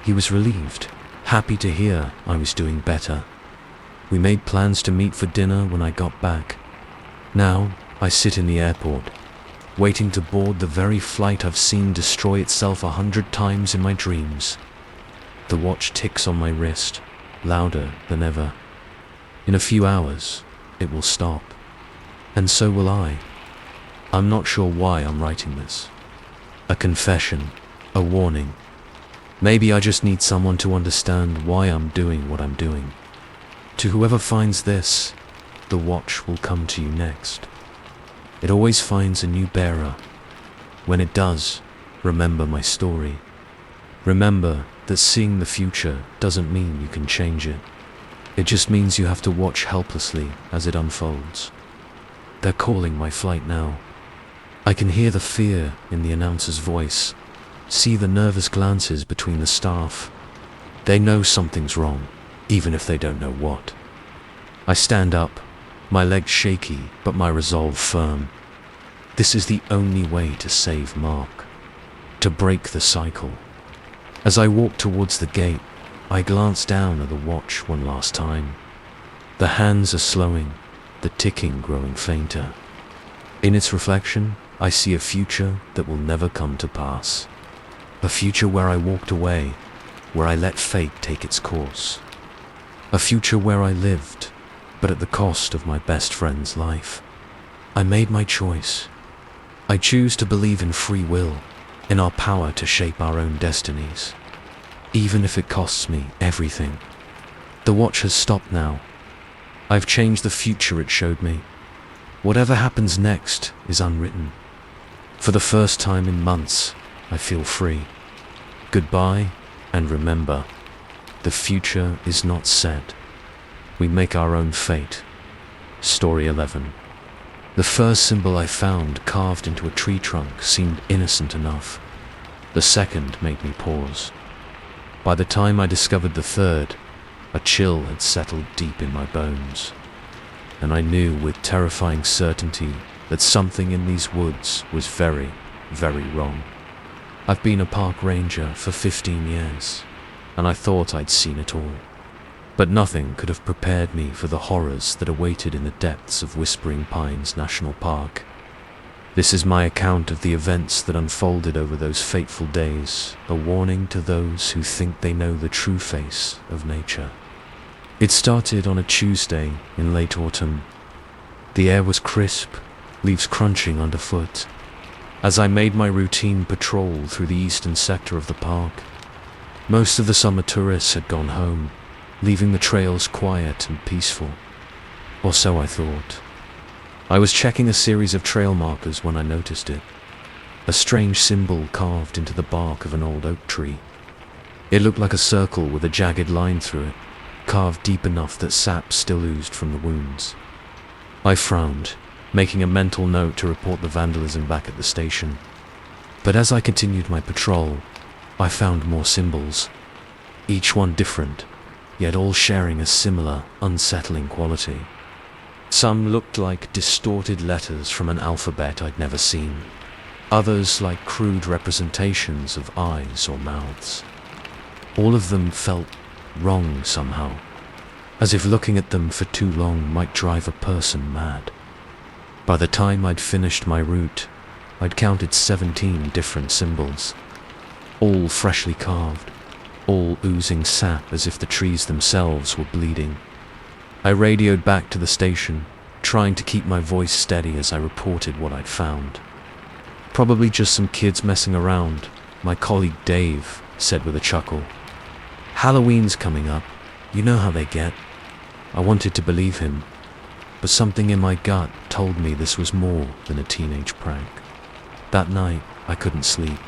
He was relieved, happy to hear I was doing better. We made plans to meet for dinner when I got back. Now, I sit in the airport, waiting to board the very flight I've seen destroy itself 100 times in my dreams. The watch ticks on my wrist, louder than ever. In a few hours, it will stop. And so will I. I'm not sure why I'm writing this. A confession, a warning. Maybe I just need someone to understand why I'm doing what I'm doing. To whoever finds this, the watch will come to you next. It always finds a new bearer. When it does, remember my story. Remember that seeing the future doesn't mean you can change it. It just means you have to watch helplessly as it unfolds. They're calling my flight now. I can hear the fear in the announcer's voice, see the nervous glances between the staff. They know something's wrong, even if they don't know what. I stand up, my legs shaky, but my resolve firm. This is the only way to save Mark, to break the cycle. As I walk towards the gate, I glance down at the watch one last time. The hands are slowing, the ticking growing fainter. In its reflection, I see a future that will never come to pass. A future where I walked away, where I let fate take its course. A future where I lived, but at the cost of my best friend's life. I made my choice. I choose to believe in free will, in our power to shape our own destinies, even if it costs me everything. The watch has stopped now. I've changed the future it showed me. Whatever happens next is unwritten. For the first time in months, I feel free. Goodbye, and remember, the future is not set. We make our own fate. Story 11. The first symbol I found carved into a tree trunk seemed innocent enough. The second made me pause. By the time I discovered the third, a chill had settled deep in my bones, and I knew with terrifying certainty that something in these woods was very, very wrong. I've been a park ranger for 15 years, and I thought I'd seen it all. But nothing could have prepared me for the horrors that awaited in the depths of Whispering Pines National Park. This is my account of the events that unfolded over those fateful days, a warning to those who think they know the true face of nature. It started on a Tuesday in late autumn. The air was crisp, leaves crunching underfoot. As I made my routine patrol through the eastern sector of the park, most of the summer tourists had gone home, leaving the trails quiet and peaceful. Or so I thought. I was checking a series of trail markers when I noticed it. A strange symbol carved into the bark of an old oak tree. It looked like a circle with a jagged line through it, carved deep enough that sap still oozed from the wounds. I frowned, making a mental note to report the vandalism back at the station. But as I continued my patrol, I found more symbols, each one different, yet all sharing a similar, unsettling quality. Some looked like distorted letters from an alphabet I'd never seen, others like crude representations of eyes or mouths. All of them felt wrong somehow, as if looking at them for too long might drive a person mad. By the time I'd finished my route, I'd counted 17 different symbols, all freshly carved, all oozing sap as if the trees themselves were bleeding. I radioed back to the station, trying to keep my voice steady as I reported what I'd found. "Probably just some kids messing around," my colleague Dave said with a chuckle. "Halloween's coming up, you know how they get." I wanted to believe him, but something in my gut told me this was more than a teenage prank. That night, I couldn't sleep.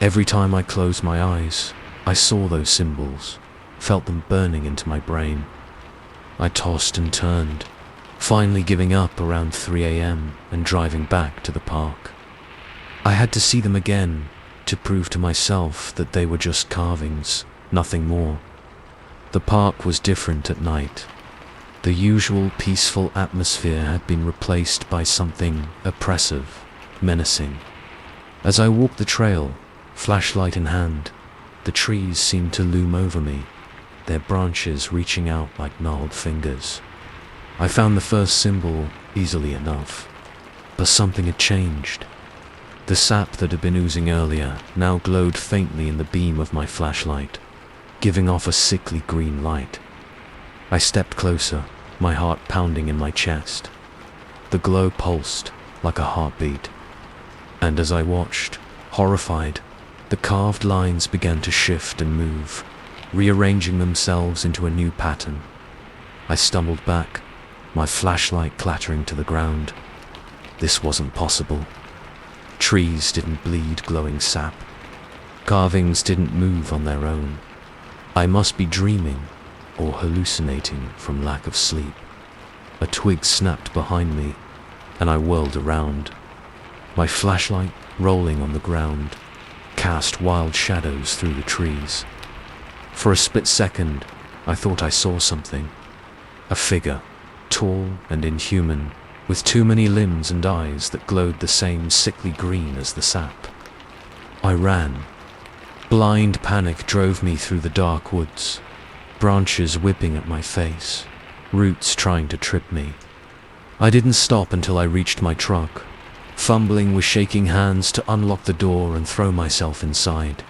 Every time I closed my eyes, I saw those symbols, felt them burning into my brain. I tossed and turned, finally giving up around 3 a.m. and driving back to the park. I had to see them again to prove to myself that they were just carvings, nothing more. The park was different at night. The usual peaceful atmosphere had been replaced by something oppressive, menacing. As I walked the trail, flashlight in hand, the trees seemed to loom over me, their branches reaching out like gnarled fingers. I found the first symbol easily enough, but something had changed. The sap that had been oozing earlier now glowed faintly in the beam of my flashlight, giving off a sickly green light. I stepped closer, my heart pounding in my chest. The glow pulsed like a heartbeat, and as I watched, horrified, the carved lines began to shift and move, rearranging themselves into a new pattern. I stumbled back, my flashlight clattering to the ground. This wasn't possible. Trees didn't bleed glowing sap. Carvings didn't move on their own. I must be dreaming or hallucinating from lack of sleep. A twig snapped behind me, and I whirled around. My flashlight, rolling on the ground, cast wild shadows through the trees. For a split second, I thought I saw something. A figure, tall and inhuman, with too many limbs and eyes that glowed the same sickly green as the sap. I ran. Blind panic drove me through the dark woods, branches whipping at my face, roots trying to trip me. I didn't stop until I reached my truck, fumbling with shaking hands to unlock the door and throw myself inside.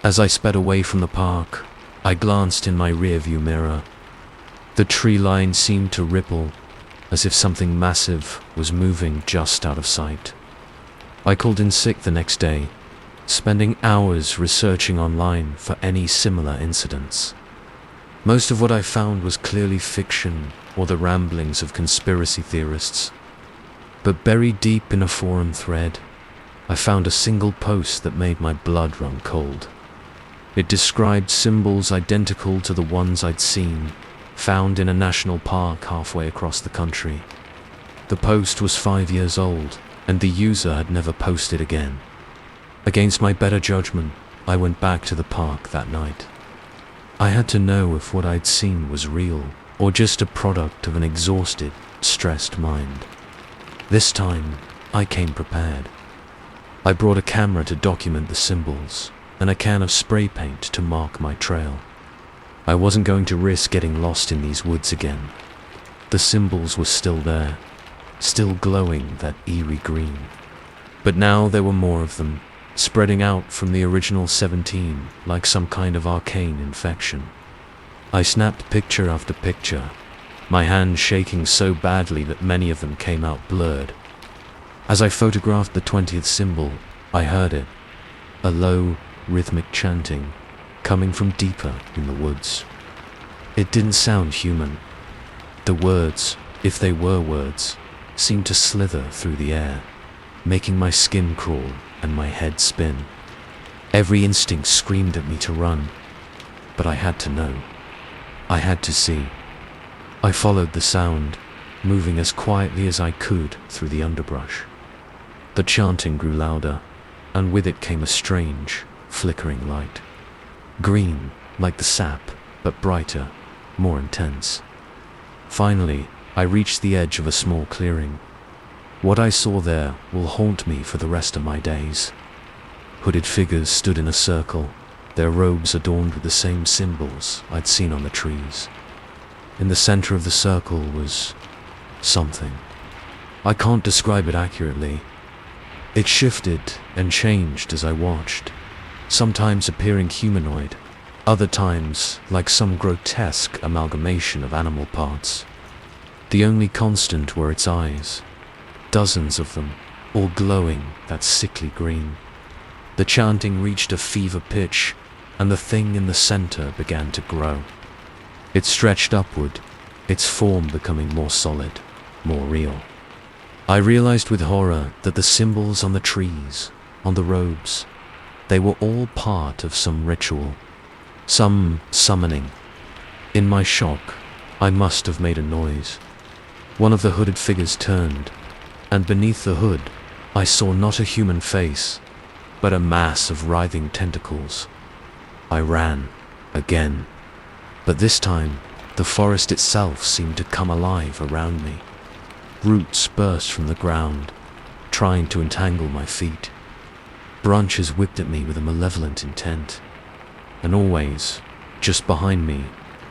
As I sped away from the park, I glanced in my rearview mirror. The tree line seemed to ripple, as if something massive was moving just out of sight. I called in sick the next day, spending hours researching online for any similar incidents. Most of what I found was clearly fiction or the ramblings of conspiracy theorists. But buried deep in a forum thread, I found a single post that made my blood run cold. It described symbols identical to the ones I'd seen, found in a national park halfway across the country. The post was 5 years old, and the user had never posted again. Against my better judgment, I went back to the park that night. I had to know if what I'd seen was real, or just a product of an exhausted, stressed mind. This time, I came prepared. I brought a camera to document the symbols, and a can of spray paint to mark my trail. I wasn't going to risk getting lost in these woods again. The symbols were still there, still glowing that eerie green. But now there were more of them, spreading out from the original 17 like some kind of arcane infection. I snapped picture after picture, my hand shaking so badly that many of them came out blurred. As I photographed the 20th symbol, I heard it, a low, rhythmic chanting, coming from deeper in the woods. It didn't sound human. The words, if they were words, seemed to slither through the air, making my skin crawl and my head spin. Every instinct screamed at me to run, but I had to know. I had to see. I followed the sound, moving as quietly as I could through the underbrush. The chanting grew louder, and with it came a strange, flickering light. Green, like the sap, but brighter, more intense. Finally, I reached the edge of a small clearing. What I saw there will haunt me for the rest of my days. Hooded figures stood in a circle, their robes adorned with the same symbols I'd seen on the trees. In the center of the circle was something. I can't describe it accurately. It shifted and changed as I watched, sometimes appearing humanoid, other times like some grotesque amalgamation of animal parts. The only constant were its eyes, dozens of them, all glowing that sickly green. The chanting reached a fever pitch, and the thing in the center began to grow. It stretched upward, its form becoming more solid, more real. I realized with horror that the symbols on the trees, on the robes, they were all part of some ritual, some summoning. In my shock, I must have made a noise. One of the hooded figures turned, and beneath the hood, I saw not a human face, but a mass of writhing tentacles. I ran, again, but this time, the forest itself seemed to come alive around me. Roots burst from the ground, trying to entangle my feet. Branches whipped at me with a malevolent intent. And always, just behind me,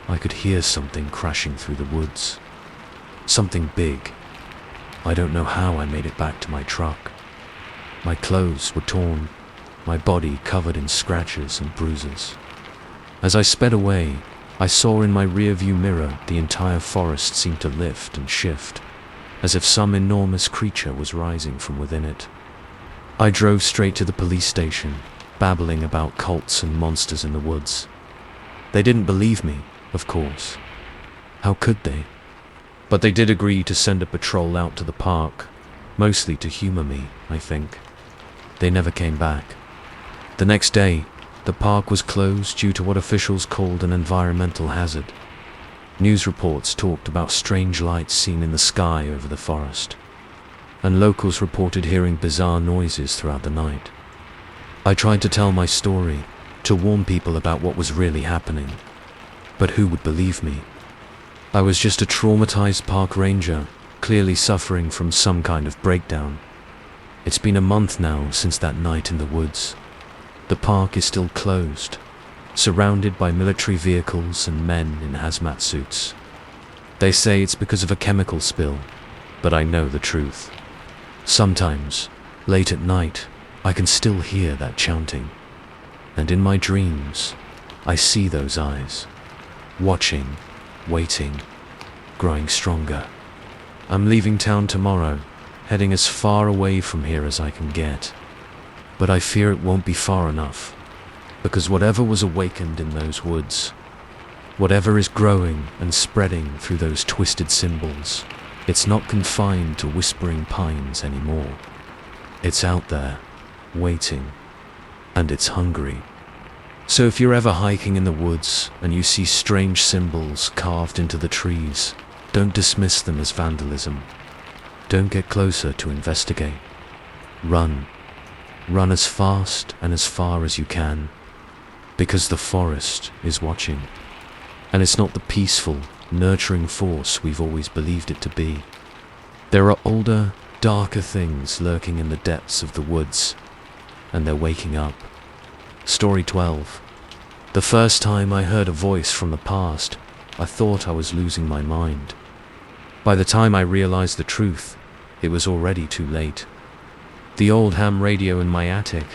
I could hear something crashing through the woods. Something big. I don't know how I made it back to my truck. My clothes were torn, my body covered in scratches and bruises. As I sped away, I saw in my rearview mirror the entire forest seemed to lift and shift, as if some enormous creature was rising from within it. I drove straight to the police station, babbling about cults and monsters in the woods. They didn't believe me, of course. How could they? But they did agree to send a patrol out to the park, mostly to humor me, I think. They never came back. The next day, the park was closed due to what officials called an environmental hazard. News reports talked about strange lights seen in the sky over the forest, and locals reported hearing bizarre noises throughout the night. I tried to tell my story, to warn people about what was really happening, but who would believe me? I was just a traumatized park ranger, clearly suffering from some kind of breakdown. It's been a month now since that night in the woods. The park is still closed, surrounded by military vehicles and men in hazmat suits. They say it's because of a chemical spill, but I know the truth. Sometimes, late at night, I can still hear that chanting, and in my dreams, I see those eyes, watching, waiting, growing stronger. I'm leaving town tomorrow, heading as far away from here as I can get, but I fear it won't be far enough. Because whatever was awakened in those woods, whatever is growing and spreading through those twisted symbols, it's not confined to whispering pines anymore. It's out there, waiting, and it's hungry. So if you're ever hiking in the woods and you see strange symbols carved into the trees, don't dismiss them as vandalism. Don't get closer to investigate. Run. Run as fast and as far as you can, because the forest is watching. And it's not the peaceful, nurturing force we've always believed it to be. There are older, darker things lurking in the depths of the woods, and they're waking up. Story 12. The first time I heard a voice from the past, I thought I was losing my mind. By the time I realized the truth, it was already too late. The old ham radio in my attic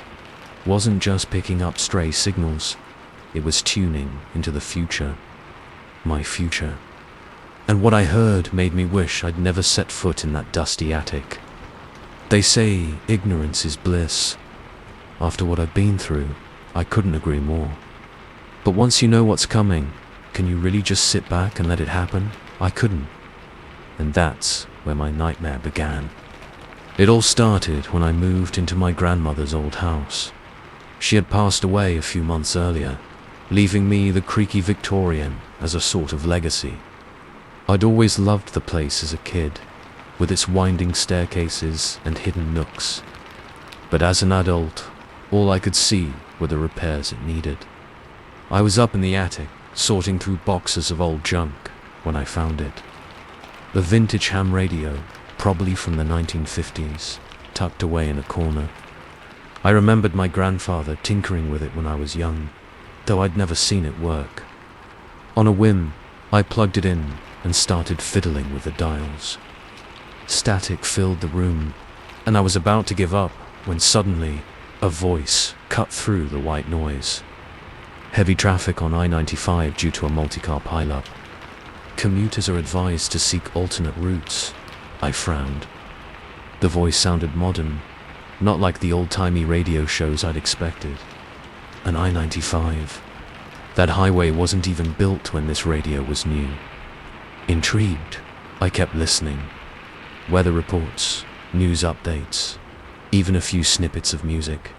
wasn't just picking up stray signals, it was tuning into the future. My future. And what I heard made me wish I'd never set foot in that dusty attic. They say ignorance is bliss. After what I've been through, I couldn't agree more. But once you know what's coming, can you really just sit back and let it happen? I couldn't. And that's where my nightmare began. It all started when I moved into my grandmother's old house. She had passed away a few months earlier, leaving me the creaky Victorian as a sort of legacy. I'd always loved the place as a kid, with its winding staircases and hidden nooks. But as an adult, all I could see were the repairs it needed. I was up in the attic, sorting through boxes of old junk, when I found it. The vintage ham radio, probably from the 1950s, tucked away in a corner. I remembered my grandfather tinkering with it when I was young, though I'd never seen it work. On a whim, I plugged it in and started fiddling with the dials. Static filled the room, and I was about to give up when suddenly a voice cut through the white noise. Heavy traffic on I-95 due to a multi-car pileup. Commuters are advised to seek alternate routes. I frowned. The voice sounded modern, not like the old-timey radio shows I'd expected. An I-95. That highway wasn't even built when this radio was new. Intrigued, I kept listening. Weather reports, news updates, even a few snippets of music.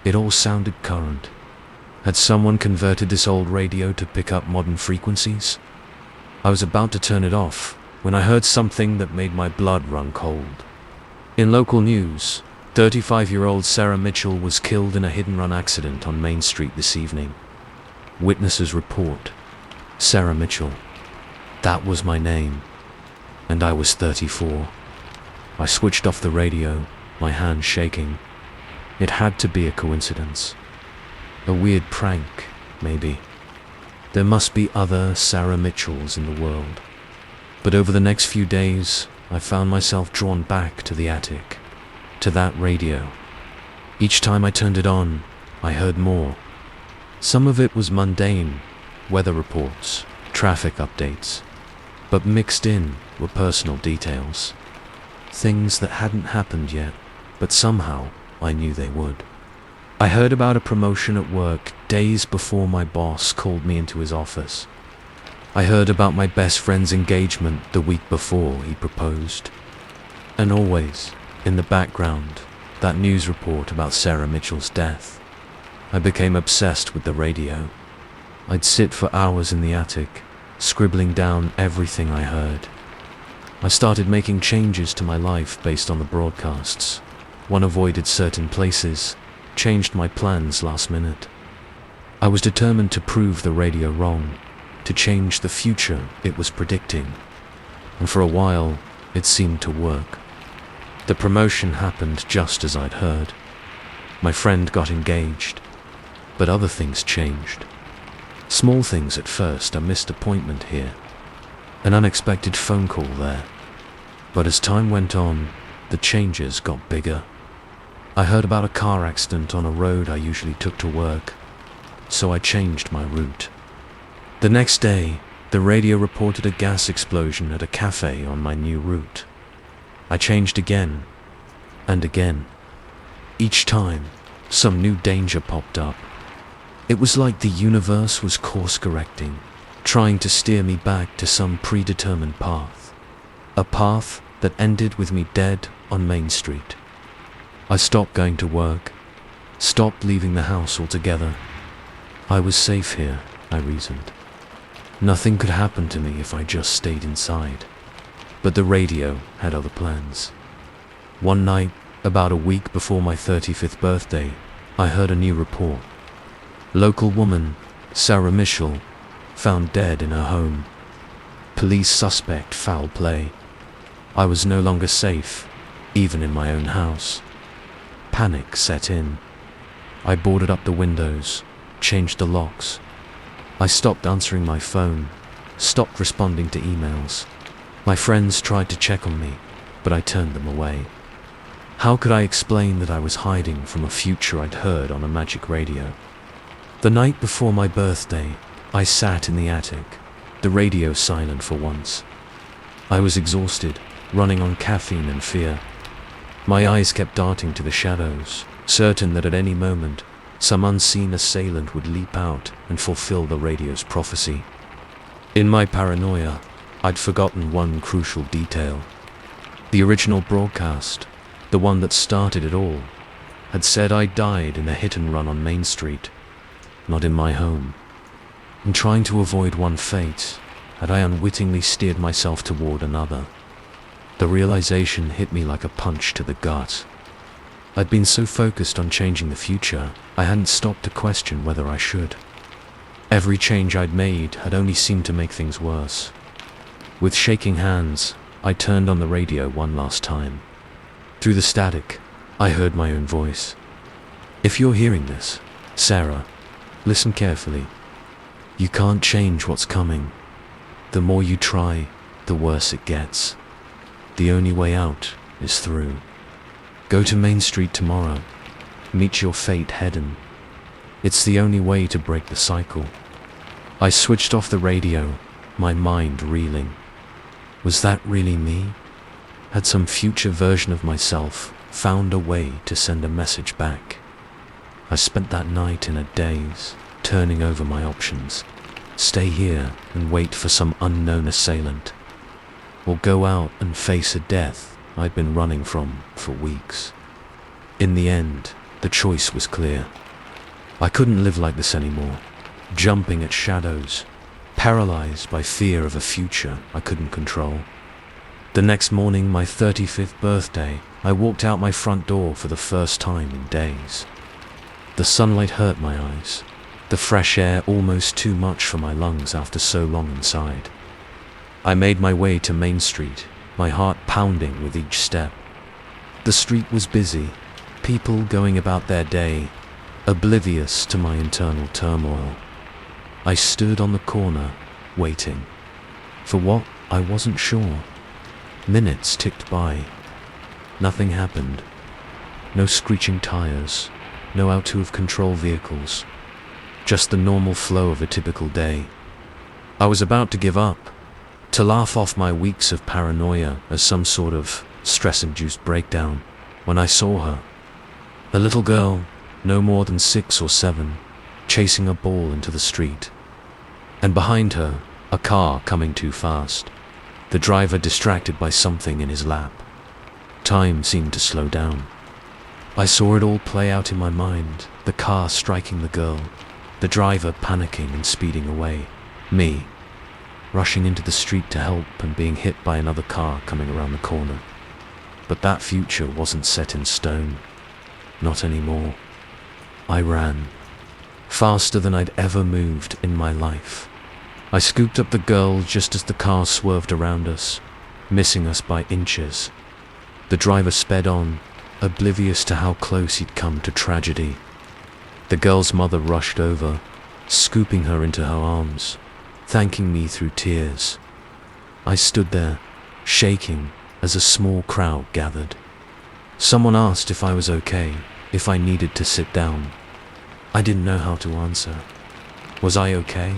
It all sounded current. Had someone converted this old radio to pick up modern frequencies? I was about to turn it off when I heard something that made my blood run cold. In local news, 35-year-old Sarah Mitchell was killed in a hit-and-run accident on Main Street this evening. Witnesses report. Sarah Mitchell. That was my name. And I was 34. I switched off the radio, my hand shaking. It had to be a coincidence. A weird prank, maybe. There must be other Sarah Mitchells in the world. But over the next few days, I found myself drawn back to the attic, to that radio. Each time I turned it on, I heard more. Some of it was mundane, weather reports, traffic updates, but mixed in were personal details. Things that hadn't happened yet, but somehow I knew they would. I heard about a promotion at work days before my boss called me into his office. I heard about my best friend's engagement the week before he proposed. And always, in the background, that news report about Sarah Mitchell's death. I became obsessed with the radio. I'd sit for hours in the attic, scribbling down everything I heard. I started making changes to my life based on the broadcasts. One avoided certain places, changed my plans last minute. I was determined to prove the radio wrong, to change the future it was predicting. And for a while, it seemed to work. The promotion happened just as I'd heard. My friend got engaged, but other things changed. Small things at first, a missed appointment here, an unexpected phone call there. But as time went on, the changes got bigger. I heard about a car accident on a road I usually took to work, so I changed my route. The next day, the radio reported a gas explosion at a cafe on my new route. I changed again, and again. Each time, some new danger popped up. It was like the universe was course-correcting, trying to steer me back to some predetermined path. A path that ended with me dead on Main Street. I stopped going to work, stopped leaving the house altogether. I was safe here, I reasoned. Nothing could happen to me if I just stayed inside. But the radio had other plans. One night, about a week before my 35th birthday, I heard a new report. Local woman, Sarah Mitchell, found dead in her home. Police suspect foul play. I was no longer safe, even in my own house. Panic set in. I boarded up the windows, changed the locks. I stopped answering my phone, stopped responding to emails. My friends tried to check on me, but I turned them away. How could I explain that I was hiding from a future I'd heard on a magic radio? The night before my birthday, I sat in the attic, the radio silent for once. I was exhausted, running on caffeine and fear. My eyes kept darting to the shadows, certain that at any moment, some unseen assailant would leap out and fulfill the radio's prophecy. In my paranoia, I'd forgotten one crucial detail. The original broadcast, the one that started it all, had said I died in a hit and run on Main Street, not in my home. In trying to avoid one fate, had I unwittingly steered myself toward another. The realization hit me like a punch to the gut. I'd been so focused on changing the future, I hadn't stopped to question whether I should. Every change I'd made had only seemed to make things worse. With shaking hands, I turned on the radio one last time. Through the static, I heard my own voice. If you're hearing this, Sarah, listen carefully. You can't change what's coming. The more you try, the worse it gets. The only way out is through. Go to Main Street tomorrow. Meet your fate head-on. It's the only way to break the cycle. I switched off the radio, my mind reeling. Was that really me? Had some future version of myself found a way to send a message back? I spent that night in a daze, turning over my options. Stay here and wait for some unknown assailant, or go out and face a death I'd been running from for weeks. In the end, the choice was clear. I couldn't live like this anymore, jumping at shadows, paralyzed by fear of a future I couldn't control. The next morning, my 35th birthday, I walked out my front door for the first time in days. The sunlight hurt my eyes, the fresh air almost too much for my lungs after so long inside. I made my way to Main Street, my heart pounding with each step. The street was busy, people going about their day, oblivious to my internal turmoil. I stood on the corner, waiting. For what, I wasn't sure. Minutes ticked by. Nothing happened. No screeching tires, no out-of-control vehicles. Just the normal flow of a typical day. I was about to give up, to laugh off my weeks of paranoia as some sort of stress-induced breakdown, when I saw her. A little girl, no more than 6 or 7, chasing a ball into the street. And behind her, a car coming too fast, the driver distracted by something in his lap. Time seemed to slow down. I saw it all play out in my mind, the car striking the girl, the driver panicking and speeding away, me rushing into the street to help and being hit by another car coming around the corner. But that future wasn't set in stone. Not anymore. I ran, faster than I'd ever moved in my life. I scooped up the girl just as the car swerved around us, missing us by inches. The driver sped on, oblivious to how close he'd come to tragedy. The girl's mother rushed over, scooping her into her arms, thanking me through tears. I stood there, shaking, as a small crowd gathered. Someone asked if I was okay, if I needed to sit down. I didn't know how to answer. Was I okay?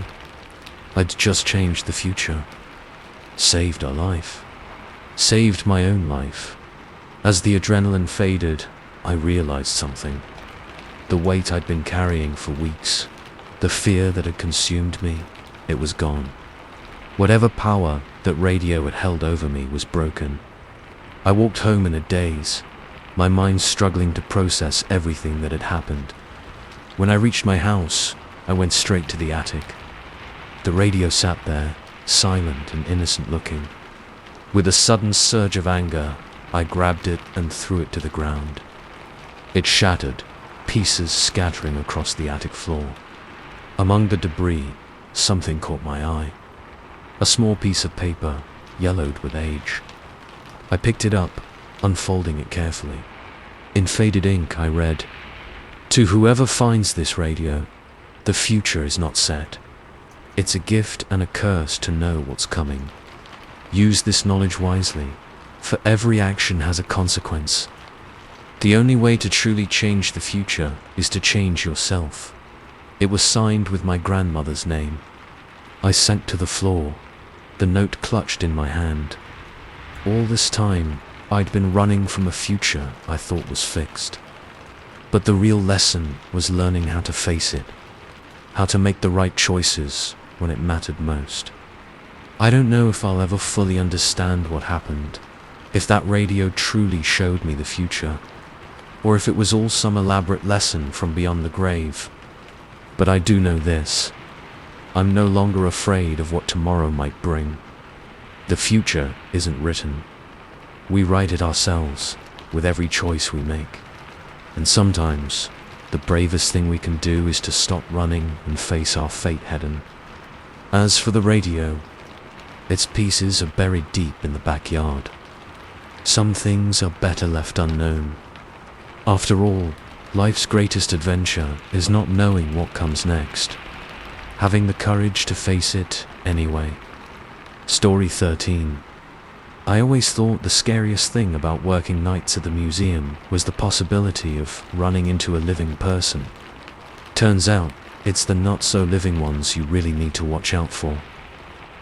I'd just changed the future. Saved a life. Saved my own life. As the adrenaline faded, I realized something. The weight I'd been carrying for weeks, the fear that had consumed me, it was gone. Whatever power that radio had held over me was broken. I walked home in a daze, my mind struggling to process everything that had happened. When I reached my house, I went straight to the attic. The radio sat there, silent and innocent looking. With a sudden surge of anger, I grabbed it and threw it to the ground. It shattered, pieces scattering across the attic floor. Among the debris, something caught my eye. A small piece of paper, yellowed with age. I picked it up, unfolding it carefully. In faded ink, I read, "To whoever finds this radio, the future is not set. It's a gift and a curse to know what's coming. Use this knowledge wisely, for every action has a consequence. The only way to truly change the future is to change yourself." It was signed with my grandmother's name. I sank to the floor, the note clutched in my hand. All this time, I'd been running from a future I thought was fixed. But the real lesson was learning how to face it, how to make the right choices when it mattered most. I don't know if I'll ever fully understand what happened, if that radio truly showed me the future, or if it was all some elaborate lesson from beyond the grave. But I do know this: I'm no longer afraid of what tomorrow might bring. The future isn't written. We write it ourselves with every choice we make. And sometimes, the bravest thing we can do is to stop running and face our fate head-on. As for the radio, its pieces are buried deep in the backyard. Some things are better left unknown. After all, life's greatest adventure is not knowing what comes next, having the courage to face it anyway. Story 13. I always thought the scariest thing about working nights at the museum was the possibility of running into a living person. Turns out, it's the not-so-living ones you really need to watch out for.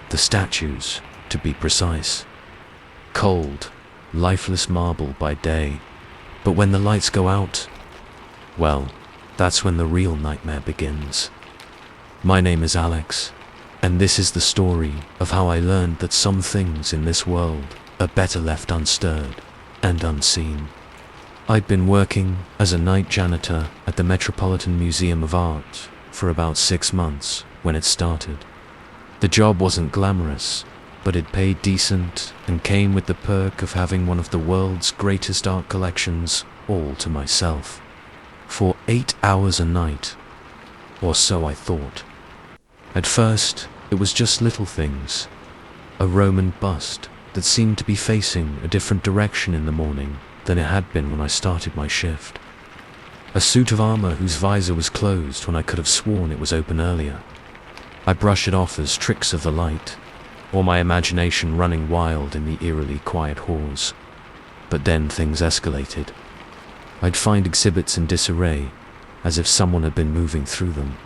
The statues, to be precise. Cold, lifeless marble by day, but when the lights go out, well, that's when the real nightmare begins. My name is Alex, and this is the story of how I learned that some things in this world are better left unstirred and unseen. I'd been working as a night janitor at the Metropolitan Museum of Art for about 6 months when it started. The job wasn't glamorous, but it paid decent and came with the perk of having one of the world's greatest art collections all to myself. For 8 hours a night, or so I thought. At first, it was just little things. A Roman bust that seemed to be facing a different direction in the morning than it had been when I started my shift. A suit of armor whose visor was closed when I could have sworn it was open earlier. I brush it off as tricks of the light, or my imagination running wild in the eerily quiet halls. But then things escalated. I'd find exhibits in disarray, as if someone had been moving through them.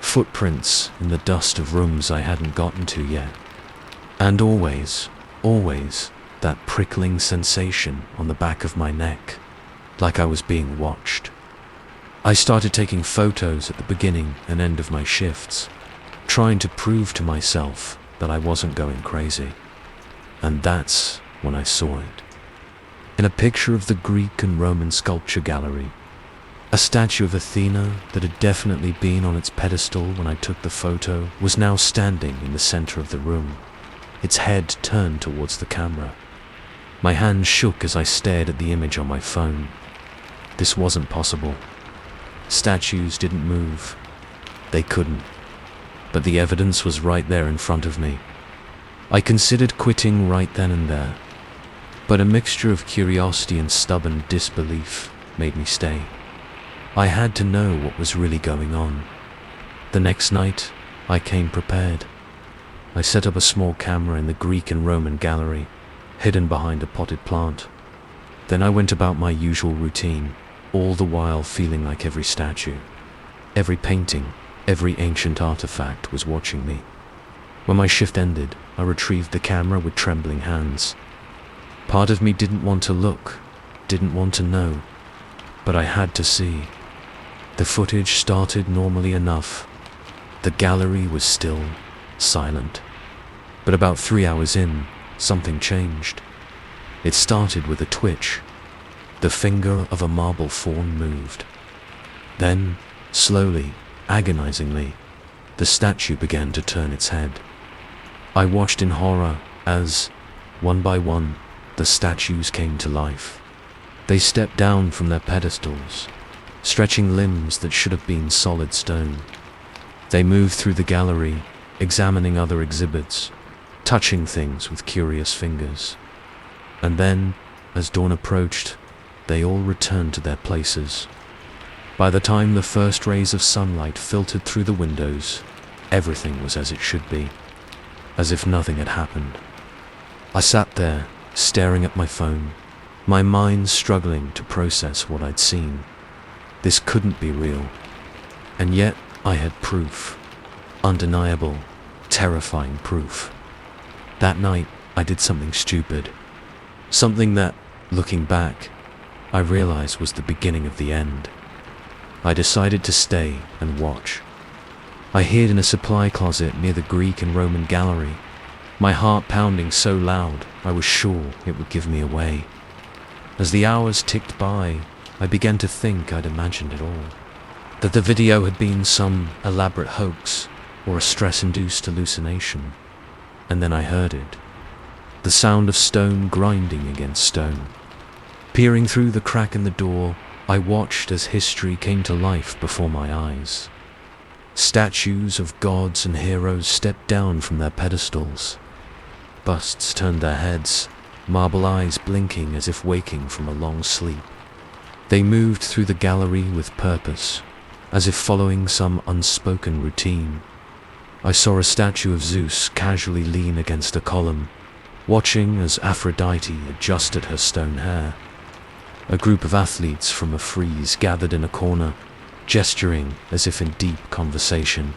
Footprints in the dust of rooms I hadn't gotten to yet. And always, that prickling sensation on the back of my neck, like I was being watched. I started taking photos at the beginning and end of my shifts, trying to prove to myself that I wasn't going crazy. And that's when I saw it. In a picture of the Greek and Roman sculpture gallery, a statue of Athena that had definitely been on its pedestal when I took the photo was now standing in the center of the room, its head turned towards the camera. My hands shook as I stared at the image on my phone. This wasn't possible. Statues didn't move. They couldn't. But the evidence was right there in front of me. I considered quitting right then and there, but a mixture of curiosity and stubborn disbelief made me stay. I had to know what was really going on. The next night, I came prepared. I set up a small camera in the Greek and Roman gallery, hidden behind a potted plant. Then I went about my usual routine, all the while feeling like every statue, every painting, every ancient artifact was watching me. When my shift ended, I retrieved the camera with trembling hands. Part of me didn't want to look, didn't want to know, but I had to see. The footage started normally enough. The gallery was still, silent. But about 3 hours in, something changed. It started with a twitch. The finger of a marble faun moved. Then, slowly, agonizingly, the statue began to turn its head. I watched in horror as, one by one, the statues came to life. They stepped down from their pedestals, stretching limbs that should have been solid stone. They moved through the gallery, examining other exhibits, touching things with curious fingers. And then, as dawn approached, they all returned to their places. By the time the first rays of sunlight filtered through the windows, everything was as it should be, as if nothing had happened. I sat there, staring at my phone, my mind struggling to process what I'd seen. This couldn't be real. And yet, I had proof. Undeniable, terrifying proof. That night, I did something stupid. Something that, looking back, I realized was the beginning of the end. I decided to stay and watch. I hid in a supply closet near the Greek and Roman gallery, my heart pounding so loud I was sure it would give me away. As the hours ticked by, I began to think I'd imagined it all. That the video had been some elaborate hoax or a stress-induced hallucination. And then I heard it. The sound of stone grinding against stone. Peering through the crack in the door, I watched as history came to life before my eyes. Statues of gods and heroes stepped down from their pedestals. Busts turned their heads, marble eyes blinking as if waking from a long sleep. They moved through the gallery with purpose, as if following some unspoken routine. I saw a statue of Zeus casually lean against a column, watching as Aphrodite adjusted her stone hair. A group of athletes from a frieze gathered in a corner, gesturing as if in deep conversation.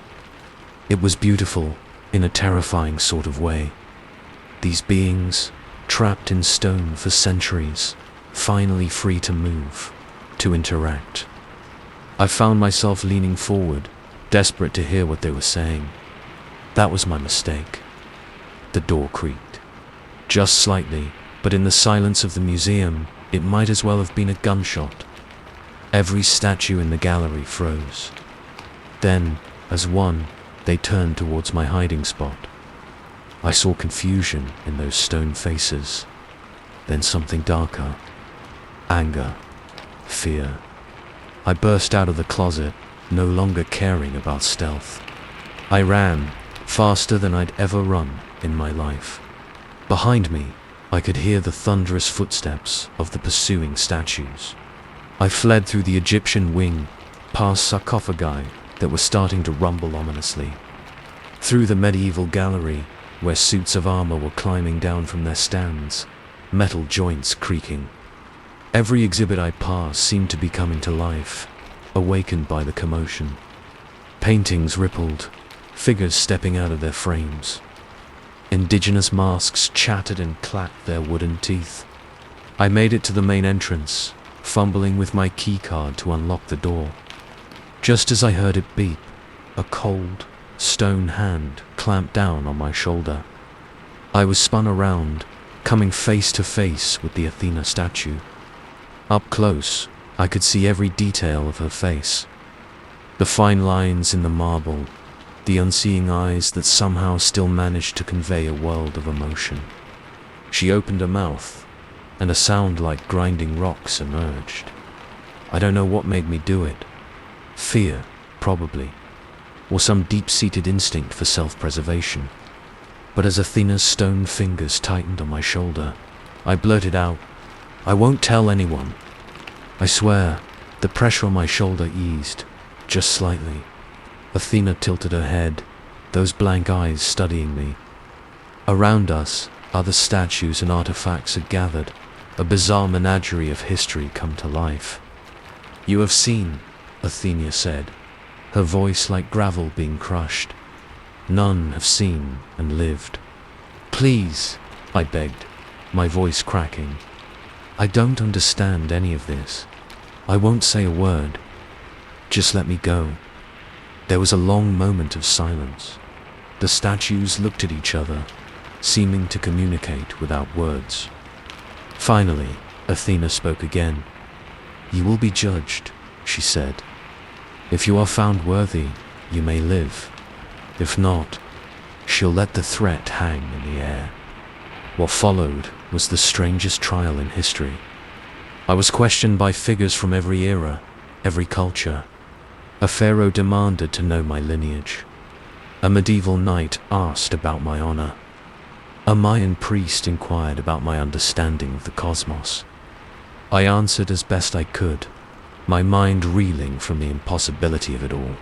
It was beautiful, in a terrifying sort of way. These beings, trapped in stone for centuries, finally free to move, to interact. I found myself leaning forward, desperate to hear what they were saying. That was my mistake. The door creaked. Just slightly, but in the silence of the museum, it might as well have been a gunshot. Every statue in the gallery froze. Then, as one, they turned towards my hiding spot. I saw confusion in those stone faces, then something darker. Anger, fear. I burst out of the closet, no longer caring about stealth. I ran, faster than I'd ever run in my life. Behind me, I could hear the thunderous footsteps of the pursuing statues. I fled through the Egyptian wing, past sarcophagi that were starting to rumble ominously. Through the medieval gallery, where suits of armor were climbing down from their stands, metal joints creaking. Every exhibit I passed seemed to be coming to life, awakened by the commotion. Paintings rippled, figures stepping out of their frames. Indigenous masks chattered and clacked their wooden teeth. I made it to the main entrance, fumbling with my keycard to unlock the door. Just as I heard it beep, a cold, stone hand clamped down on my shoulder. I was spun around, coming face to face with the Athena statue. Up close, I could see every detail of her face. The fine lines in the marble, the unseeing eyes that somehow still managed to convey a world of emotion. She opened her mouth, and a sound like grinding rocks emerged. I don't know what made me do it. Fear, probably, or some deep-seated instinct for self-preservation. But as Athena's stone fingers tightened on my shoulder, I blurted out, "I won't tell anyone." I swear, the pressure on my shoulder eased, just slightly. Athena tilted her head, those blank eyes studying me. Around us, other statues and artifacts had gathered, a bizarre menagerie of history come to life. "You have seen," Athena said, her voice like gravel being crushed. "None have seen and lived." "Please," I begged, my voice cracking. "I don't understand any of this. I won't say a word. Just let me go." There was a long moment of silence. The statues looked at each other, seeming to communicate without words. Finally, Athena spoke again, "You will be judged," she said. "If you are found worthy, you may live. If not, she'll let the threat hang in the air." What followed was the strangest trial in history. I was questioned by figures from every era, every culture. A pharaoh demanded to know my lineage. A medieval knight asked about my honor. A Mayan priest inquired about my understanding of the cosmos. I answered as best I could, my mind reeling from the impossibility of it all.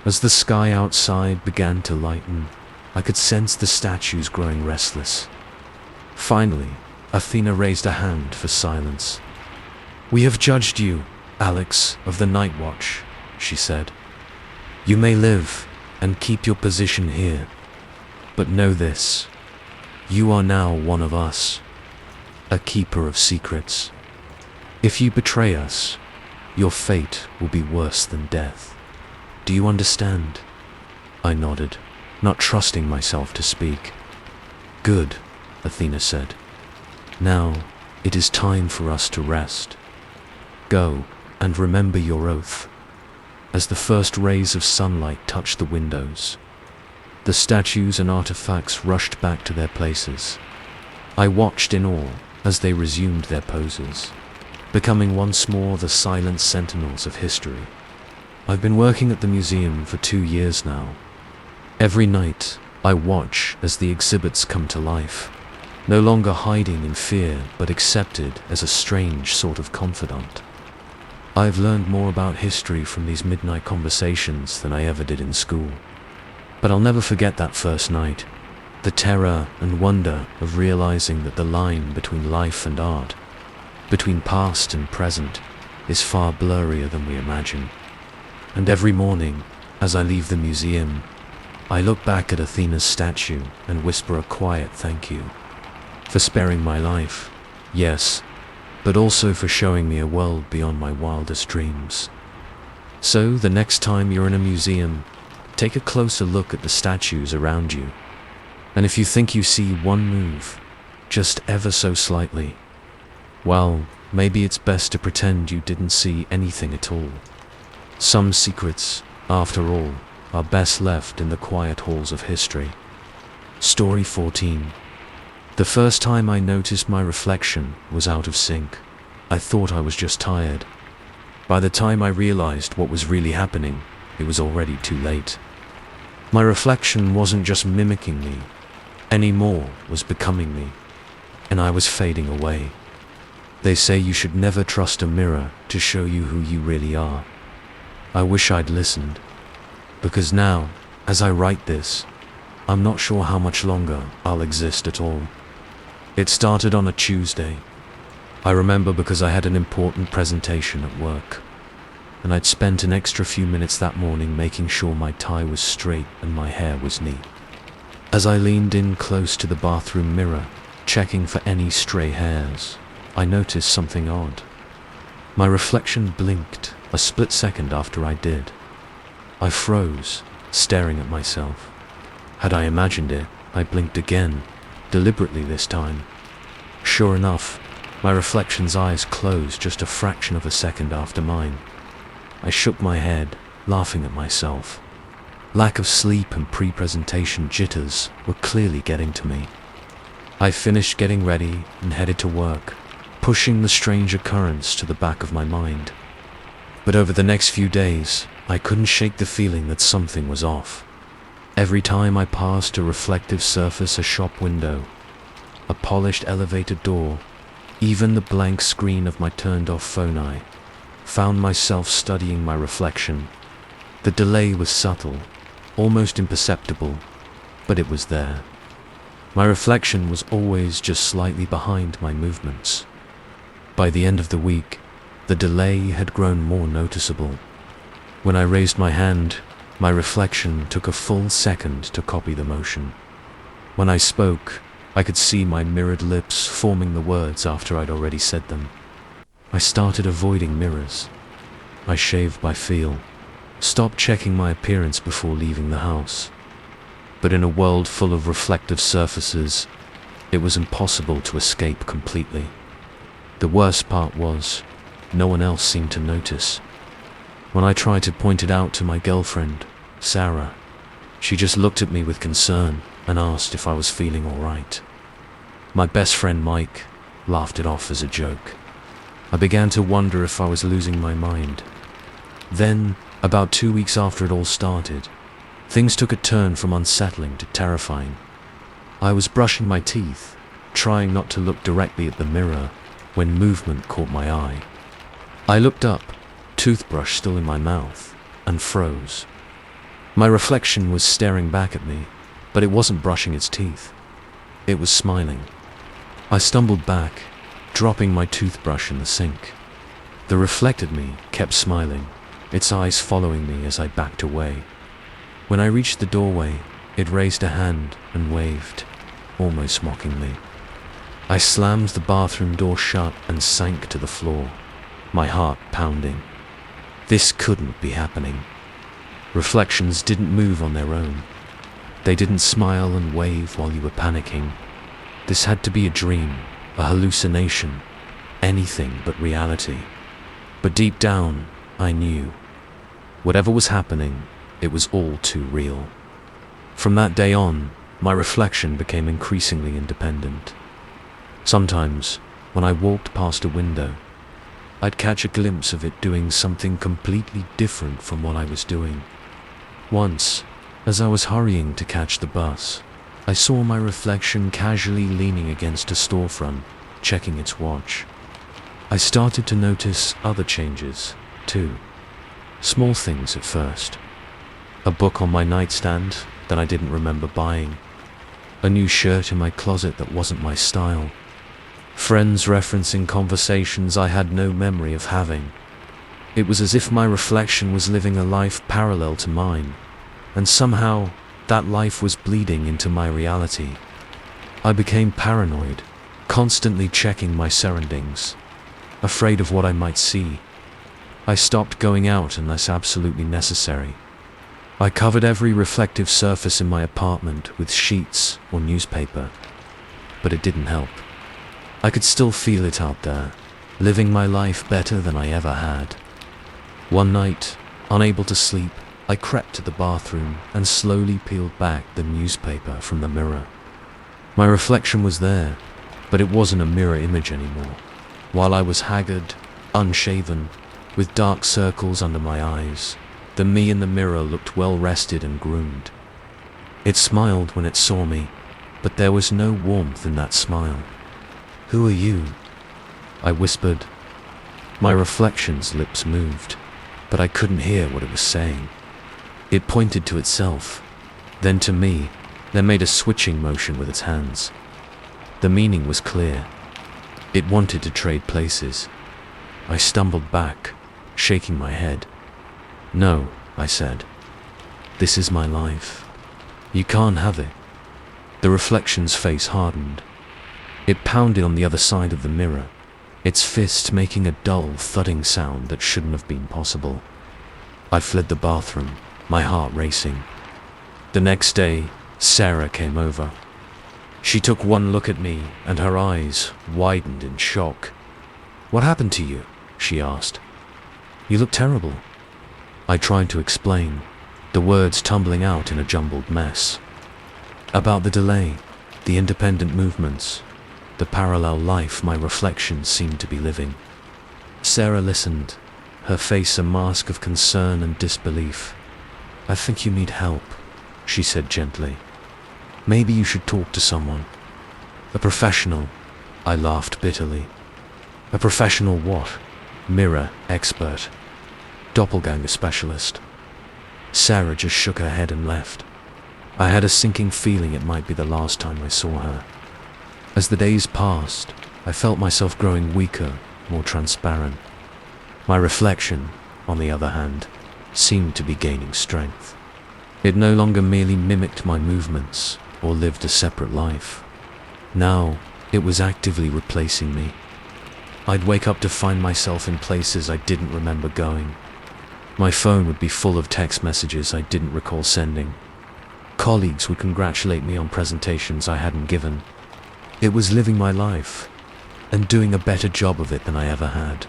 As the sky outside began to lighten, I could sense the statues growing restless. Finally, Athena raised a hand for silence. "We have judged you, Alex of the Night Watch," she said. "You may live and keep your position here. But know this, you are now one of us, a keeper of secrets. If you betray us, your fate will be worse than death. Do you understand?" I nodded, not trusting myself to speak. "Good," Athena said. "Now it is time for us to rest. Go and remember your oath." As the first rays of sunlight touched the windows, the statues and artifacts rushed back to their places. I watched in awe as they resumed their poses, becoming once more the silent sentinels of history. I've been working at the museum for 2 years now. Every night, I watch as the exhibits come to life, no longer hiding in fear but accepted as a strange sort of confidant. I've learned more about history from these midnight conversations than I ever did in school. But I'll never forget that first night, the terror and wonder of realizing that the line between life and art, between past and present, is far blurrier than we imagine. And every morning, as I leave the museum, I look back at Athena's statue and whisper a quiet thank you. For sparing my life, yes, but also for showing me a world beyond my wildest dreams. So, the next time you're in a museum, take a closer look at the statues around you. And if you think you see one move, just ever so slightly, well, maybe it's best to pretend you didn't see anything at all. Some secrets, after all, are best left in the quiet halls of history. Story 14. The first time I noticed my reflection was out of sync. I thought I was just tired. By the time I realized what was really happening, it was already too late. My reflection wasn't just mimicking me, anymore was becoming me, and I was fading away. They say you should never trust a mirror to show you who you really are. I wish I'd listened, because now, as I write this, I'm not sure how much longer I'll exist at all. It started on a Tuesday. I remember because I had an important presentation at work, and I'd spent an extra few minutes that morning making sure my tie was straight and my hair was neat. As I leaned in close to the bathroom mirror, checking for any stray hairs, I noticed something odd. My reflection blinked a split second after I did. I froze, staring at myself. Had I imagined it, I blinked again, deliberately this time. Sure enough, my reflection's eyes closed just a fraction of a second after mine. I shook my head, laughing at myself. Lack of sleep and pre-presentation jitters were clearly getting to me. I finished getting ready and headed to work, pushing the strange occurrence to the back of my mind. But over the next few days, I couldn't shake the feeling that something was off. Every time I passed a reflective surface, a shop window, a polished elevator door, even the blank screen of my turned-off phone, I found myself studying my reflection. The delay was subtle, almost imperceptible, but it was there. My reflection was always just slightly behind my movements. By the end of the week, the delay had grown more noticeable. When I raised my hand, my reflection took a full second to copy the motion. When I spoke, I could see my mirrored lips forming the words after I'd already said them. I started avoiding mirrors. I shaved by feel, stopped checking my appearance before leaving the house. But in a world full of reflective surfaces, it was impossible to escape completely. The worst part was, no one else seemed to notice. When I tried to point it out to my girlfriend, Sarah, she just looked at me with concern and asked if I was feeling all right. My best friend Mike laughed it off as a joke. I began to wonder if I was losing my mind. Then, about 2 weeks after it all started, things took a turn from unsettling to terrifying. I was brushing my teeth, trying not to look directly at the mirror, when movement caught my eye. I looked up, toothbrush still in my mouth, and froze. My reflection was staring back at me, but it wasn't brushing its teeth. It was smiling. I stumbled back, dropping my toothbrush in the sink. The reflected me kept smiling, its eyes following me as I backed away. When I reached the doorway, it raised a hand and waved, almost mockingly. I slammed the bathroom door shut and sank to the floor, my heart pounding. This couldn't be happening. Reflections didn't move on their own. They didn't smile and wave while you were panicking. This had to be a dream, a hallucination, anything but reality. But deep down, I knew. Whatever was happening, it was all too real. From that day on, my reflection became increasingly independent. Sometimes, when I walked past a window, I'd catch a glimpse of it doing something completely different from what I was doing. Once, as I was hurrying to catch the bus, I saw my reflection casually leaning against a storefront, checking its watch. I started to notice other changes, too. Small things at first. A book on my nightstand that I didn't remember buying. A new shirt in my closet that wasn't my style. Friends referencing conversations I had no memory of having. It was as if my reflection was living a life parallel to mine, and somehow that life was bleeding into my reality. I became paranoid, constantly checking my surroundings, afraid of what I might see. I stopped going out unless absolutely necessary. I covered every reflective surface in my apartment with sheets or newspaper, but it didn't help. I could still feel it out there, living my life better than I ever had. One night, unable to sleep, I crept to the bathroom and slowly peeled back the newspaper from the mirror. My reflection was there, but it wasn't a mirror image anymore. While I was haggard, unshaven, with dark circles under my eyes, the me in the mirror looked well rested and groomed. It smiled when it saw me, but there was no warmth in that smile. "Who are you?" I whispered. My reflection's lips moved, but I couldn't hear what it was saying. It pointed to itself, then to me, then made a switching motion with its hands. The meaning was clear. It wanted to trade places. I stumbled back, shaking my head. "No," I said. "This is my life. You can't have it." The reflection's face hardened. It pounded on the other side of the mirror, its fist making a dull, thudding sound that shouldn't have been possible. I fled the bathroom, my heart racing. The next day, Sarah came over. She took one look at me, and her eyes widened in shock. "What happened to you?" she asked. "You look terrible." I tried to explain, the words tumbling out in a jumbled mess. About the delay, the independent movements, the parallel life my reflection seemed to be living. Sarah listened, her face a mask of concern and disbelief. "I think you need help," she said gently. "Maybe you should talk to someone. A professional." I laughed bitterly. "A professional what?" "Mirror expert. Doppelganger specialist." Sarah just shook her head and left. I had a sinking feeling it might be the last time I saw her. As the days passed, I felt myself growing weaker, more transparent. My reflection, on the other hand, seemed to be gaining strength. It no longer merely mimicked my movements or lived a separate life. Now, it was actively replacing me. I'd wake up to find myself in places I didn't remember going. My phone would be full of text messages I didn't recall sending. Colleagues would congratulate me on presentations I hadn't given. It was living my life, and doing a better job of it than I ever had.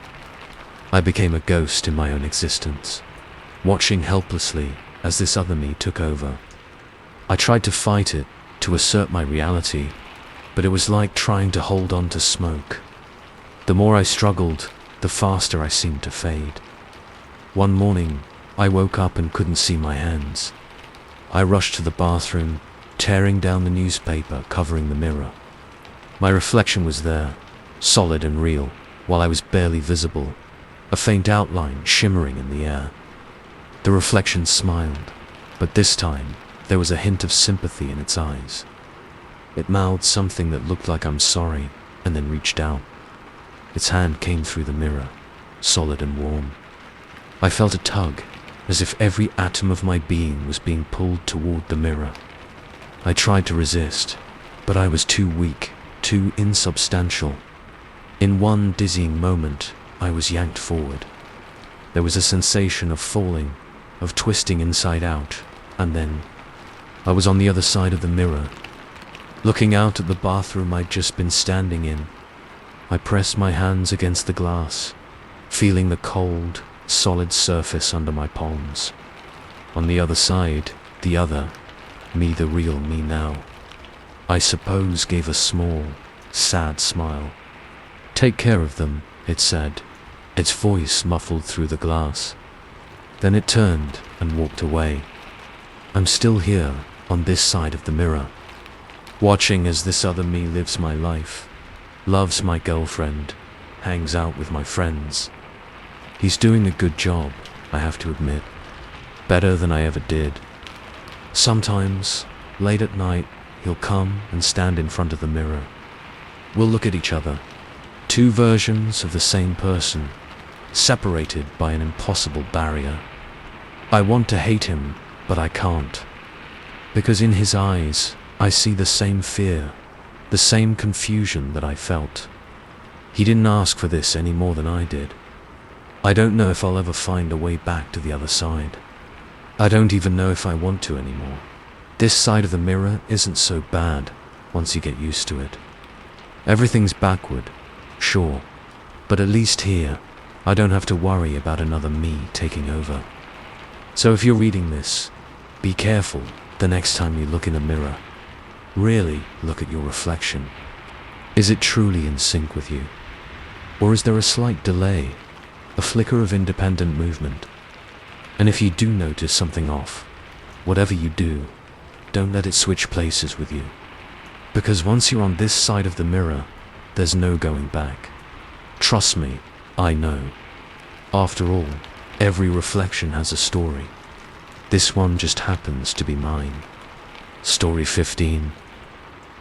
I became a ghost in my own existence, watching helplessly as this other me took over. I tried to fight it, to assert my reality, but it was like trying to hold on to smoke. The more I struggled, the faster I seemed to fade. One morning, I woke up and couldn't see my hands. I rushed to the bathroom, tearing down the newspaper covering the mirror. My reflection was there, solid and real, while I was barely visible, a faint outline shimmering in the air. The reflection smiled, but this time there was a hint of sympathy in its eyes. It mouthed something that looked like "I'm sorry," and then reached out. Its hand came through the mirror, solid and warm. I felt a tug, as if every atom of my being was being pulled toward the mirror. I tried to resist, but I was too weak, too insubstantial. In one dizzying moment, I was yanked forward. There was a sensation of falling, of twisting inside out, and then I was on the other side of the mirror, looking out at the bathroom I'd just been standing in. I pressed my hands against the glass, feeling the cold, solid surface under my palms. On the other side, the other, me, the real me now, I suppose gave a small, sad smile. "Take care of them," it said, its voice muffled through the glass. Then it turned and walked away. I'm still here, on this side of the mirror, watching as this other me lives my life, loves my girlfriend, hangs out with my friends. He's doing a good job, I have to admit, better than I ever did. Sometimes, late at night, he'll come and stand in front of the mirror. We'll look at each other, two versions of the same person, separated by an impossible barrier. I want to hate him, but I can't, because in his eyes, I see the same fear, the same confusion that I felt. He didn't ask for this any more than I did. I don't know if I'll ever find a way back to the other side. I don't even know if I want to anymore. This side of the mirror isn't so bad once you get used to it. Everything's backward, sure, but at least here, I don't have to worry about another me taking over. So if you're reading this, be careful the next time you look in a mirror. Really look at your reflection. Is it truly in sync with you? Or is there a slight delay, a flicker of independent movement? And if you do notice something off, whatever you do, don't let it switch places with you. Because once you're on this side of the mirror, there's no going back. Trust me, I know. After all, every reflection has a story. This one just happens to be mine. Story 15.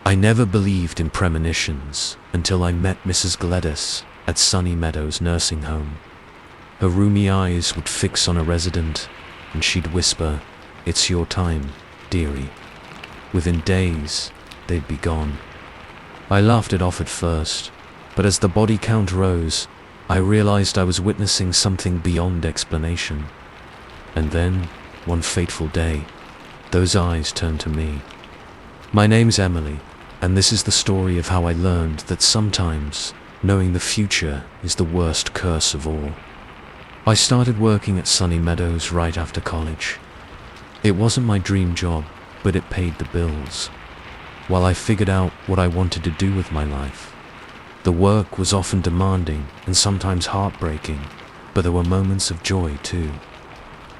I never believed in premonitions until I met Mrs. Gladys at Sunny Meadows nursing home. Her rheumy eyes would fix on a resident, and she'd whisper, "It's your time, dearie." Within days, they'd be gone. I laughed it off at first, but as the body count rose, I realized I was witnessing something beyond explanation. And then, one fateful day, those eyes turned to me. My name's Emily, and this is the story of how I learned that sometimes knowing the future is the worst curse of all. I started working at Sunny Meadows right after college. It wasn't my dream job, but it paid the bills. While I figured out what I wanted to do with my life, the work was often demanding and sometimes heartbreaking, but there were moments of joy too.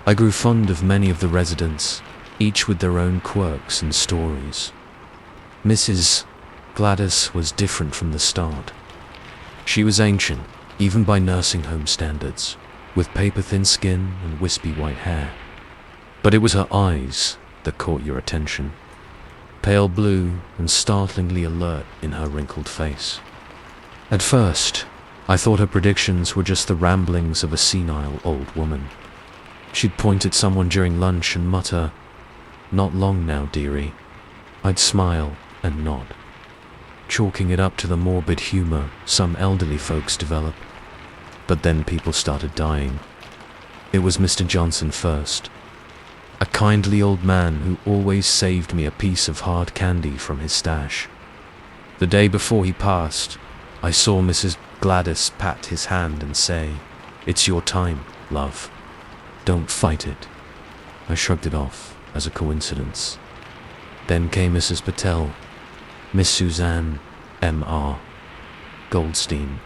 I grew fond of many of the residents, each with their own quirks and stories. Mrs. Gladys was different from the start. She was ancient, even by nursing home standards, with paper-thin skin and wispy white hair. But it was her eyes that caught your attention, pale blue and startlingly alert in her wrinkled face. At first, I thought her predictions were just the ramblings of a senile old woman. She'd point at someone during lunch and mutter, "Not long now, dearie." I'd smile and nod, chalking it up to the morbid humor some elderly folks develop. But then people started dying. It was Mr. Johnson first, a kindly old man who always saved me a piece of hard candy from his stash. The day before he passed, I saw Mrs. Gladys pat his hand and say, It's your time, love. Don't fight it. I shrugged it off as a coincidence. Then came Mrs. Patel, Miss Suzanne, M.R. Goldstein.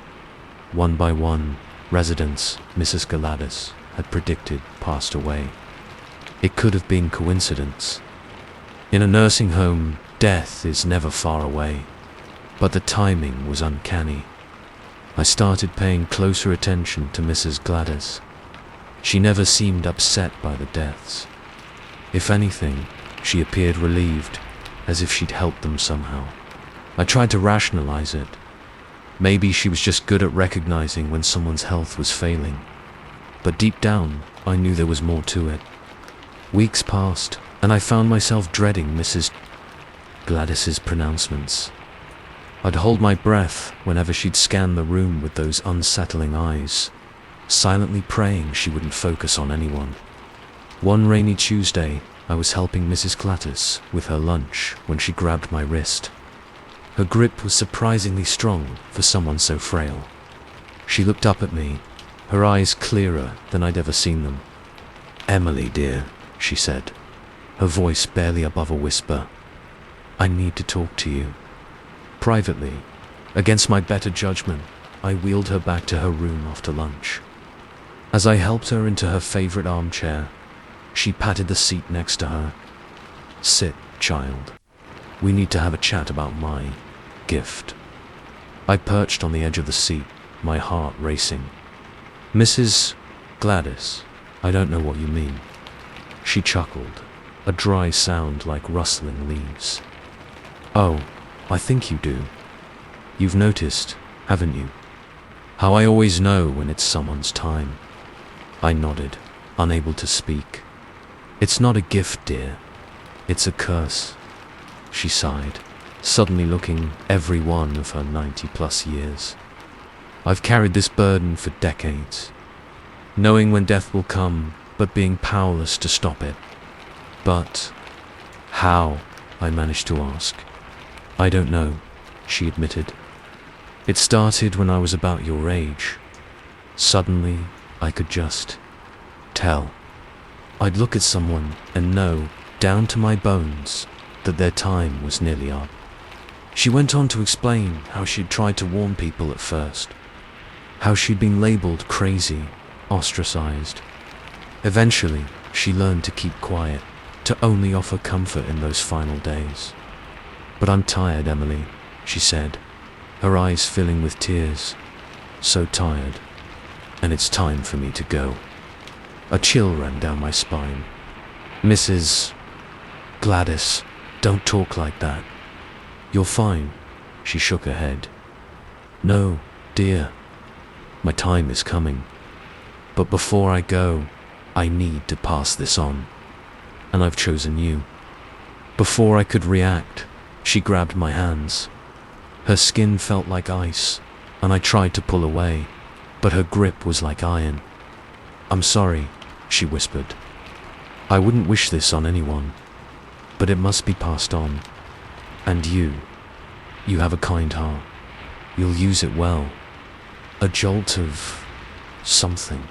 One by one, residents Mrs. Gladys had predicted passed away. It could have been coincidence. In a nursing home, death is never far away, but the timing was uncanny. I started paying closer attention to Mrs. Gladys. She never seemed upset by the deaths. If anything, she appeared relieved, as if she'd helped them somehow. I tried to rationalize it. Maybe she was just good at recognizing when someone's health was failing. But deep down, I knew there was more to it. Weeks passed, and I found myself dreading Mrs. Gladys's pronouncements. I'd hold my breath whenever she'd scan the room with those unsettling eyes, silently praying she wouldn't focus on anyone. One rainy Tuesday, I was helping Mrs. Gladys with her lunch when she grabbed my wrist. Her grip was surprisingly strong for someone so frail. She looked up at me, her eyes clearer than I'd ever seen them. "Emily, dear," she said, her voice barely above a whisper. "I need to talk to you." Privately, against my better judgment, I wheeled her back to her room after lunch. As I helped her into her favorite armchair, she patted the seat next to her. "Sit, child. We need to have a chat about my gift." I perched on the edge of the seat, my heart racing. "Mrs. Gladys, I don't know what you mean." She chuckled, a dry sound like rustling leaves. "Oh, I think you do. You've noticed, haven't you? How I always know when it's someone's time." I nodded, unable to speak. "It's not a gift, dear. It's a curse." She sighed, suddenly looking every one of her 90-plus years. "I've carried this burden for decades, knowing when death will come, but being powerless to stop it." "But how?" I managed to ask. "I don't know," she admitted. "It started when I was about your age. Suddenly, I could just tell. I'd look at someone and know, down to my bones, that their time was nearly up." She went on to explain how she'd tried to warn people at first, how she'd been labeled crazy, ostracized. Eventually, she learned to keep quiet, to only offer comfort in those final days. "But I'm tired, Emily," she said, her eyes filling with tears. "So tired, and it's time for me to go." A chill ran down my spine. "Mrs. Gladys, don't talk like that. You're fine." She shook her head. "No, dear. My time is coming. But before I go, I need to pass this on. And I've chosen you." Before I could react, she grabbed my hands. Her skin felt like ice, and I tried to pull away, but her grip was like iron. "I'm sorry," she whispered. "I wouldn't wish this on anyone, but it must be passed on. And you have a kind heart. You'll use it well." A jolt of something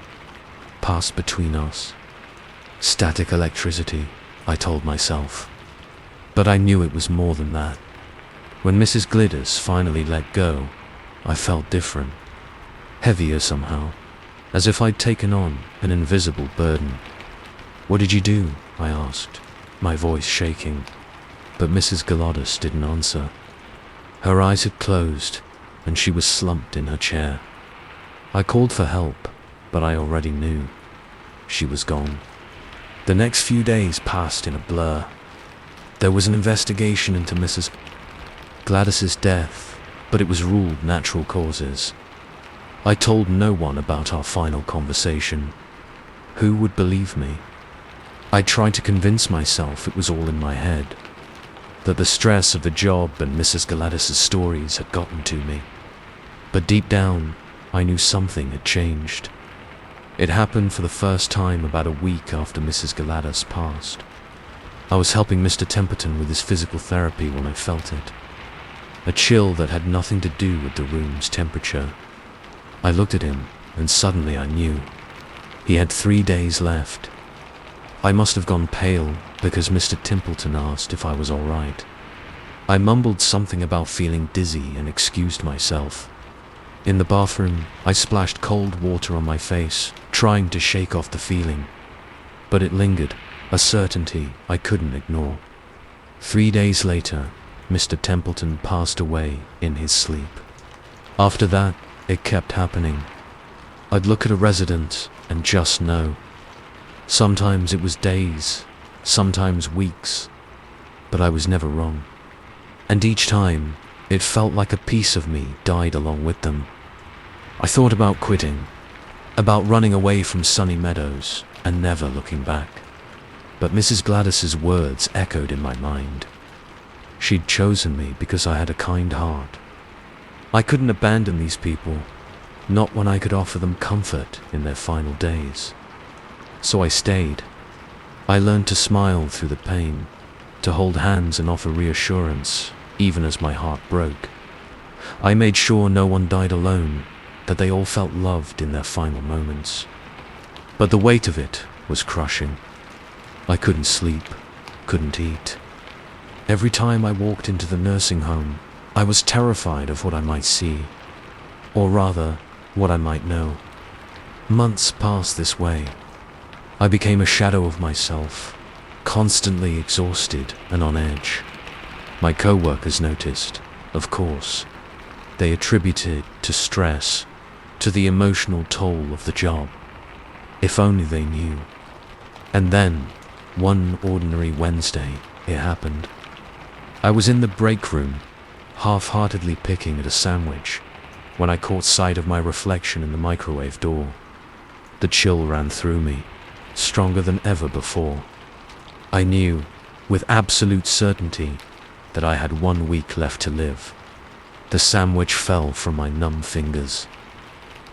passed between us. Static electricity, I told myself. But I knew it was more than that. When Mrs. Gladys finally let go, I felt different. Heavier somehow, as if I'd taken on an invisible burden. "What did you do?" I asked, my voice shaking. But Mrs. Gladys didn't answer. Her eyes had closed, and she was slumped in her chair. I called for help, but I already knew. She was gone. The next few days passed in a blur. There was an investigation into Mrs. Gladys's death, but it was ruled natural causes. I told no one about our final conversation. Who would believe me? I tried to convince myself it was all in my head, that the stress of the job and Mrs. Gladys's stories had gotten to me. But deep down, I knew something had changed. It happened for the first time about a week after Mrs. Gladys passed. I was helping Mr. Temperton with his physical therapy when I felt it. A chill that had nothing to do with the room's temperature. I looked at him, and suddenly I knew. He had 3 days left. I must have gone pale because Mr. Templeton asked if I was all right. I mumbled something about feeling dizzy and excused myself. In the bathroom, I splashed cold water on my face, trying to shake off the feeling. But it lingered, a certainty I couldn't ignore. 3 days later, Mr. Templeton passed away in his sleep. After that, it kept happening. I'd look at a resident and just know. Sometimes it was days, sometimes weeks, but I was never wrong. And each time, it felt like a piece of me died along with them. I thought about quitting, about running away from Sunny Meadows and never looking back. But Mrs. Gladys's words echoed in my mind. She'd chosen me because I had a kind heart. I couldn't abandon these people, not when I could offer them comfort in their final days. So I stayed. I learned to smile through the pain, to hold hands and offer reassurance, even as my heart broke. I made sure no one died alone, that they all felt loved in their final moments. But the weight of it was crushing. I couldn't sleep, couldn't eat. Every time I walked into the nursing home, I was terrified of what I might see, or rather, what I might know. Months passed this way. I became a shadow of myself, constantly exhausted and on edge. My co-workers noticed, of course. They attributed to stress, to the emotional toll of the job. If only they knew. And then, one ordinary Wednesday, it happened. I was in the break room, half-heartedly picking at a sandwich, when I caught sight of my reflection in the microwave door. The chill ran through me, stronger than ever before. I knew, with absolute certainty, that I had 1 week left to live. The sandwich fell from my numb fingers.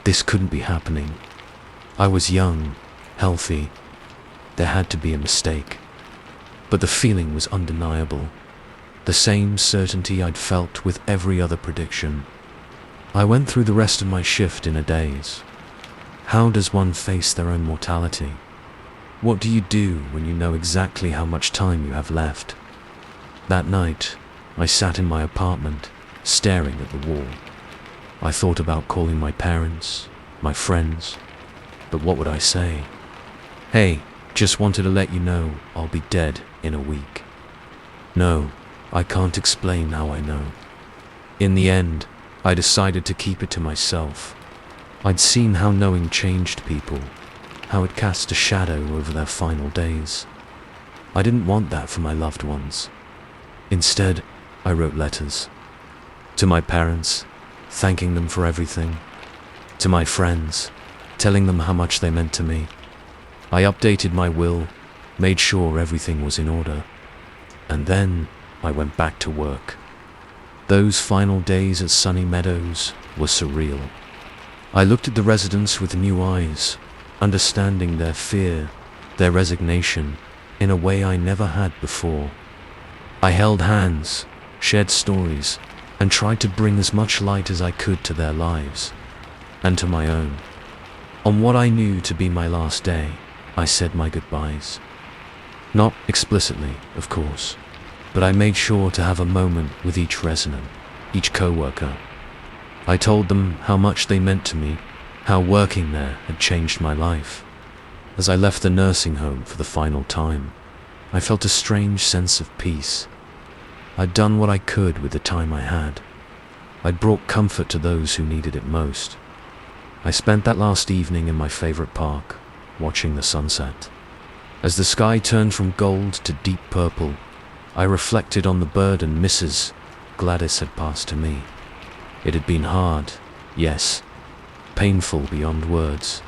This couldn't be happening. I was young, healthy. There had to be a mistake. But the feeling was undeniable. The same certainty I'd felt with every other prediction. I went through the rest of my shift in a daze. How does one face their own mortality? What do you do when you know exactly how much time you have left? That night, I sat in my apartment, staring at the wall. I thought about calling my parents, my friends, but what would I say? Hey, just wanted to let you know I'll be dead in a week. No, I can't explain how I know. In the end, I decided to keep it to myself. I'd seen how knowing changed people, how it cast a shadow over their final days. I didn't want that for my loved ones. Instead, I wrote letters. To my parents, thanking them for everything. To my friends, telling them how much they meant to me. I updated my will, made sure everything was in order. And then I went back to work. Those final days at Sunny Meadows were surreal. I looked at the residents with new eyes, understanding their fear, their resignation, in a way I never had before. I held hands, shared stories, and tried to bring as much light as I could to their lives, and to my own. On what I knew to be my last day, I said my goodbyes. Not explicitly, of course, but I made sure to have a moment with each resident, each co-worker. I told them how much they meant to me, how working there had changed my life. As I left the nursing home for the final time, I felt a strange sense of peace. I'd done what I could with the time I had. I'd brought comfort to those who needed it most. I spent that last evening in my favorite park, watching the sunset. As the sky turned from gold to deep purple, I reflected on the burden Mrs. Gladys had passed to me. It had been hard, yes, painful beyond words,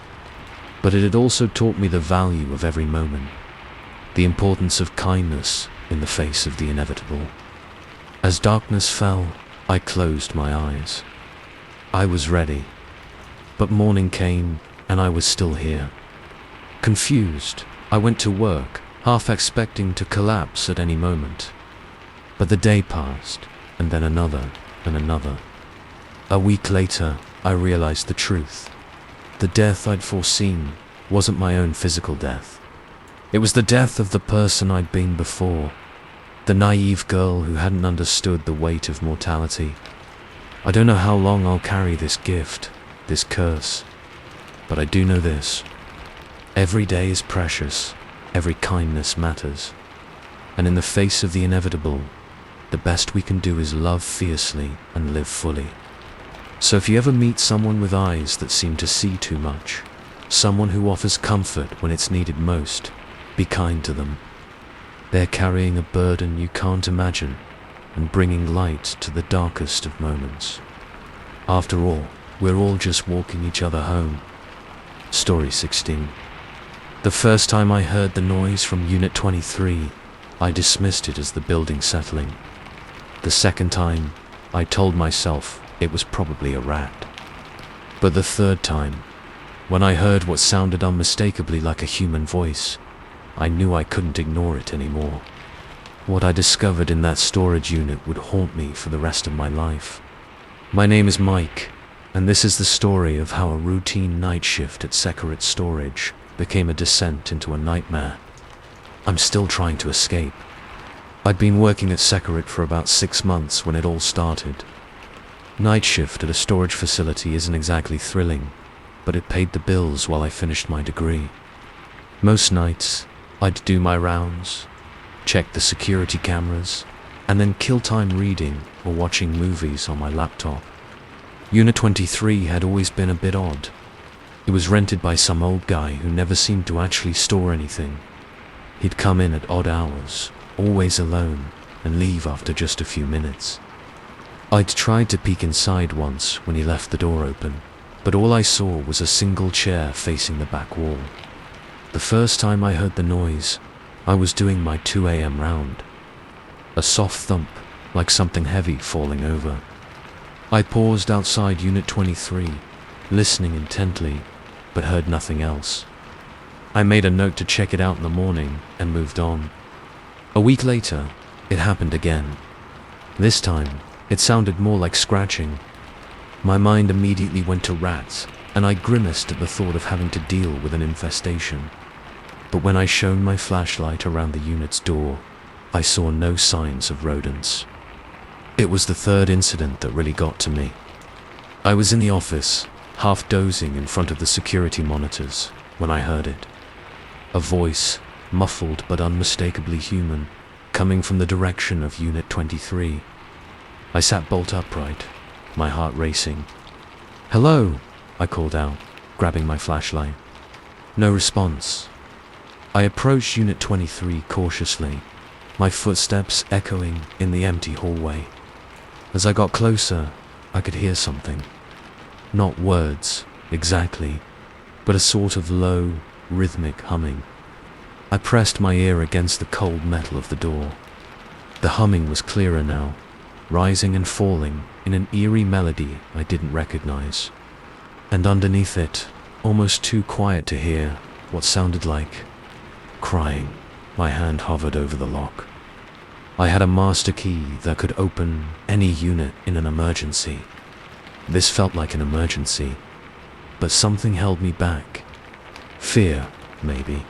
but it had also taught me the value of every moment, the importance of kindness in the face of the inevitable. As darkness fell, I closed my eyes. I was ready, but morning came and I was still here. Confused, I went to work, half expecting to collapse at any moment. But the day passed, and then another, and another. A week later, I realized the truth. The death I'd foreseen wasn't my own physical death. It was the death of the person I'd been before, the naive girl who hadn't understood the weight of mortality. I don't know how long I'll carry this gift, this curse, but I do know this. Every day is precious, every kindness matters, and in the face of the inevitable, the best we can do is love fiercely and live fully. So if you ever meet someone with eyes that seem to see too much, someone who offers comfort when it's needed most, be kind to them. They're carrying a burden you can't imagine and bringing light to the darkest of moments. After all, we're all just walking each other home. Story 16. The first time I heard the noise from Unit 23, I dismissed it as the building settling. The second time, I told myself it was probably a rat. But the third time, when I heard what sounded unmistakably like a human voice, I knew I couldn't ignore it anymore. What I discovered in that storage unit would haunt me for the rest of my life. My name is Mike, and this is the story of how a routine night shift at Separate Storage became a descent into a nightmare. I'm still trying to escape. I'd been working at Separate for about 6 months when it all started. Night shift at a storage facility isn't exactly thrilling, but it paid the bills while I finished my degree. Most nights, I'd do my rounds, check the security cameras, and then kill time reading or watching movies on my laptop. Unit 23 had always been a bit odd. It was rented by some old guy who never seemed to actually store anything. He'd come in at odd hours, always alone, and leave after just a few minutes. I'd tried to peek inside once when he left the door open, but all I saw was a single chair facing the back wall. The first time I heard the noise, I was doing my 2 a.m. round. A soft thump, like something heavy falling over. I paused outside Unit 23, listening intently, but heard nothing else. I made a note to check it out in the morning and moved on. A week later, it happened again. This time, it sounded more like scratching. My mind immediately went to rats, and I grimaced at the thought of having to deal with an infestation. But when I shone my flashlight around the unit's door, I saw no signs of rodents. It was the third incident that really got to me. I was in the office, half dozing in front of the security monitors, when I heard it. A voice, muffled but unmistakably human, coming from the direction of Unit 23. I sat bolt upright, my heart racing. "Hello," I called out, grabbing my flashlight. No response. I approached Unit 23 cautiously, my footsteps echoing in the empty hallway. As I got closer, I could hear something. Not words, exactly, but a sort of low, rhythmic humming. I pressed my ear against the cold metal of the door. The humming was clearer now, rising and falling in an eerie melody I didn't recognize. And underneath it, almost too quiet to hear, what sounded like crying. My hand hovered over the lock. I had a master key that could open any unit in an emergency. This felt like an emergency, but something held me back. Fear, maybe,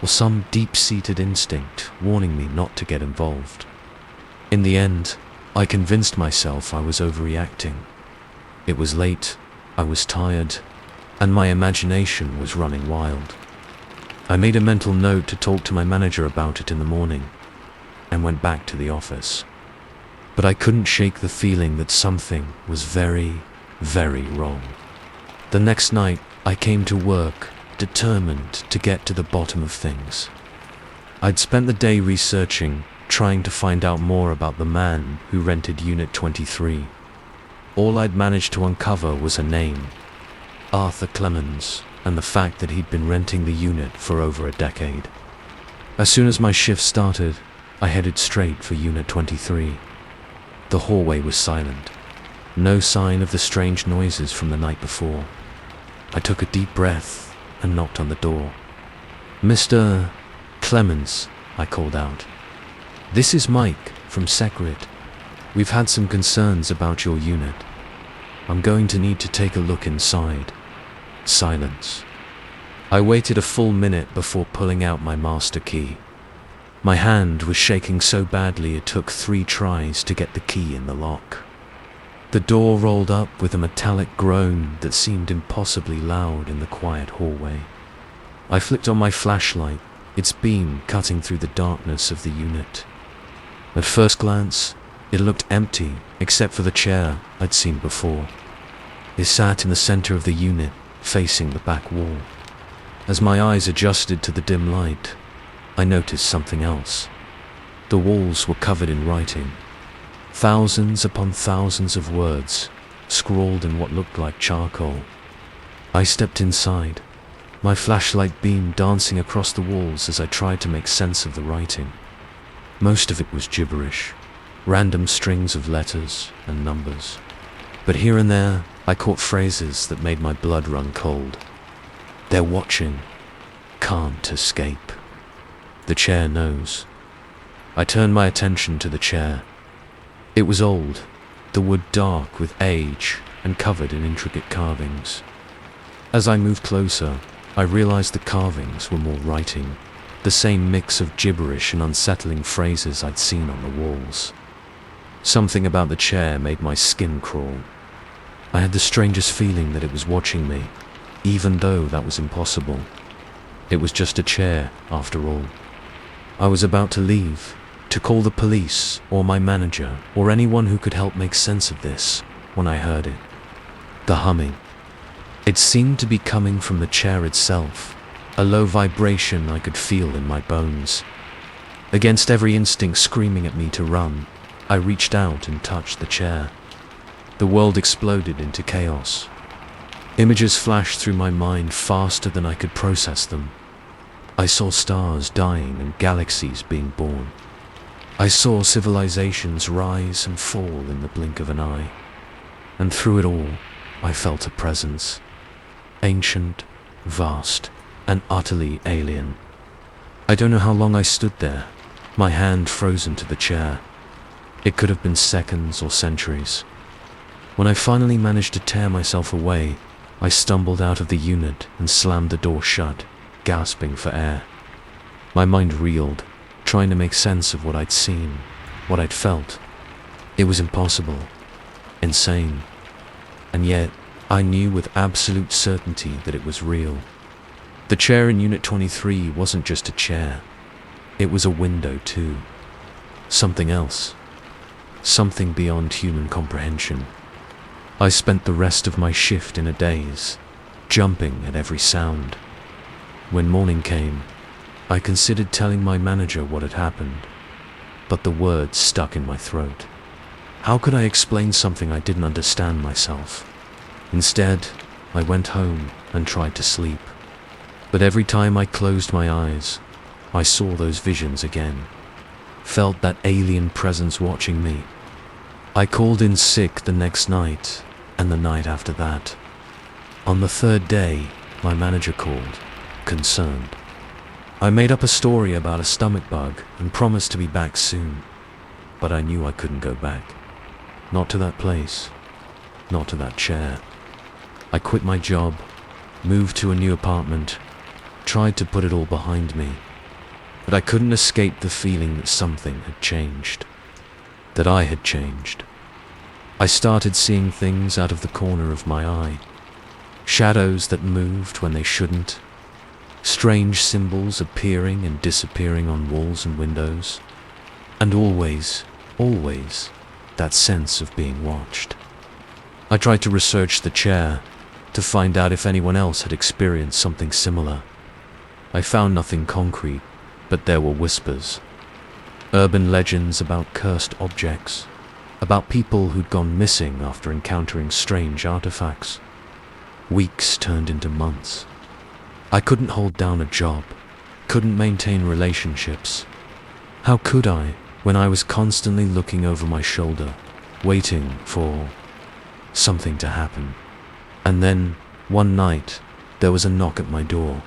or some deep-seated instinct warning me not to get involved. In the end, I convinced myself I was overreacting. It was late, I was tired, and my imagination was running wild. I made a mental note to talk to my manager about it in the morning, and went back to the office. But I couldn't shake the feeling that something was very, very wrong. The next night, I came to work, determined to get to the bottom of things. I'd spent the day researching, trying to find out more about the man who rented Unit 23. All I'd managed to uncover was a name, Arthur Clemens, and the fact that he'd been renting the unit for over a decade. As soon as my shift started, I headed straight for Unit 23. The hallway was silent. No sign of the strange noises from the night before. I took a deep breath and knocked on the door. "Mr. Clemens," I called out. "This is Mike from Separate. We've had some concerns about your unit. I'm going to need to take a look inside." Silence. I waited a full minute before pulling out my master key. My hand was shaking so badly it took 3 tries to get the key in the lock. The door rolled up with a metallic groan that seemed impossibly loud in the quiet hallway. I flicked on my flashlight, its beam cutting through the darkness of the unit. At first glance, it looked empty except for the chair I'd seen before. It sat in the center of the unit, facing the back wall. As my eyes adjusted to the dim light, I noticed something else. The walls were covered in writing. Thousands upon thousands of words, scrawled in what looked like charcoal. I stepped inside, my flashlight beam dancing across the walls as I tried to make sense of the writing. Most of it was gibberish, random strings of letters and numbers. But here and there, I caught phrases that made my blood run cold. They're watching. Can't escape. The chair knows. I turned my attention to the chair. It was old, the wood dark with age and covered in intricate carvings. As I moved closer, I realized the carvings were more writing, the same mix of gibberish and unsettling phrases I'd seen on the walls. Something about the chair made my skin crawl. I had the strangest feeling that it was watching me, even though that was impossible. It was just a chair, after all. I was about to leave, to call the police, or my manager, or anyone who could help make sense of this, when I heard it. The humming. It seemed to be coming from the chair itself, a low vibration I could feel in my bones. Against every instinct screaming at me to run, I reached out and touched the chair. The world exploded into chaos. Images flashed through my mind faster than I could process them. I saw stars dying and galaxies being born. I saw civilizations rise and fall in the blink of an eye. And through it all, I felt a presence. Ancient, vast, and utterly alien. I don't know how long I stood there, my hand frozen to the chair. It could have been seconds or centuries. When I finally managed to tear myself away, I stumbled out of the unit and slammed the door shut, gasping for air. My mind reeled, trying to make sense of what I'd seen, what I'd felt. It was impossible, insane, and yet I knew with absolute certainty that it was real. The chair in Unit 23 wasn't just a chair. It was a window too. Something else. Something beyond human comprehension. I spent the rest of my shift in a daze, jumping at every sound. When morning came, I considered telling my manager what had happened, but the words stuck in my throat. How could I explain something I didn't understand myself? Instead, I went home and tried to sleep. But every time I closed my eyes, I saw those visions again, felt that alien presence watching me. I called in sick the next night, and the night after that. On the 3rd day, my manager called, concerned. I made up a story about a stomach bug and promised to be back soon, but I knew I couldn't go back. Not to that place, not to that chair. I quit my job, moved to a new apartment, tried to put it all behind me, but I couldn't escape the feeling that something had changed, that I had changed. I started seeing things out of the corner of my eye, shadows that moved when they shouldn't, strange symbols appearing and disappearing on walls and windows, and always, that sense of being watched. I tried to research the chair, to find out if anyone else had experienced something similar. I found nothing concrete, but there were whispers. Urban legends about cursed objects, about people who'd gone missing after encountering strange artifacts. Weeks turned into months. I couldn't hold down a job, couldn't maintain relationships. How could I, when I was constantly looking over my shoulder, waiting for something to happen? And then, one night, there was a knock at my door.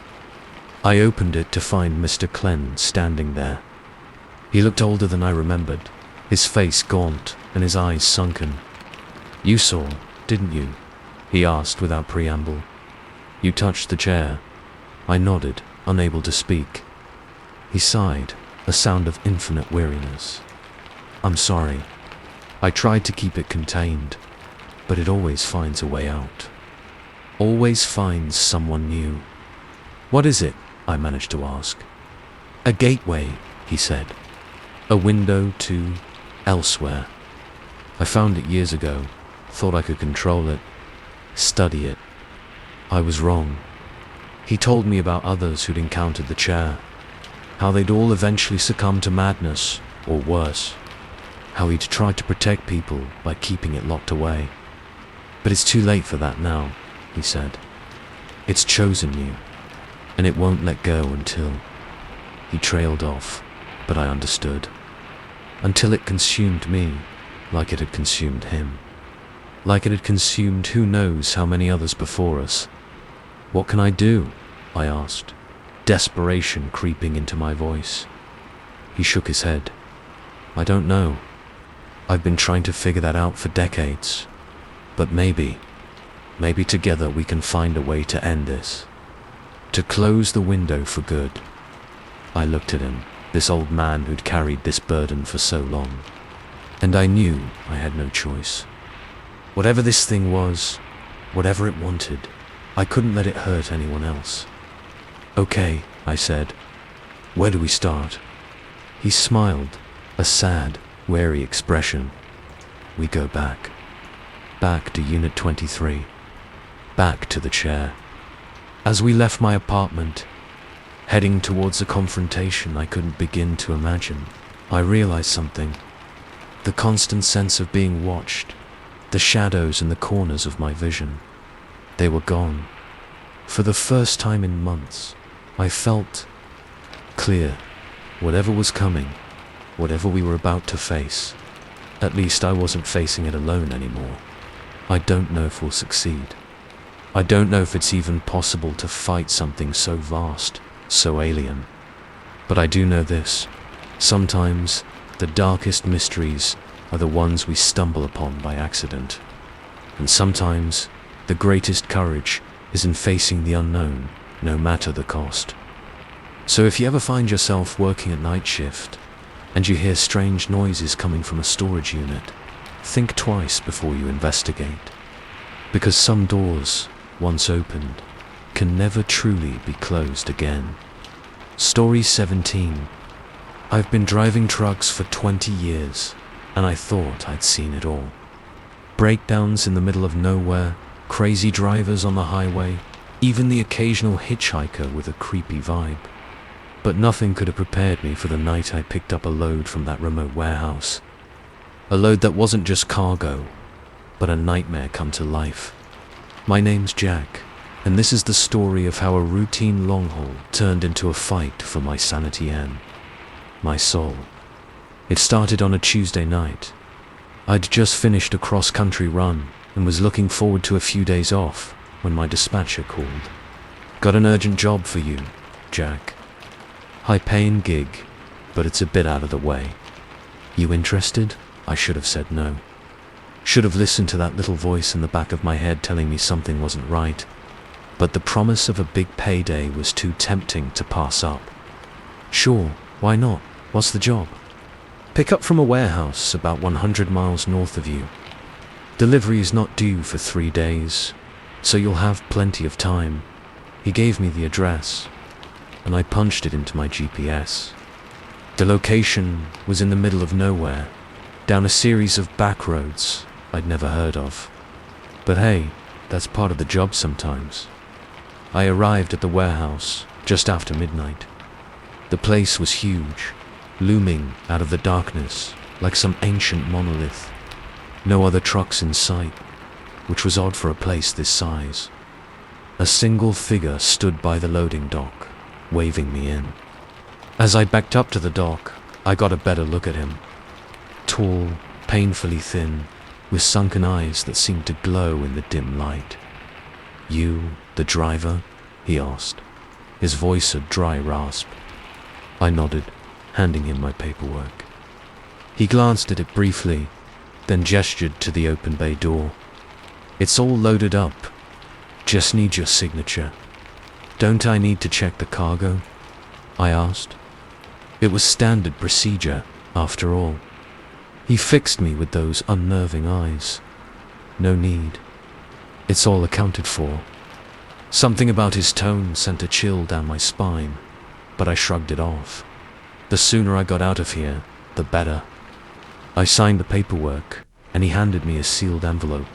I opened it to find Mr. Klenn standing there. He looked older than I remembered, his face gaunt and his eyes sunken. "You saw, didn't you?" he asked without preamble. You touched the chair. I nodded, unable to speak. He sighed, a sound of infinite weariness. I'm sorry. I tried to keep it contained, but it always finds a way out. Always finds someone new. What is it? I managed to ask. A gateway, he said. A window to elsewhere. I found it years ago, thought I could control it, study it. I was wrong. He told me about others who'd encountered the chair, how they'd all eventually succumb to madness, or worse, how he'd tried to protect people by keeping it locked away. But it's too late for that now, he said. It's chosen you, and it won't let go until... He trailed off, but I understood. Until it consumed me, like it had consumed him. Like it had consumed who knows how many others before us. What can I do? I asked, desperation creeping into my voice. He shook his head. I don't know. I've been trying to figure that out for decades. But maybe together we can find a way to end this. To close the window for good. I looked at him, this old man who'd carried this burden for so long. And I knew I had no choice. Whatever this thing was, whatever it wanted, I couldn't let it hurt anyone else. Okay, I said. Where do we start? He smiled, a sad, wary expression. We go back. Back to Unit 23. Back to the chair. As we left my apartment, heading towards a confrontation I couldn't begin to imagine, I realized something. The constant sense of being watched, the shadows in the corners of my vision. They were gone. For the first time in months, I felt clear. Whatever was coming, whatever we were about to face, at least I wasn't facing it alone anymore. I don't know if we'll succeed. I don't know if it's even possible to fight something so vast, so alien. But I do know this. Sometimes, the darkest mysteries are the ones we stumble upon by accident. And sometimes, the greatest courage is in facing the unknown, no matter the cost. So if you ever find yourself working at night shift, and you hear strange noises coming from a storage unit, think twice before you investigate. Because some doors, once opened, can never truly be closed again. Story 17. I've been driving trucks for 20 years, and I thought I'd seen it all. Breakdowns in the middle of nowhere, crazy drivers on the highway, even the occasional hitchhiker with a creepy vibe. But nothing could have prepared me for the night I picked up a load from that remote warehouse. A load that wasn't just cargo, but a nightmare come to life. My name's Jack, and this is the story of how a routine long haul turned into a fight for my sanity and my soul. It started on a Tuesday night. I'd just finished a cross-country run and was looking forward to a few days off when my dispatcher called. Got an urgent job for you, Jack. High-paying gig, but it's a bit out of the way. You interested? I should have said no. Should have listened to that little voice in the back of my head telling me something wasn't right. But the promise of a big payday was too tempting to pass up. Sure, why not? What's the job? Pick up from a warehouse about 100 miles north of you. Delivery is not due for 3 days, so you'll have plenty of time. He gave me the address, and I punched it into my GPS. The location was in the middle of nowhere, down a series of back roads I'd never heard of. But hey, that's part of the job sometimes. I arrived at the warehouse just after midnight. The place was huge, looming out of the darkness like some ancient monolith. No other trucks in sight, which was odd for a place this size. A single figure stood by the loading dock, waving me in. As I backed up to the dock, I got a better look at him. Tall, painfully thin, with sunken eyes that seemed to glow in the dim light. You, the driver? He asked, his voice a dry rasp. I nodded, handing him my paperwork. He glanced at it briefly, then gestured to the open bay door. It's all loaded up. Just need your signature. Don't I need to check the cargo? I asked. It was standard procedure, after all. He fixed me with those unnerving eyes. No need. It's all accounted for. Something about his tone sent a chill down my spine, but I shrugged it off. The sooner I got out of here, the better. I signed the paperwork, and he handed me a sealed envelope.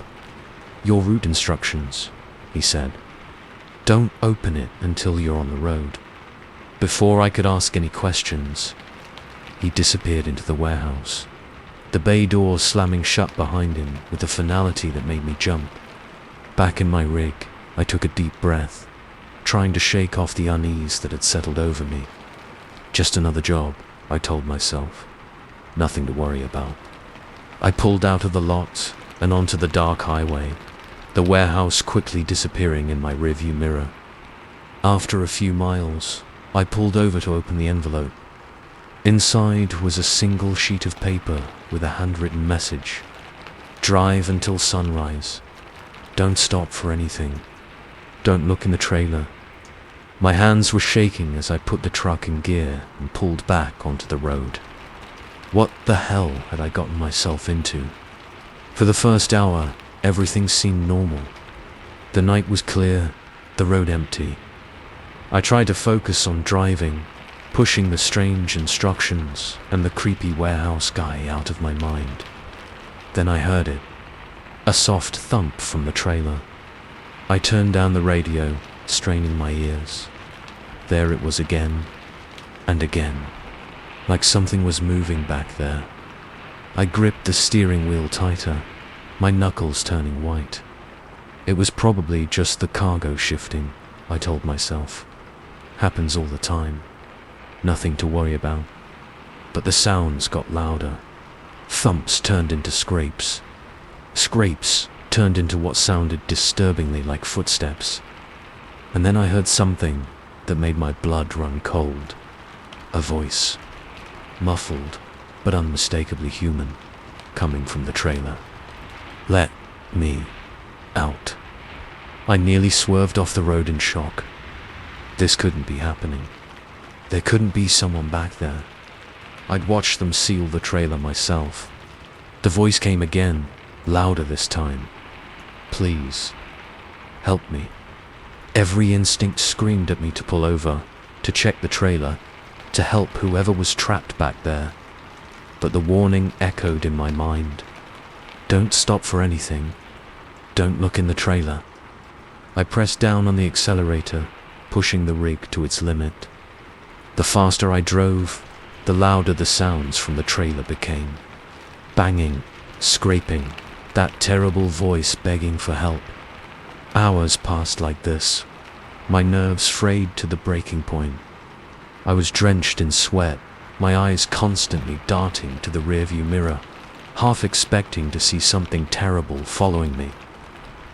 Your route instructions, he said. Don't open it until you're on the road. Before I could ask any questions, he disappeared into the warehouse, the bay doors slamming shut behind him with a finality that made me jump. Back in my rig, I took a deep breath, trying to shake off the unease that had settled over me. Just another job, I told myself. Nothing to worry about. I pulled out of the lot and onto the dark highway, the warehouse quickly disappearing in my rearview mirror. After a few miles, I pulled over to open the envelope. Inside was a single sheet of paper with a handwritten message. Drive until sunrise. Don't stop for anything. Don't look in the trailer. My hands were shaking as I put the truck in gear and pulled back onto the road. What the hell had I gotten myself into? For the first hour, everything seemed normal. The night was clear, the road empty. I tried to focus on driving, pushing the strange instructions and the creepy warehouse guy out of my mind. Then I heard it. A soft thump from the trailer. I turned down the radio, straining my ears. There it was again, and again, like something was moving back there. I gripped the steering wheel tighter, my knuckles turning white. It was probably just the cargo shifting, I told myself. Happens all the time. Nothing to worry about. But the sounds got louder. Thumps turned into scrapes. Scrapes turned into what sounded disturbingly like footsteps. And then I heard something that made my blood run cold. A voice, muffled but unmistakably human, coming from the trailer. Let me out. I nearly swerved off the road in shock. This couldn't be happening. There couldn't be someone back there. I'd watched them seal the trailer myself. The voice came again, louder this time. Please, help me. Every instinct screamed at me to pull over, to check the trailer, to help whoever was trapped back there. But the warning echoed in my mind. Don't stop for anything. Don't look in the trailer. I pressed down on the accelerator, pushing the rig to its limit. The faster I drove, the louder the sounds from the trailer became. Banging, scraping, that terrible voice begging for help. Hours passed like this, my nerves frayed to the breaking point. I was drenched in sweat, my eyes constantly darting to the rearview mirror, half expecting to see something terrible following me.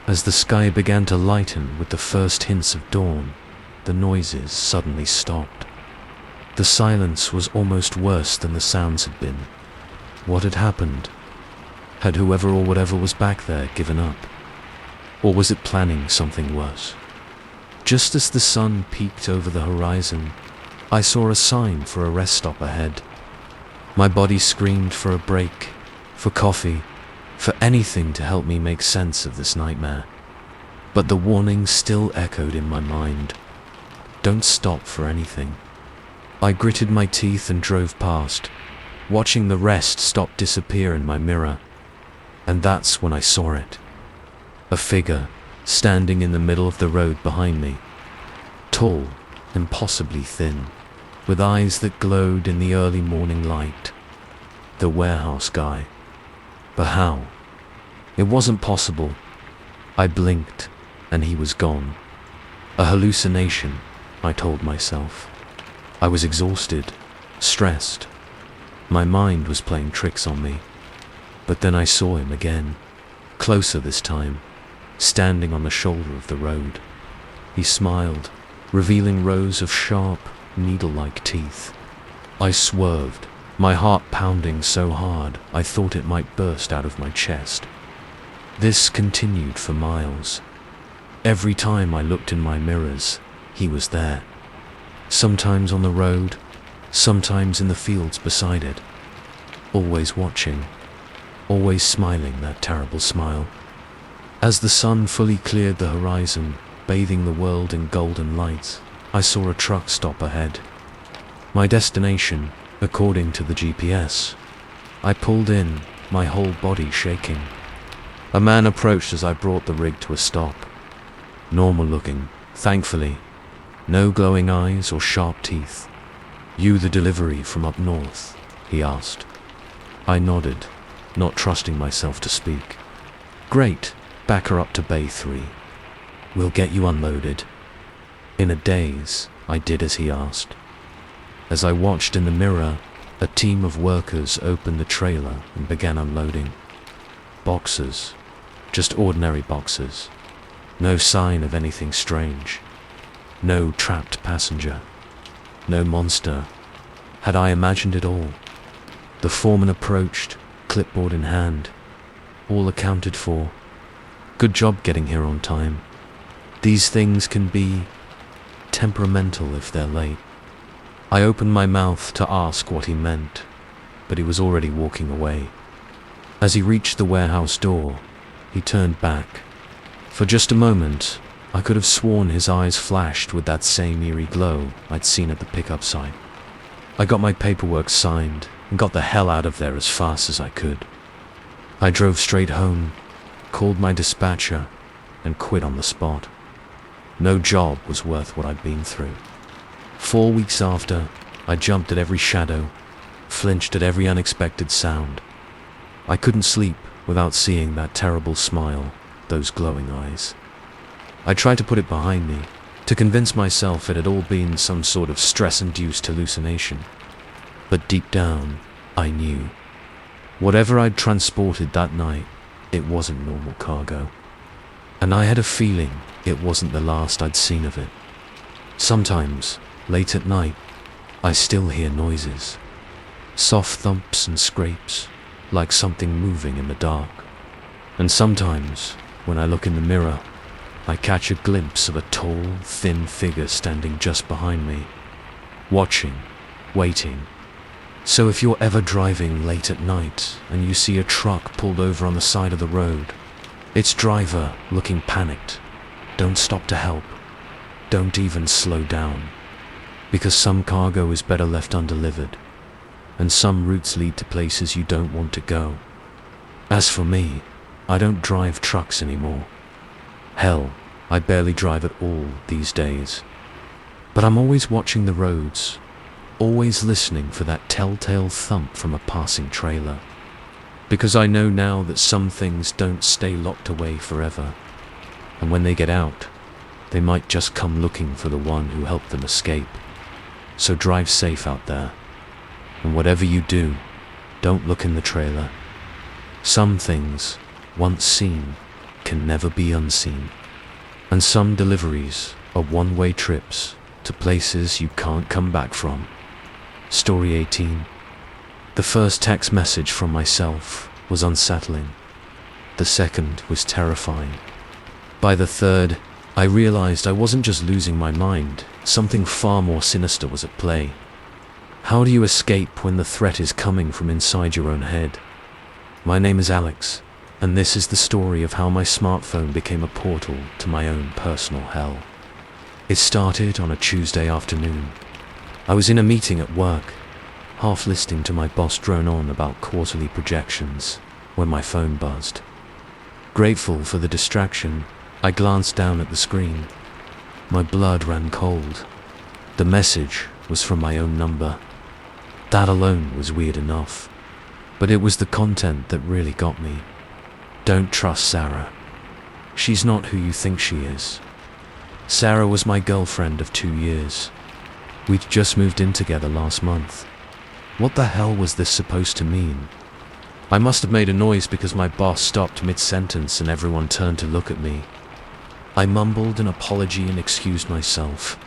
As the sky began to lighten with the first hints of dawn, the noises suddenly stopped. The silence was almost worse than the sounds had been. What had happened? Had whoever or whatever was back there given up? Or was it planning something worse? Just as the sun peeked over the horizon, I saw a sign for a rest stop ahead. My body screamed for a break, for coffee, for anything to help me make sense of this nightmare. But the warning still echoed in my mind. Don't stop for anything. I gritted my teeth and drove past, watching the rest stop disappear in my mirror. And that's when I saw it. A figure standing in the middle of the road behind me. Tall, impossibly thin, with eyes that glowed in the early morning light. The warehouse guy. But how? It wasn't possible. I blinked, and he was gone. A hallucination, I told myself. I was exhausted, stressed. My mind was playing tricks on me. But then I saw him again, closer this time, standing on the shoulder of the road. He smiled, revealing rows of sharp, needle-like teeth. I swerved, my heart pounding so hard I thought it might burst out of my chest. This continued for miles. Every time I looked in my mirrors, he was there. Sometimes on the road, sometimes in the fields beside it. Always watching, always smiling that terrible smile. As the sun fully cleared the horizon, bathing the world in golden lights, I saw a truck stop ahead. My destination, according to the GPS. I pulled in, my whole body shaking. A man approached as I brought the rig to a stop. Normal looking, thankfully. No glowing eyes or sharp teeth. "You the delivery from up north?" he asked. I nodded, not trusting myself to speak. "Great, back her up to Bay 3. We'll get you unloaded." In a daze, I did as he asked. As I watched in the mirror, a team of workers opened the trailer and began unloading. Boxes, just ordinary boxes. No sign of anything strange. No trapped passenger. No monster. Had I imagined it all? The foreman approached, clipboard in hand. All accounted for. Good job getting here on time. These things can be temperamental if they're late. I opened my mouth to ask what he meant, but he was already walking away. As he reached the warehouse door, he turned back. For just a moment, I could have sworn his eyes flashed with that same eerie glow I'd seen at the pickup site. I got my paperwork signed and got the hell out of there as fast as I could. I drove straight home, called my dispatcher, and quit on the spot. No job was worth what I'd been through. 4 weeks after, I jumped at every shadow, flinched at every unexpected sound. I couldn't sleep without seeing that terrible smile, those glowing eyes. I tried to put it behind me, to convince myself it had all been some sort of stress-induced hallucination. But deep down, I knew. Whatever I'd transported that night, it wasn't normal cargo. And I had a feeling it wasn't the last I'd seen of it. Sometimes, late at night, I still hear noises. Soft thumps and scrapes, like something moving in the dark. And sometimes, when I look in the mirror, I catch a glimpse of a tall, thin figure standing just behind me, watching, waiting. So if you're ever driving late at night and you see a truck pulled over on the side of the road, its driver looking panicked, don't stop to help. Don't even slow down. Because some cargo is better left undelivered, and some routes lead to places you don't want to go. As for me, I don't drive trucks anymore. Hell, I barely drive at all these days. But I'm always watching the roads, always listening for that telltale thump from a passing trailer. Because I know now that some things don't stay locked away forever, and when they get out, they might just come looking for the one who helped them escape. So drive safe out there, and whatever you do, don't look in the trailer. Some things, once seen, can never be unseen. And some deliveries are one-way trips to places you can't come back from. Story 18. The first text message from myself was unsettling. The second was terrifying. By the third, I realized I wasn't just losing my mind, something far more sinister was at play. How do you escape when the threat is coming from inside your own head? My name is Alex, and this is the story of how my smartphone became a portal to my own personal hell. It started on a Tuesday afternoon. I was in a meeting at work, half listening to my boss drone on about quarterly projections, when my phone buzzed. Grateful for the distraction, I glanced down at the screen. My blood ran cold. The message was from my own number. That alone was weird enough, but it was the content that really got me. Don't trust Sarah. She's not who you think she is. Sarah was my girlfriend of 2 years. We'd just moved in together last month. What the hell was this supposed to mean? I must have made a noise because my boss stopped mid-sentence and everyone turned to look at me. I mumbled an apology and excused myself,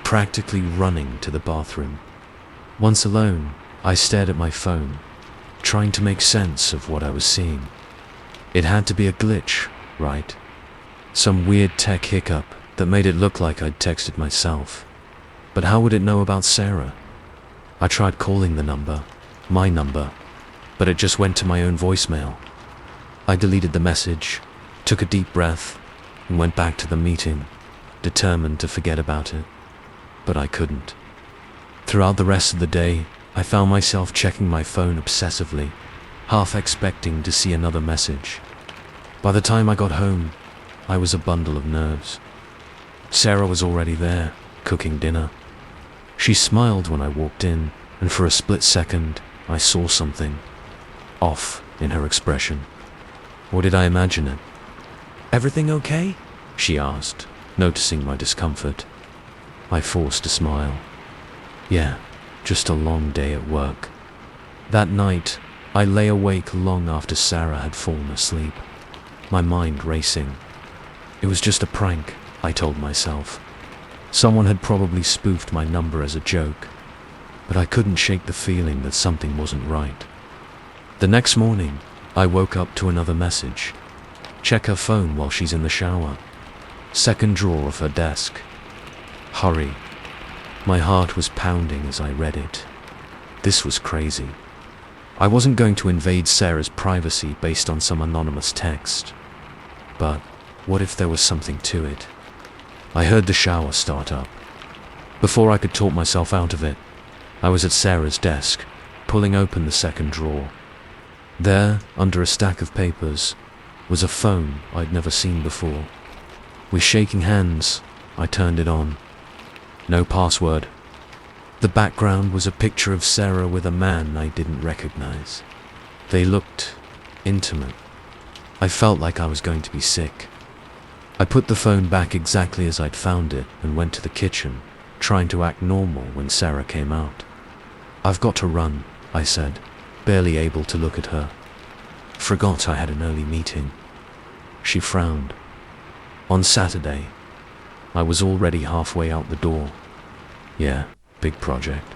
practically running to the bathroom. Once alone, I stared at my phone, trying to make sense of what I was seeing. It had to be a glitch, right? Some weird tech hiccup that made it look like I'd texted myself. But how would it know about Sarah? I tried calling the number, my number, but it just went to my own voicemail. I deleted the message, took a deep breath, and went back to the meeting, determined to forget about it. But I couldn't. Throughout the rest of the day, I found myself checking my phone obsessively, half expecting to see another message. By the time I got home, I was a bundle of nerves. Sarah was already there, cooking dinner. She smiled when I walked in, and for a split second, I saw something off in her expression. Or did I imagine it? "Everything okay?" she asked, noticing my discomfort. I forced a smile. Yeah, just a long day at work. That night, I lay awake long after Sarah had fallen asleep, my mind racing. It was just a prank, I told myself. Someone had probably spoofed my number as a joke, but I couldn't shake the feeling that something wasn't right. The next morning, I woke up to another message. Check her phone while she's in the shower. Second drawer of her desk. Hurry. My heart was pounding as I read it. This was crazy. I wasn't going to invade Sarah's privacy based on some anonymous text. But what if there was something to it? I heard the shower start up. Before I could talk myself out of it, I was at Sarah's desk, pulling open the second drawer. There, under a stack of papers, was a phone I'd never seen before. With shaking hands, I turned it on. No password. The background was a picture of Sarah with a man I didn't recognize. They looked intimate. I felt like I was going to be sick. I put the phone back exactly as I'd found it and went to the kitchen, trying to act normal when Sarah came out. "I've got to run," I said, barely able to look at her. "Forgot I had an early meeting." She frowned. On Saturday, I was already halfway out the door. Yeah, big project.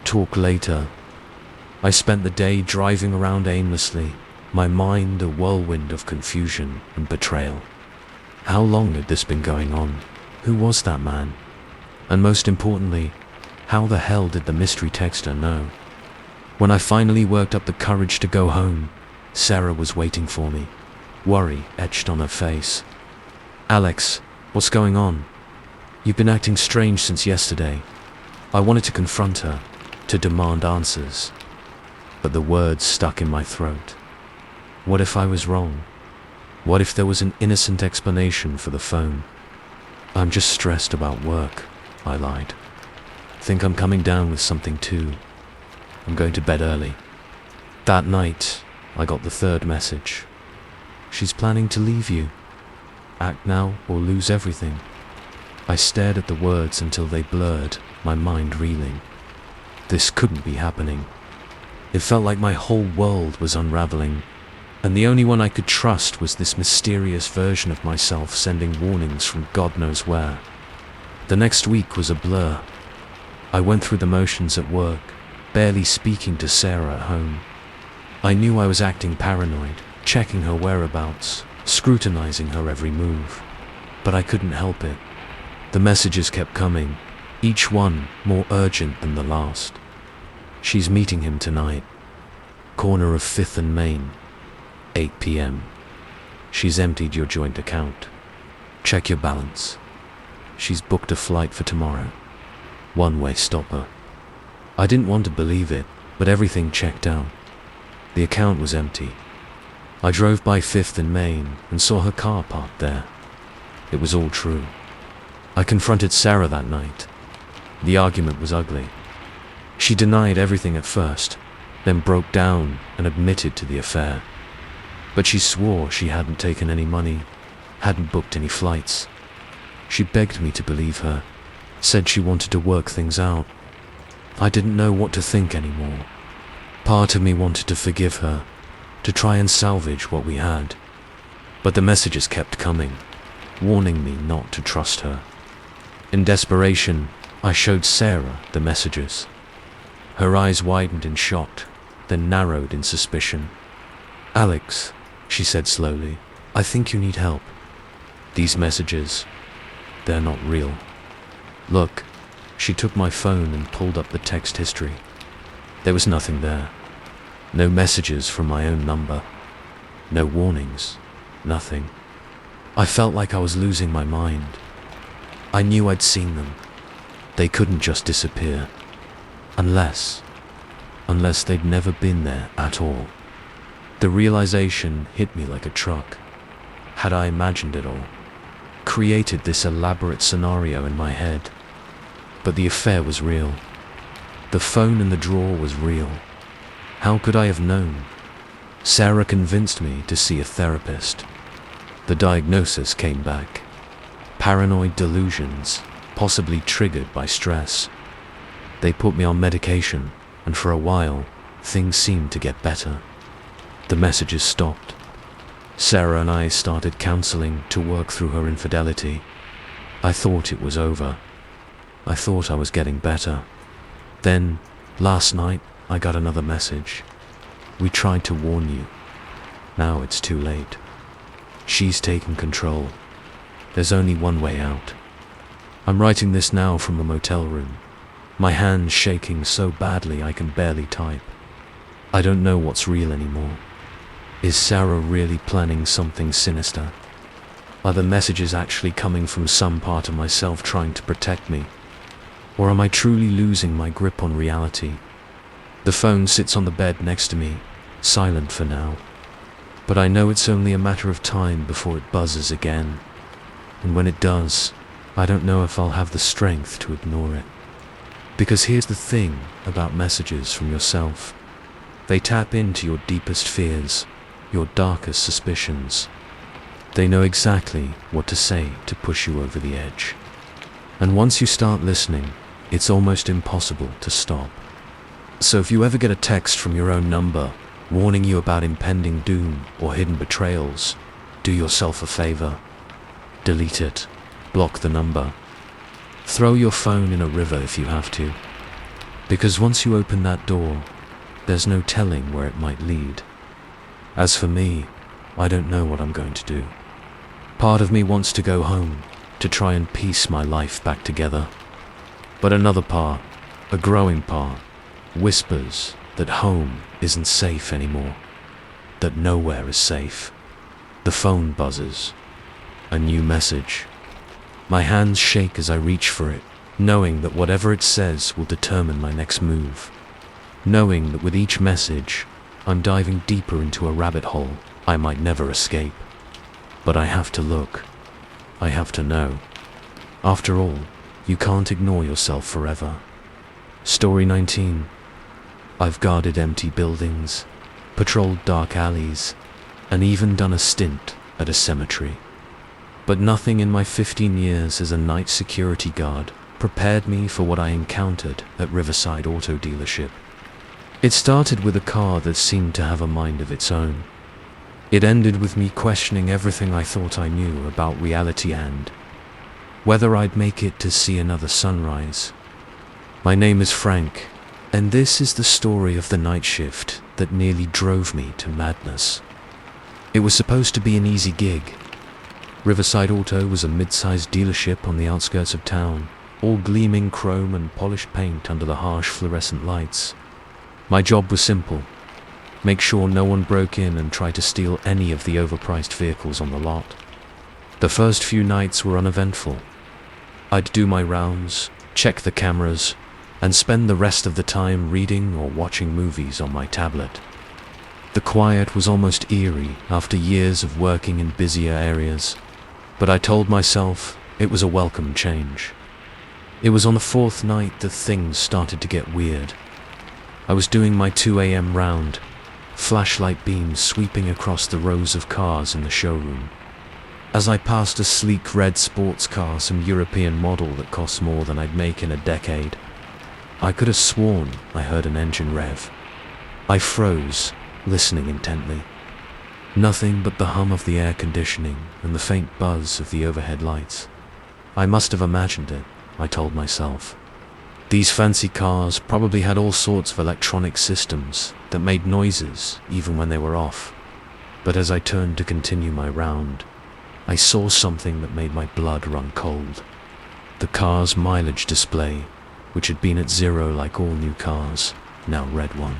Talk later. I spent the day driving around aimlessly, my mind a whirlwind of confusion and betrayal. How long had this been going on? Who was that man? And most importantly, how the hell did the mystery texter know? When I finally worked up the courage to go home, Sarah was waiting for me, worry etched on her face. "Alex, what's going on? You've been acting strange since yesterday." I wanted to confront her, to demand answers, but the words stuck in my throat. What if I was wrong? What if there was an innocent explanation for the phone? "I'm just stressed about work," I lied. "Think I'm coming down with something too. I'm going to bed early." That night, I got the third message. "She's planning to leave you. Act now or lose everything." I stared at the words until they blurred, my mind reeling. This couldn't be happening. It felt like my whole world was unraveling, and the only one I could trust was this mysterious version of myself sending warnings from God knows where. The next week was a blur. I went through the motions at work, barely speaking to Sarah at home. I knew I was acting paranoid, checking her whereabouts, scrutinizing her every move. But I couldn't help it. The messages kept coming, each one more urgent than the last. "She's meeting him tonight. Corner of 5th and Main, 8 p.m. She's emptied your joint account. Check your balance. She's booked a flight for tomorrow. One-way stopper." I didn't want to believe it, but everything checked out. The account was empty. I drove by 5th and Main and saw her car parked there. It was all true. I confronted Sarah that night. The argument was ugly. She denied everything at first, then broke down and admitted to the affair. But she swore she hadn't taken any money, hadn't booked any flights. She begged me to believe her, said she wanted to work things out. I didn't know what to think anymore. Part of me wanted to forgive her, to try and salvage what we had. But the messages kept coming, warning me not to trust her. In desperation, I showed Sarah the messages. Her eyes widened in shock, then narrowed in suspicion. "Alex," she said slowly, "I think you need help." These messages, they're not real. Look, she took my phone and pulled up the text history. There was nothing there. No messages from my own number. No warnings. Nothing. I felt like I was losing my mind. I knew I'd seen them. They couldn't just disappear. Unless they'd never been there at all. The realization hit me like a truck. Had I imagined it all? Created this elaborate scenario in my head? But the affair was real. The phone in the drawer was real. How could I have known? Sarah convinced me to see a therapist. The diagnosis came back. Paranoid delusions, possibly triggered by stress. They put me on medication, and for a while, things seemed to get better. The messages stopped. Sarah and I started counseling to work through her infidelity. I thought it was over. I thought I was getting better. Then, last night, I got another message. We tried to warn you. Now it's too late. She's taken control. There's only one way out. I'm writing this now from a motel room. My hands shaking so badly I can barely type. I don't know what's real anymore. Is Sarah really planning something sinister? Are the messages actually coming from some part of myself trying to protect me? Or am I truly losing my grip on reality? The phone sits on the bed next to me, silent for now. But I know it's only a matter of time before it buzzes again. And when it does, I don't know if I'll have the strength to ignore it. Because here's the thing about messages from yourself. They tap into your deepest fears, your darkest suspicions. They know exactly what to say to push you over the edge. And once you start listening, it's almost impossible to stop. So if you ever get a text from your own number, warning you about impending doom or hidden betrayals, do yourself a favor. Delete it. Block the number. Throw your phone in a river if you have to. Because once you open that door, there's no telling where it might lead. As for me, I don't know what I'm going to do. Part of me wants to go home, to try and piece my life back together. But another part, a growing part, whispers that home isn't safe anymore. That nowhere is safe. The phone buzzes. A new message. My hands shake as I reach for it, knowing that whatever it says will determine my next move. Knowing that with each message, I'm diving deeper into a rabbit hole I might never escape. But I have to look. I have to know. After all, you can't ignore yourself forever. Story 19. I've guarded empty buildings, patrolled dark alleys, and even done a stint at a cemetery. But nothing in my 15 years as a night security guard prepared me for what I encountered at Riverside Auto Dealership. It started with a car that seemed to have a mind of its own. It ended with me questioning everything I thought I knew about reality and whether I'd make it to see another sunrise. My name is Frank, and this is the story of the night shift that nearly drove me to madness. It was supposed to be an easy gig. Riverside Auto was a mid-sized dealership on the outskirts of town, all gleaming chrome and polished paint under the harsh fluorescent lights. My job was simple. Make sure no one broke in and tried to steal any of the overpriced vehicles on the lot. The first few nights were uneventful. I'd do my rounds, check the cameras, and spend the rest of the time reading or watching movies on my tablet. The quiet was almost eerie after years of working in busier areas, but I told myself it was a welcome change. It was on the fourth night that things started to get weird. I was doing my 2 a.m. round, flashlight beams sweeping across the rows of cars in the showroom. As I passed a sleek red sports car, some European model that cost more than I'd make in a decade, I could have sworn I heard an engine rev. I froze, listening intently. Nothing but the hum of the air conditioning and the faint buzz of the overhead lights. I must have imagined it, I told myself. These fancy cars probably had all sorts of electronic systems that made noises even when they were off. But as I turned to continue my round, I saw something that made my blood run cold. The car's mileage display, which had been at 0 like all new cars, now read 1.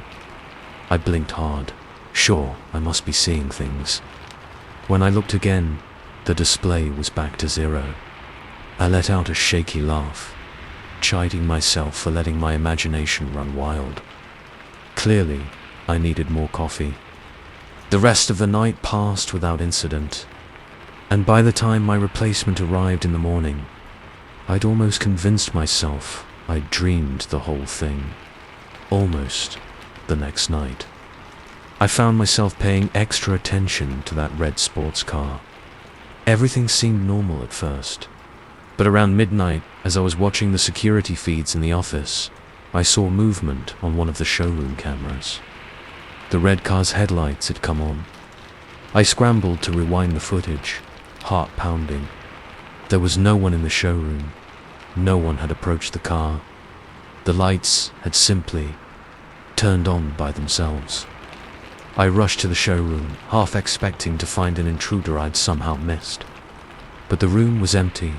I blinked hard. Sure, I must be seeing things. When I looked again, the display was back to 0. I let out a shaky laugh, chiding myself for letting my imagination run wild. Clearly, I needed more coffee. The rest of the night passed without incident, and by the time my replacement arrived in the morning, I'd almost convinced myself I'd dreamed the whole thing. Almost the next night, I found myself paying extra attention to that red sports car. Everything seemed normal at first, but around midnight, as I was watching the security feeds in the office, I saw movement on one of the showroom cameras. The red car's headlights had come on. I scrambled to rewind the footage, heart pounding. There was no one in the showroom. No one had approached the car. The lights had simply turned on by themselves. I rushed to the showroom, half expecting to find an intruder I'd somehow missed. But the room was empty,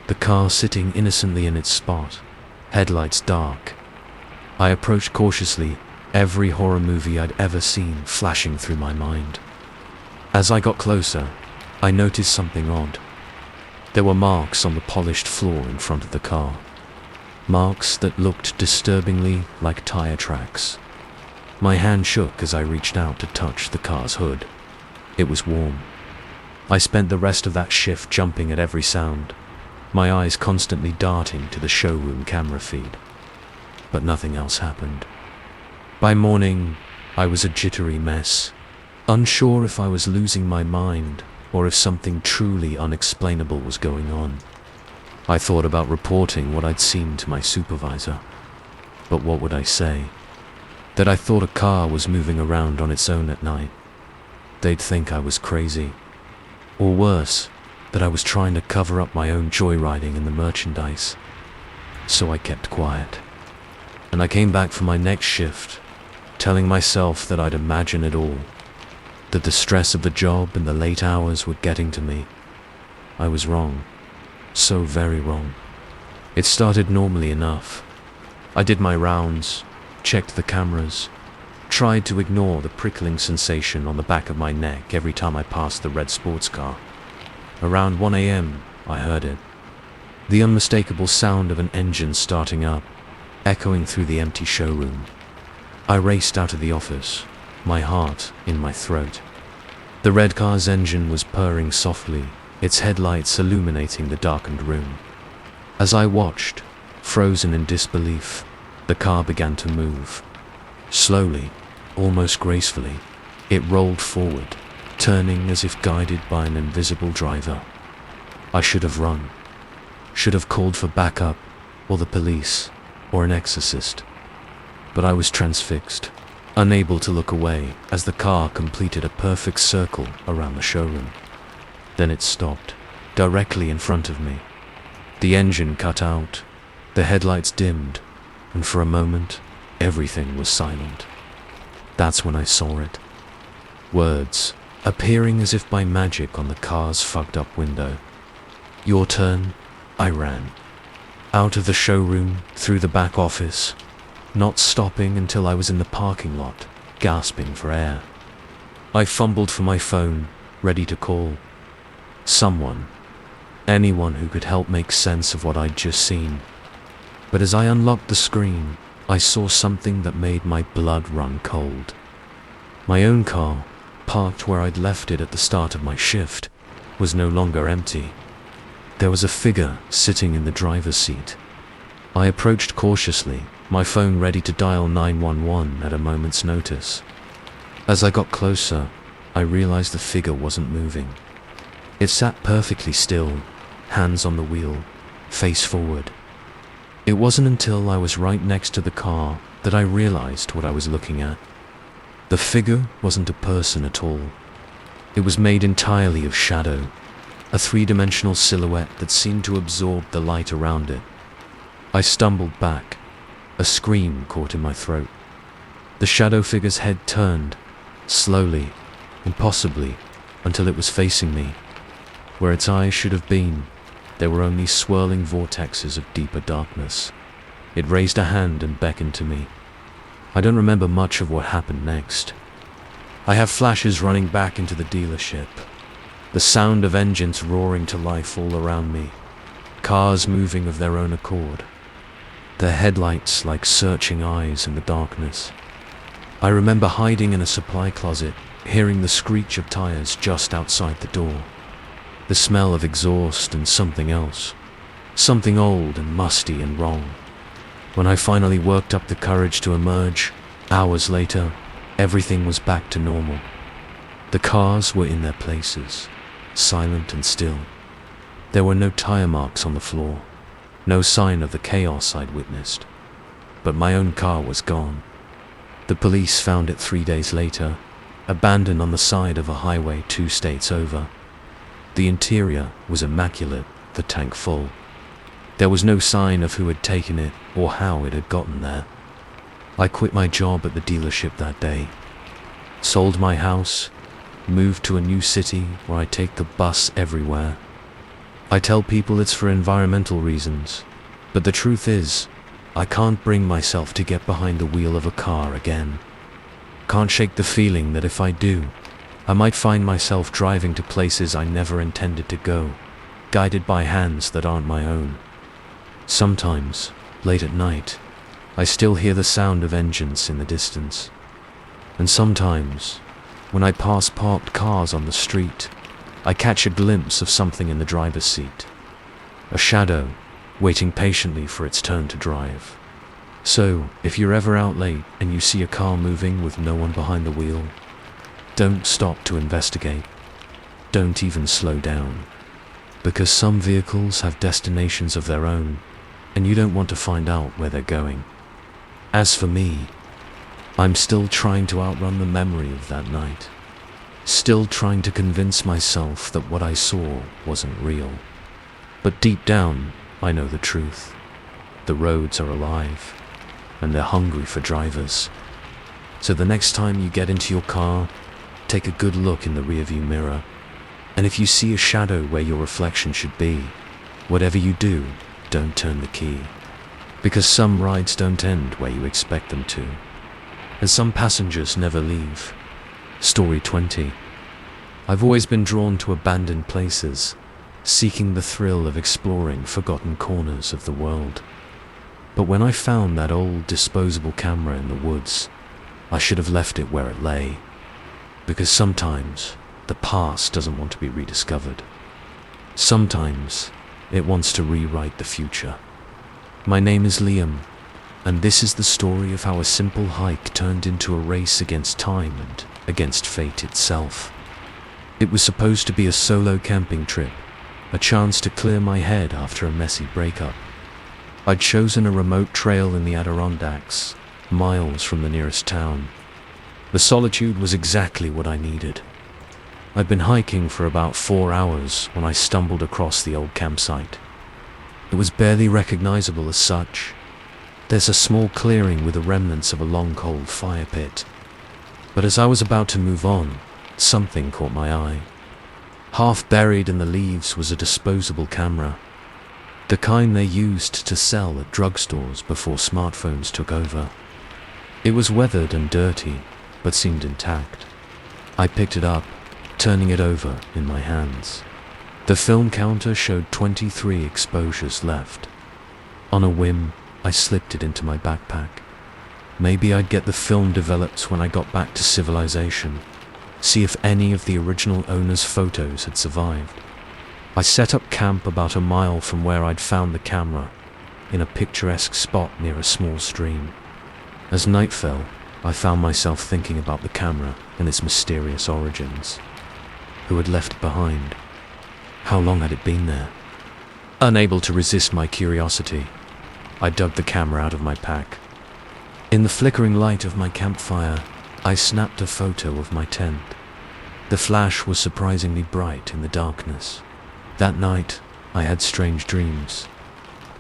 the car sitting innocently in its spot, headlights dark. I approached cautiously, every horror movie I'd ever seen flashing through my mind. As I got closer, I noticed something odd. There were marks on the polished floor in front of the car. Marks that looked disturbingly like tire tracks. My hand shook as I reached out to touch the car's hood. It was warm. I spent the rest of that shift jumping at every sound, my eyes constantly darting to the showroom camera feed. But nothing else happened. By morning, I was a jittery mess, unsure if I was losing my mind or if something truly unexplainable was going on. I thought about reporting what I'd seen to my supervisor. But what would I say? That I thought a car was moving around on its own at night. They'd think I was crazy. Or worse, that I was trying to cover up my own joyriding in the merchandise. So I kept quiet. And I came back for my next shift, telling myself that I'd imagine it all, that the stress of the job and the late hours were getting to me. I was wrong. So very wrong. It started normally enough. I did my rounds, checked the cameras, tried to ignore the prickling sensation on the back of my neck every time I passed the red sports car. Around 1 a.m., I heard it. The unmistakable sound of an engine starting up, echoing through the empty showroom. I raced out of the office, my heart in my throat. The red car's engine was purring softly, its headlights illuminating the darkened room. As I watched, frozen in disbelief, the car began to move. Slowly, almost gracefully, it rolled forward, turning as if guided by an invisible driver. I should have run, should have called for backup, or the police, or an exorcist. But I was transfixed, unable to look away as the car completed a perfect circle around the showroom. Then it stopped, directly in front of me. The engine cut out, the headlights dimmed, and for a moment, everything was silent. That's when I saw it. Words, appearing as if by magic on the car's fogged-up window. Your turn, I ran. Out of the showroom, through the back office, not stopping until I was in the parking lot, gasping for air. I fumbled for my phone, ready to call. Someone. Anyone who could help make sense of what I'd just seen. But as I unlocked the screen, I saw something that made my blood run cold. My own car, parked where I'd left it at the start of my shift, was no longer empty. There was a figure sitting in the driver's seat. I approached cautiously, my phone ready to dial 911 at a moment's notice. As I got closer, I realized the figure wasn't moving. It sat perfectly still, hands on the wheel, face forward. It wasn't until I was right next to the car that I realized what I was looking at. The figure wasn't a person at all. It was made entirely of shadow, a three-dimensional silhouette that seemed to absorb the light around it. I stumbled back, a scream caught in my throat. The shadow figure's head turned, slowly, impossibly, until it was facing me. Where its eyes should have been, there were only swirling vortexes of deeper darkness. It raised a hand and beckoned to me. I don't remember much of what happened next. I have flashes running back into the dealership, the sound of engines roaring to life all around me, cars moving of their own accord, their headlights like searching eyes in the darkness. I remember hiding in a supply closet, hearing the screech of tires just outside the door, the smell of exhaust and something else, something old and musty and wrong. When I finally worked up the courage to emerge, hours later, everything was back to normal. The cars were in their places, silent and still. There were no tire marks on the floor, no sign of the chaos I'd witnessed. But my own car was gone. The police found it 3 days later, abandoned on the side of a highway 2 states over. The interior was immaculate, the tank full. There was no sign of who had taken it or how it had gotten there. I quit my job at the dealership that day, sold my house, moved to a new city where I take the bus everywhere. I tell people it's for environmental reasons, but the truth is, I can't bring myself to get behind the wheel of a car again. Can't shake the feeling that if I do, I might find myself driving to places I never intended to go, guided by hands that aren't my own. Sometimes, late at night, I still hear the sound of engines in the distance. And sometimes, when I pass parked cars on the street, I catch a glimpse of something in the driver's seat. A shadow, waiting patiently for its turn to drive. So, if you're ever out late and you see a car moving with no one behind the wheel, don't stop to investigate. Don't even slow down. Because some vehicles have destinations of their own, and you don't want to find out where they're going. As for me, I'm still trying to outrun the memory of that night. Still trying to convince myself that what I saw wasn't real. But deep down, I know the truth. The roads are alive, and they're hungry for drivers. So the next time you get into your car, take a good look in the rearview mirror. And if you see a shadow where your reflection should be, whatever you do, don't turn the key. Because some rides don't end where you expect them to. And some passengers never leave. Story 20. I've always been drawn to abandoned places, seeking the thrill of exploring forgotten corners of the world. But when I found that old disposable camera in the woods, I should have left it where it lay. Because sometimes the past doesn't want to be rediscovered. Sometimes it wants to rewrite the future. My name is Liam, and this is the story of how a simple hike turned into a race against time and against fate itself. It was supposed to be a solo camping trip, a chance to clear my head after a messy breakup. I'd chosen a remote trail in the Adirondacks, miles from the nearest town. The solitude was exactly what I needed. I'd been hiking for about 4 hours when I stumbled across the old campsite. It was barely recognizable as such. There's a small clearing with the remnants of a long cold fire pit. But as I was about to move on, something caught my eye. Half buried in the leaves was a disposable camera, the kind they used to sell at drugstores before smartphones took over. It was weathered and dirty, but seemed intact. I picked it up, turning it over in my hands. The film counter showed 23 exposures left. On a whim, I slipped it into my backpack. Maybe I'd get the film developed when I got back to civilization, see if any of the original owner's photos had survived. I set up camp about a mile from where I'd found the camera, in a picturesque spot near a small stream. As night fell, I found myself thinking about the camera and its mysterious origins. Who had left it behind? How long had it been there? Unable to resist my curiosity, I dug the camera out of my pack. In the flickering light of my campfire, I snapped a photo of my tent. The flash was surprisingly bright in the darkness. That night, I had strange dreams.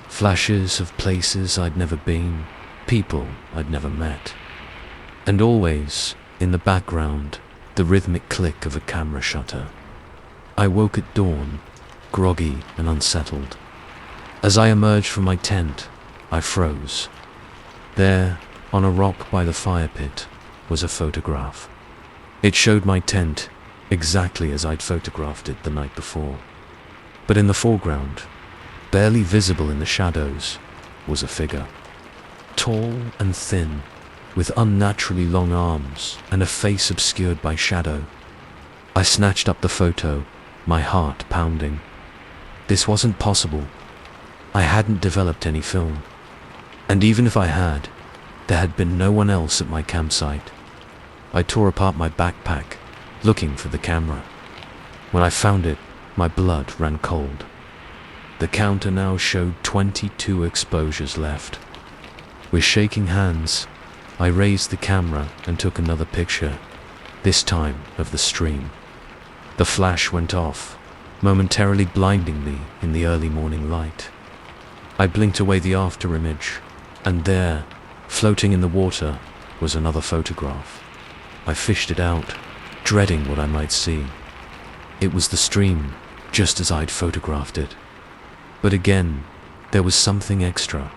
Flashes of places I'd never been, people I'd never met. And always, in the background, the rhythmic click of a camera shutter. I woke at dawn, groggy and unsettled. As I emerged from my tent, I froze. There, on a rock by the fire pit, was a photograph. It showed my tent exactly as I'd photographed it the night before. But in the foreground, barely visible in the shadows, was a figure. Tall and thin, with unnaturally long arms and a face obscured by shadow. I snatched up the photo, my heart pounding. This wasn't possible. I hadn't developed any film. And even if I had, there had been no one else at my campsite. I tore apart my backpack, looking for the camera. When I found it, my blood ran cold. The counter now showed 22 exposures left. With shaking hands, I raised the camera and took another picture, this time of the stream. The flash went off, momentarily blinding me in the early morning light. I blinked away the after image, and there, floating in the water, was another photograph. I fished it out, dreading what I might see. It was the stream, just as I'd photographed it. But again, there was something extra.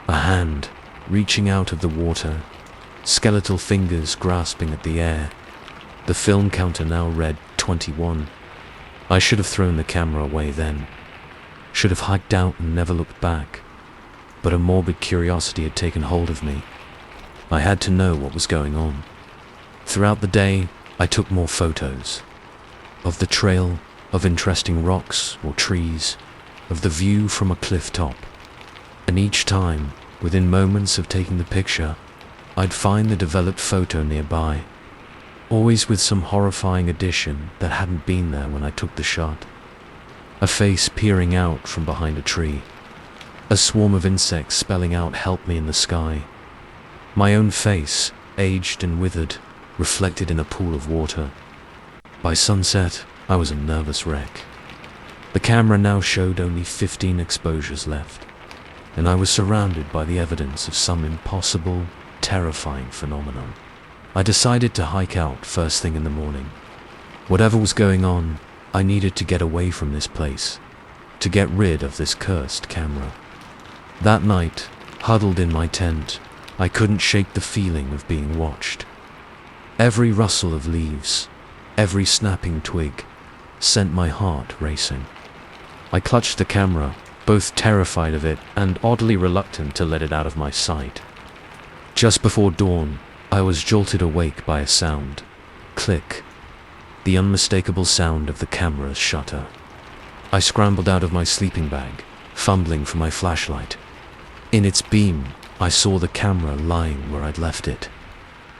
A hand reaching out of the water, skeletal fingers grasping at the air. The film counter now read 21. I should have thrown the camera away then. Should have hiked out and never looked back. But a morbid curiosity had taken hold of me. I had to know what was going on. Throughout the day, I took more photos. Of the trail, of interesting rocks or trees, of the view from a cliff top. And each time, within moments of taking the picture, I'd find the developed photo nearby, always with some horrifying addition that hadn't been there when I took the shot. A face peering out from behind a tree. A swarm of insects spelling out "help me" in the sky. My own face, aged and withered, reflected in a pool of water. By sunset, I was a nervous wreck. The camera now showed only 15 exposures left, and I was surrounded by the evidence of some impossible, terrifying phenomenon. I decided to hike out first thing in the morning. Whatever was going on, I needed to get away from this place, to get rid of this cursed camera. That night, huddled in my tent, I couldn't shake the feeling of being watched. Every rustle of leaves, every snapping twig, sent my heart racing. I clutched the camera, both terrified of it and oddly reluctant to let it out of my sight. Just before dawn, I was jolted awake by a sound. Click. The unmistakable sound of the camera's shutter. I scrambled out of my sleeping bag, fumbling for my flashlight. In its beam, I saw the camera lying where I'd left it.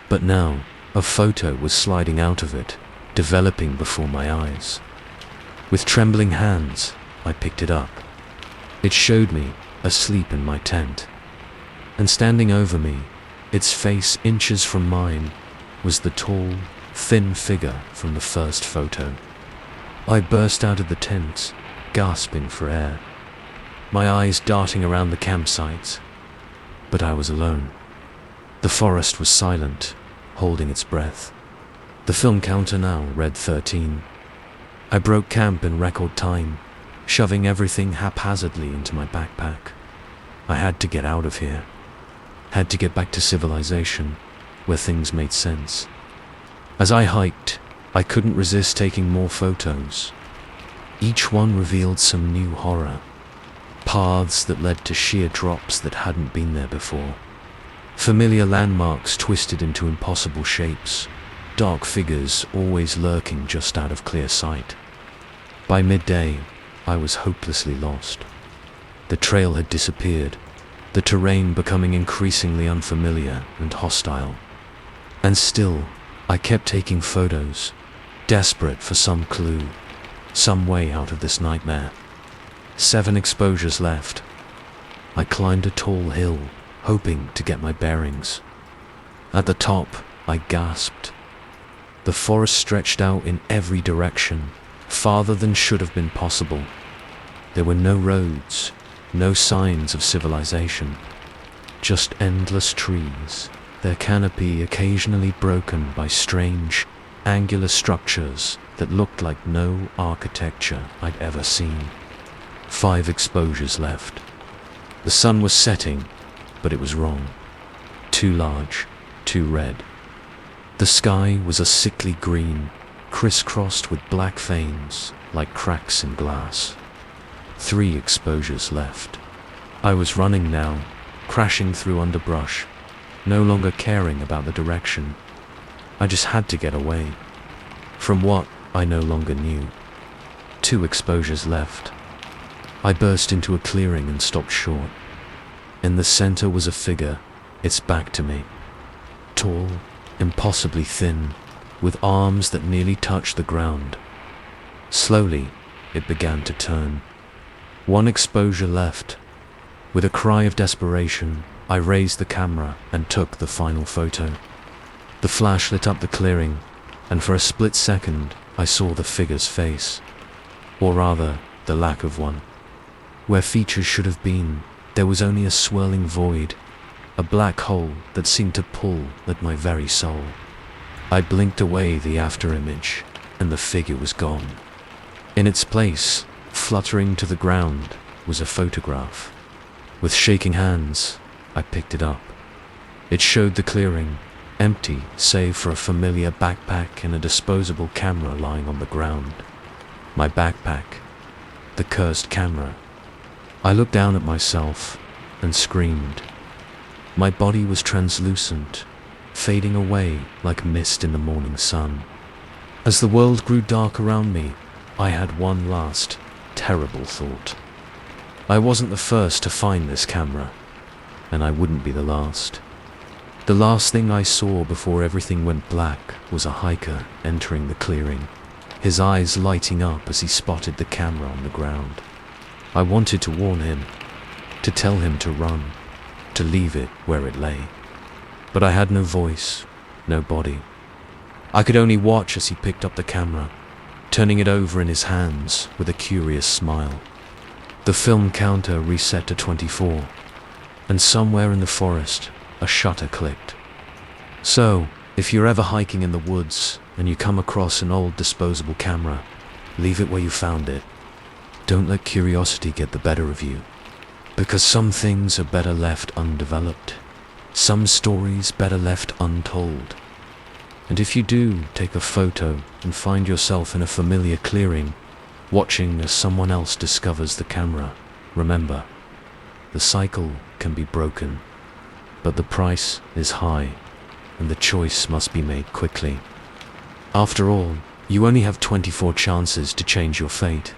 But now, a photo was sliding out of it, developing before my eyes. With trembling hands, I picked it up. It showed me, asleep in my tent. And standing over me, its face inches from mine, was the tall, thin figure from the first photo. I burst out of the tent, gasping for air, my eyes darting around the campsite. But I was alone. The forest was silent, holding its breath. The film counter now read 13. I broke camp in record time, shoving everything haphazardly into my backpack. I had to get out of here. Had to get back to civilization, where things made sense. As I hiked, I couldn't resist taking more photos. Each one revealed some new horror. Paths that led to sheer drops that hadn't been there before. Familiar landmarks twisted into impossible shapes. Dark figures always lurking just out of clear sight. By midday, I was hopelessly lost. The trail had disappeared, the terrain becoming increasingly unfamiliar and hostile. And still, I kept taking photos, desperate for some clue, some way out of this nightmare. 7 exposures left. I climbed a tall hill, hoping to get my bearings. At the top, I gasped. The forest stretched out in every direction, farther than should have been possible. There were no roads, no signs of civilization, just endless trees, their canopy occasionally broken by strange, angular structures that looked like no architecture I'd ever seen. 5 exposures left. The sun was setting, but it was wrong. Too large, too red. The sky was a sickly green, crisscrossed with black veins like cracks in glass. 3 exposures left. I was running now, crashing through underbrush, no longer caring about the direction. I just had to get away from what I no longer knew. 2 exposures left. I burst into a clearing and stopped short. In the center was a figure, its back to me. Tall, impossibly thin, with arms that nearly touched the ground. Slowly, it began to turn. 1 exposure left. With a cry of desperation, I raised the camera and took the final photo. The flash lit up the clearing, and for a split second, I saw the figure's face. Or rather, the lack of one. Where features should have been, there was only a swirling void, a black hole that seemed to pull at my very soul. I blinked away the afterimage, and the figure was gone. In its place, fluttering to the ground, was a photograph. With shaking hands, I picked it up. It showed the clearing, empty save for a familiar backpack and a disposable camera lying on the ground. My backpack, the cursed camera. I looked down at myself and screamed. My body was translucent, fading away like mist in the morning sun. As the world grew dark around me, I had one last, terrible thought. I wasn't the first to find this camera, and I wouldn't be the last. The last thing I saw before everything went black was a hiker entering the clearing, his eyes lighting up as he spotted the camera on the ground. I wanted to warn him, to tell him to run, to leave it where it lay. But I had no voice, no body. I could only watch as he picked up the camera, turning it over in his hands with a curious smile. The film counter reset to 24, and somewhere in the forest, a shutter clicked. So, if you're ever hiking in the woods and you come across an old disposable camera, leave it where you found it. Don't let curiosity get the better of you, because some things are better left undeveloped, some stories better left untold. And if you do take a photo and find yourself in a familiar clearing, watching as someone else discovers the camera, remember, the cycle can be broken, but the price is high, and the choice must be made quickly. After all, you only have 24 chances to change your fate.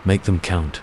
Make them count.